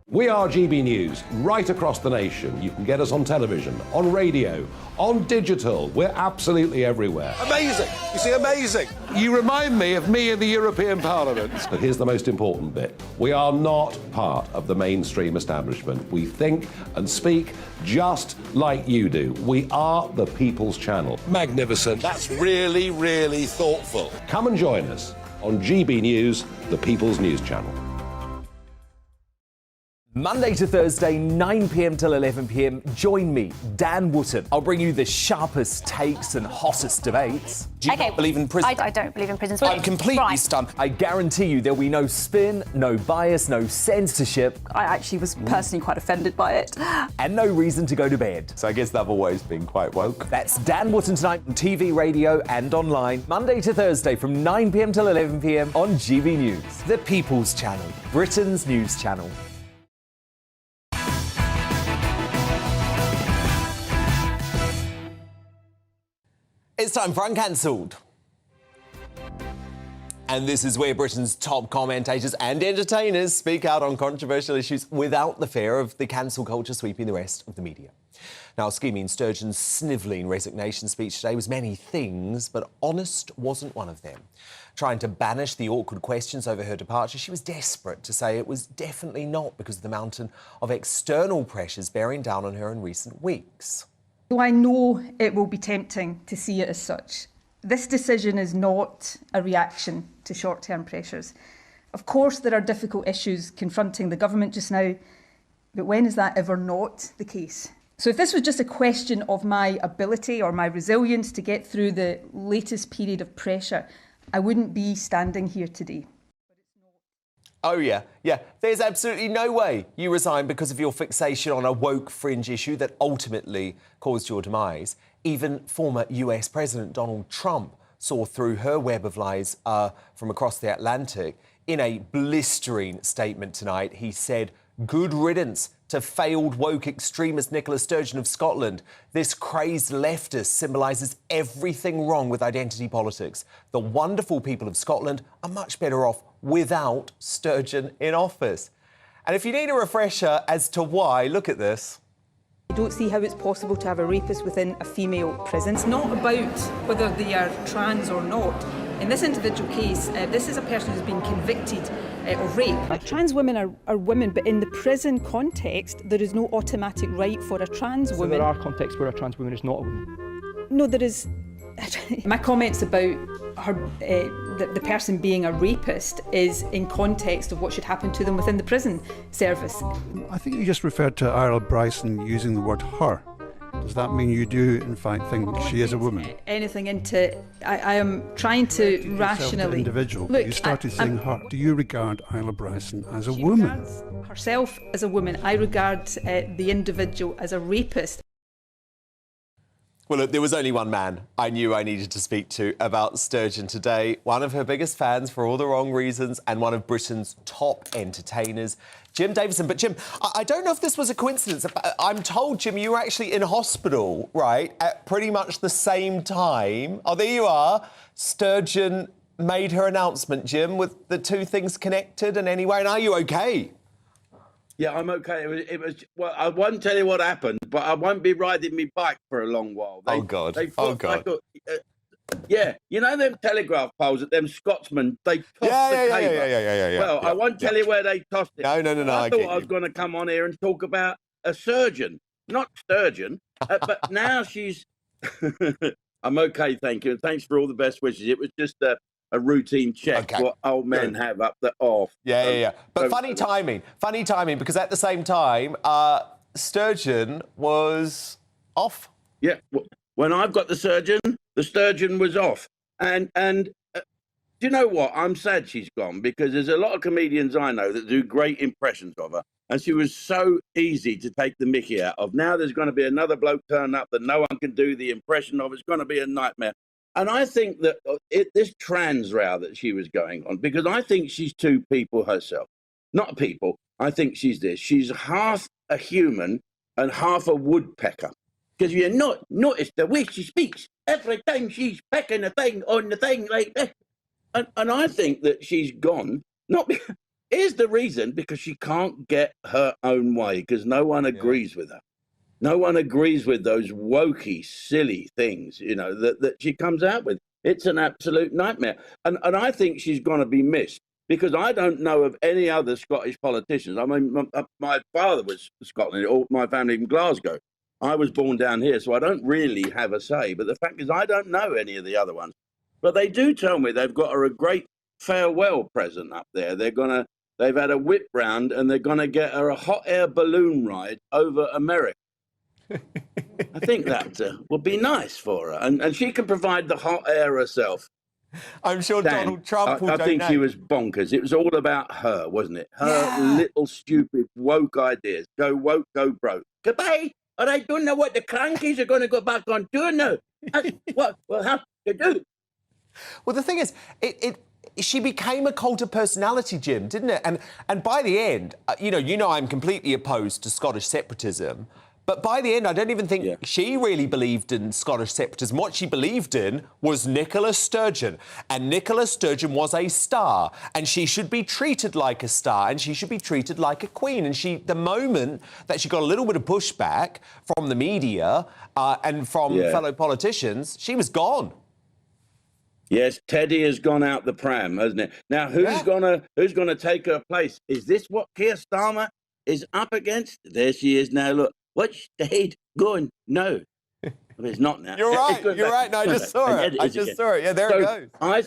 We are GB News, right across the nation. You can get us on television, on radio, on digital. We're absolutely everywhere. Amazing. You see, amazing. You remind me of me in the European Parliament. But here's the most important bit. We are not part of the mainstream establishment. We think and speak just like you do. We are the People's Channel. Magnificent. That's really, really thoughtful. Come and join us on GB News, the People's News Channel. Monday to Thursday, 9 p.m. till 11 p.m. Join me, Dan Wootton. I'll bring you the sharpest takes and hottest debates. Do you not believe in prison? I don't believe in prison. I'm completely stunned. I guarantee you there'll be no spin, no bias, no censorship. I actually was personally quite offended by it. And no reason to go to bed. So I guess they've always been quite woke. That's Dan Wootton tonight on TV, radio and online. Monday to Thursday from 9 p.m. till 11 p.m. on GB News. The People's Channel, Britain's news channel. It's time for Uncancelled. And this is where Britain's top commentators and entertainers speak out on controversial issues without the fear of the cancel culture sweeping the rest of the media. Now, scheming Sturgeon's snivelling resignation speech today was many things, but honest wasn't one of them. Trying to banish the awkward questions over her departure, she was desperate to say it was definitely not because of the mountain of external pressures bearing down on her in recent weeks. So I know it will be tempting to see it as such. This decision is not a reaction to short-term pressures. Of course, there are difficult issues confronting the government just now, but when is that ever not the case? So if this was just a question of my ability or my resilience to get through the latest period of pressure, I wouldn't be standing here today. Oh, yeah. There's absolutely no way you resign because of your fixation on a woke fringe issue that ultimately caused your demise. Even former US President Donald Trump saw through her web of lies from across the Atlantic. In a blistering statement tonight, he said, "Good riddance to failed woke extremist Nicola Sturgeon of Scotland. This crazed leftist symbolises everything wrong with identity politics. The wonderful people of Scotland are much better off without Sturgeon in office." And if you need a refresher as to why, look at this. I don't see how it's possible to have a rapist within a female prison. It's not about whether they are trans or not. In this individual case, this is a person who's been convicted of rape. Trans women are women, but in the prison context, there is no automatic right for a trans woman. So there are contexts where a trans woman is not a woman? No, there is. My comments about her, the person being a rapist is in context of what should happen to them within the prison service. I think you just referred to Ira Bryson using the word her. Does that mean you do, in fact, think she is a woman? Anything into... I am trying to rationally... Individual. Look, you started saying her. Do you regard Isla Bryson as a woman? Herself as a woman. I regard the individual as a rapist. Well, look, there was only one man I knew I needed to speak to about Sturgeon today. One of her biggest fans for all the wrong reasons and one of Britain's top entertainers, Jim Davison. But, Jim, I don't know if this was a coincidence. I'm told, Jim, you were actually in hospital, right, at pretty much the same time. Oh, there you are. Sturgeon made her announcement, Jim, with the two things connected. And anyway, and are you OK? Yeah, I'm okay. Well, I won't tell you what happened, but I won't be riding my bike for a long while. Oh, God. Yeah, you know them telegraph poles that them Scotsmen, they toss the cable? Yeah. Well, I won't tell you where they tossed it. No. I thought I was going to come on here and talk about a surgeon, not Sturgeon, but now she's... I'm okay, thank you, and thanks for all the best wishes. It was just a routine check, what old men have up the off. Yeah. But funny timing, because at the same time, Sturgeon was off. Yeah, when I've got the Sturgeon was off. And do you know what? I'm sad she's gone, because there's a lot of comedians I know that do great impressions of her. And she was so easy to take the mickey out of. Now there's going to be another bloke turn up that no one can do the impression of. It's going to be a nightmare. And I think that this trans row that she was going on, because I think she's two people herself. Not people. I think she's this. She's half a human and half a woodpecker. Because you not notice the way she speaks. Every time she's pecking a thing on the thing like that. And I think that she's gone. Here's the reason, because she can't get her own way, because no one agrees with her. No one agrees with those wokey, silly things, you know, that she comes out with. It's an absolute nightmare. And I think she's going to be missed, because I don't know of any other Scottish politicians. I mean, my father was Scotland, all my family in Glasgow. I was born down here, so I don't really have a say. But the fact is, I don't know any of the other ones. But they do tell me they've got her a great farewell present up there. They've had a whip round, and they're going to get her a hot air balloon ride over America. I think that would be nice for her, and she can provide the hot air herself. I'm sure Donald Trump will I think she was bonkers. It was all about her, wasn't it? Her little stupid woke ideas. Go woke, go broke. Goodbye. And I don't know what the crankies are going to go back on tour now. What will have to do? Well, the thing is, she became a cult of personality, Jim, didn't it? And by the end, you know, I'm completely opposed to Scottish separatism. But by the end, I don't even think she really believed in Scottish separatism. What she believed in was Nicola Sturgeon. And Nicola Sturgeon was a star. And she should be treated like a star. And she should be treated like a queen. And the moment that she got a little bit of pushback from the media and from fellow politicians, she was gone. Yes, Teddy has gone out the pram, hasn't it? Now, who's gonna take her place? Is this what Keir Starmer is up against? There she is now. Look, what state going? No, I mean, it's not now. You're right. You're right. No, I just saw it. I just saw it. Yeah, there it goes. I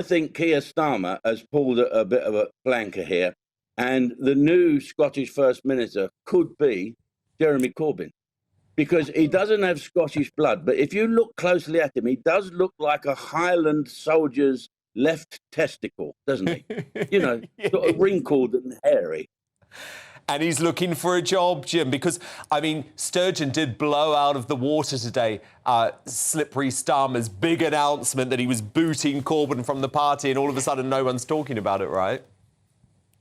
think Keir Starmer has pulled a bit of a flanker here, and the new Scottish First Minister could be Jeremy Corbyn. Because he doesn't have Scottish blood, but if you look closely at him, he does look like a Highland soldier's left testicle, doesn't he? You know, sort of wrinkled and hairy. And he's looking for a job, Jim, because, I mean, Sturgeon did blow out of the water today Slippery Starmer's big announcement that he was booting Corbyn from the party, and all of a sudden no one's talking about it, right?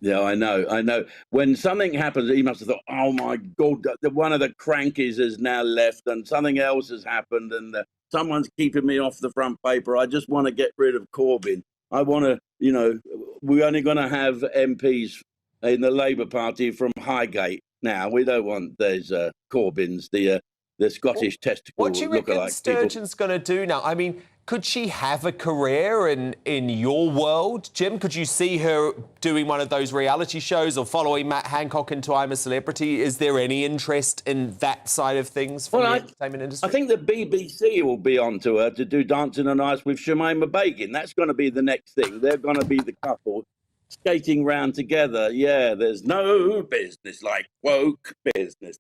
Yeah, I know. When something happens, he must have thought, oh, my God, one of the crankies has now left and something else has happened and someone's keeping me off the front paper. I just want to get rid of Corbyn. I want to, you know, we're only going to have MPs in the Labour Party from Highgate now. We don't want those Corbyns, the Scottish testicle What do you reckon lookalike Sturgeon's going to do now? I mean, could she have a career in your world, Jim? Could you see her doing one of those reality shows or following Matt Hancock into I'm a Celebrity? Is there any interest in that side of things from the entertainment industry? I think the BBC will be onto her to do Dancing on Ice with Shamima Begum. That's going to be the next thing. They're going to be the couple skating round together. Yeah, there's no business like woke business.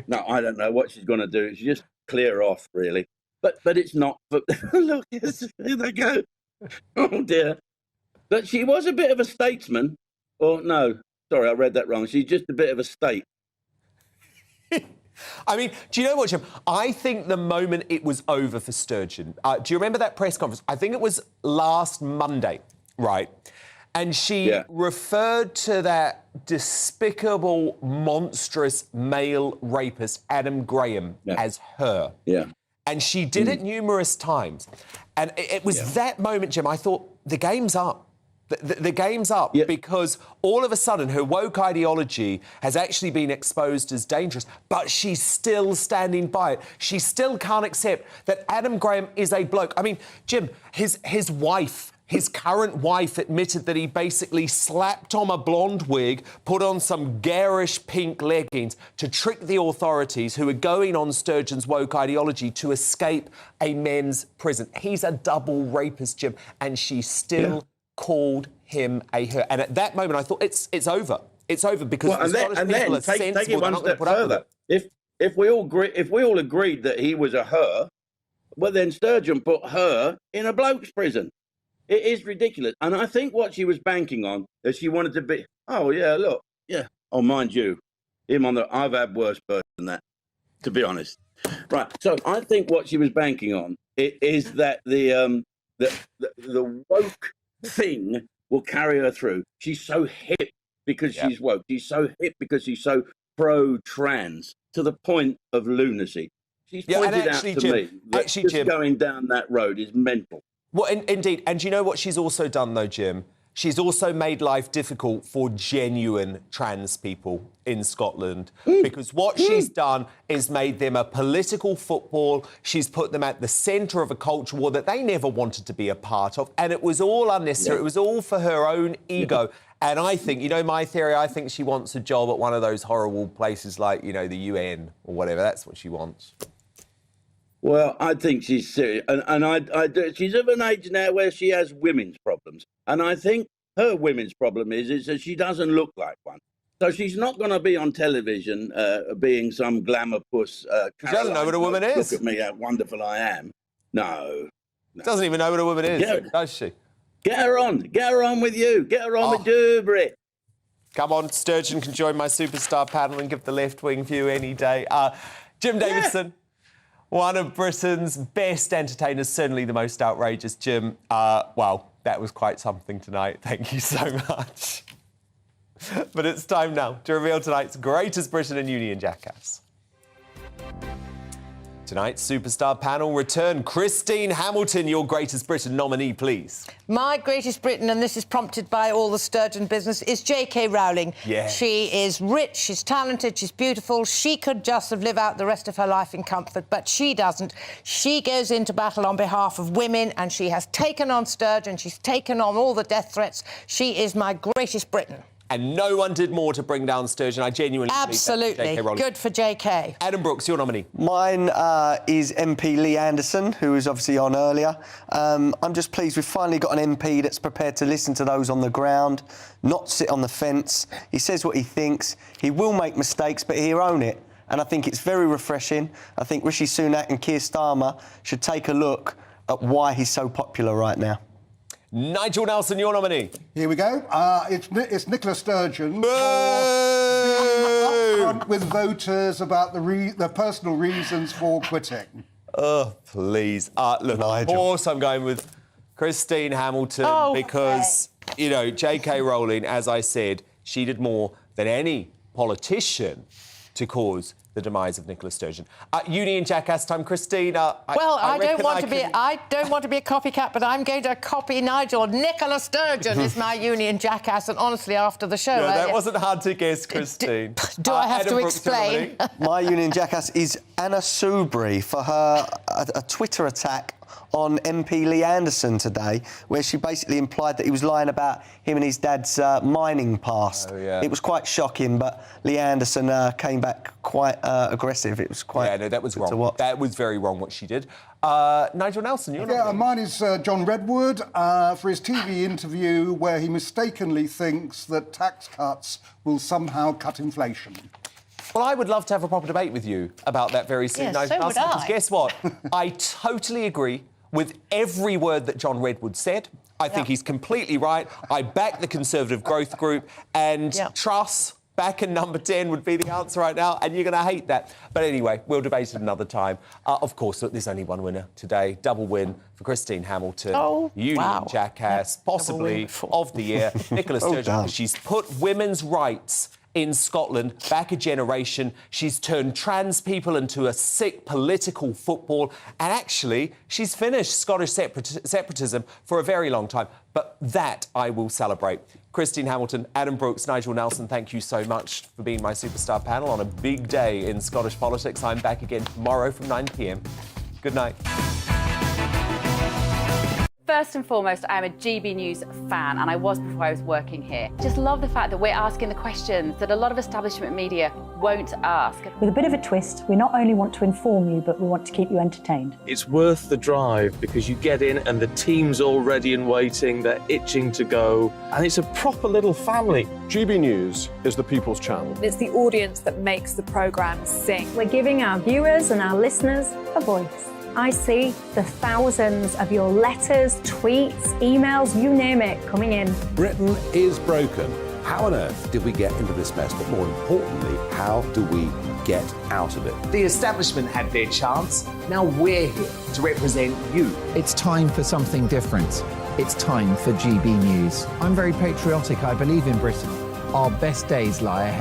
No, I don't know what she's going to do. She's just clear off, really. But it's not. But look, here they go. Oh dear. But she was a bit of a statesman. Or no, sorry, I read that wrong. She's just a bit of a state. I mean, do you know what, Jim? I think the moment it was over for Sturgeon, do you remember that press conference? I think it was last Monday, right? And she referred to that despicable, monstrous male rapist, Adam Graham, as her. Yeah. And she did it numerous times. And it was that moment, Jim, I thought, the game's up. The game's up because all of a sudden her woke ideology has actually been exposed as dangerous, but she's still standing by it. She still can't accept that Adam Graham is a bloke. I mean, Jim, his wife, his current wife, admitted that he basically slapped on a blonde wig, put on some garish pink leggings to trick the authorities who are going on Sturgeon's woke ideology to escape a men's prison. He's a double rapist, Jim, and she still called him a her. And at that moment, I thought, it's over. It's over because the Scottish people are sensible. Take it one step further. If we all agreed that he was a her, well, then Sturgeon put her in a bloke's prison. It is ridiculous. And I think what she was banking on is she wanted to be, oh, yeah, look, yeah. Oh, mind you, I've had worse birds than that, to be honest. Right. So I think what she was banking on is that the woke thing will carry her through. She's so hip because she's woke. She's so hip because she's so pro-trans to the point of lunacy. She's pointed out to me that just going down that road is mental. Well, indeed. And do you know what she's also done, though, Jim? She's also made life difficult for genuine trans people in Scotland because what she's done is made them a political football. She's put them at the centre of a culture war that they never wanted to be a part of. And it was all unnecessary. It was all for her own ego. And I think, you know, my theory, I think she wants a job at one of those horrible places like, you know, the UN or whatever. That's what she wants. Well, I think she's serious. And she's of an age now where she has women's problems. And I think her women's problem is that she doesn't look like one. So she's not going to be on television being some glamour puss. She doesn't know what a woman is. Look at me, how wonderful I am. No. Doesn't even know what a woman is, does she? Get her on. Get her on with you. Get her on with Dubry. Come on, Sturgeon can join my superstar panel and give the left-wing view any day. Jim Davidson. One of Britain's best entertainers, certainly the most outrageous, Jim. Well, that was quite something tonight. Thank you so much. But it's time now to reveal tonight's greatest Britain and Union jackass. Tonight's superstar panel return. Christine Hamilton, your Greatest Britain nominee, please. My Greatest Britain, and this is prompted by all the Sturgeon business, is JK Rowling. Yeah. She is rich, she's talented, she's beautiful. She could just have lived out the rest of her life in comfort, but she doesn't. She goes into battle on behalf of women, and she has taken on Sturgeon, she's taken on all the death threats. She is my Greatest Britain. And no one did more to bring down Sturgeon. I genuinely Absolutely. believe that. JK Rowling. Good for JK. Adam Brooks, your nominee. Mine is MP Lee Anderson, who was obviously on earlier. I'm just pleased we've finally got an MP that's prepared to listen to those on the ground, not sit on the fence. He says what he thinks. He will make mistakes, but he'll own it. And I think it's very refreshing. I think Rishi Sunak and Keir Starmer should take a look at why he's so popular right now. Nigel Nelson, your nominee. Here we go. It's Nicola Sturgeon upfront with voters about the personal reasons for quitting. Oh, please. Look, of course I'm going with Christine Hamilton because, you know, JK Rowling, as I said, she did more than any politician to cause the demise of Nicola Sturgeon. Union Jackass time, Christine. I don't want to be a copycat, but I'm going to copy Nigel. Nicola Sturgeon is my Union Jackass, and honestly, after the show, that wasn't hard to guess, Christine. Do I have to explain? My Union Jackass is Anna Soubry for her a Twitter attack on MP Lee Anderson today, where she basically implied that he was lying about him and his dad's mining past. It was quite shocking, but Lee Anderson came back quite aggressive. It was quite... Yeah, no, that was wrong. That was very wrong what she did. Nigel Nelson, you're not... mine is John Redwood for his TV interview where he mistakenly thinks that tax cuts will somehow cut inflation. Well, I would love to have a proper debate with you about that very soon, Nigel Nelson, because guess what? I totally agree with every word that John Redwood said. I think he's completely right. I back the Conservative Growth Group, and Truss back in number 10 would be the answer right now, and you're going to hate that. But anyway, we'll debate it another time. Of course, look, there's only one winner today. Double win for Christine Hamilton. Union Jackass, possibly of the year. Nicola Sturgeon, she's put women's rights in Scotland back a generation. She's turned trans people into a sick political football, and actually she's finished Scottish separatism for a very long time. But that I will celebrate. Christine Hamilton, Adam Brooks, Nigel Nelson, thank you so much for being my superstar panel on a big day in Scottish politics. I'm back again tomorrow from 9 p.m. Good night. First and foremost, I am a GB News fan, and I was before I was working here. Just love the fact that we're asking the questions that a lot of establishment media won't ask. With a bit of a twist, we not only want to inform you, but we want to keep you entertained. It's worth the drive because you get in and the team's all ready and waiting, they're itching to go, and it's a proper little family. GB News is the People's Channel. It's the audience that makes the programme sing. We're giving our viewers and our listeners a voice. I see the thousands of your letters, tweets, emails, you name it, coming in. Britain is broken. How on earth did we get into this mess? But more importantly, how do we get out of it? The establishment had their chance. Now we're here to represent you. It's time for something different. It's time for GB News. I'm very patriotic. I believe in Britain. Our best days lie ahead.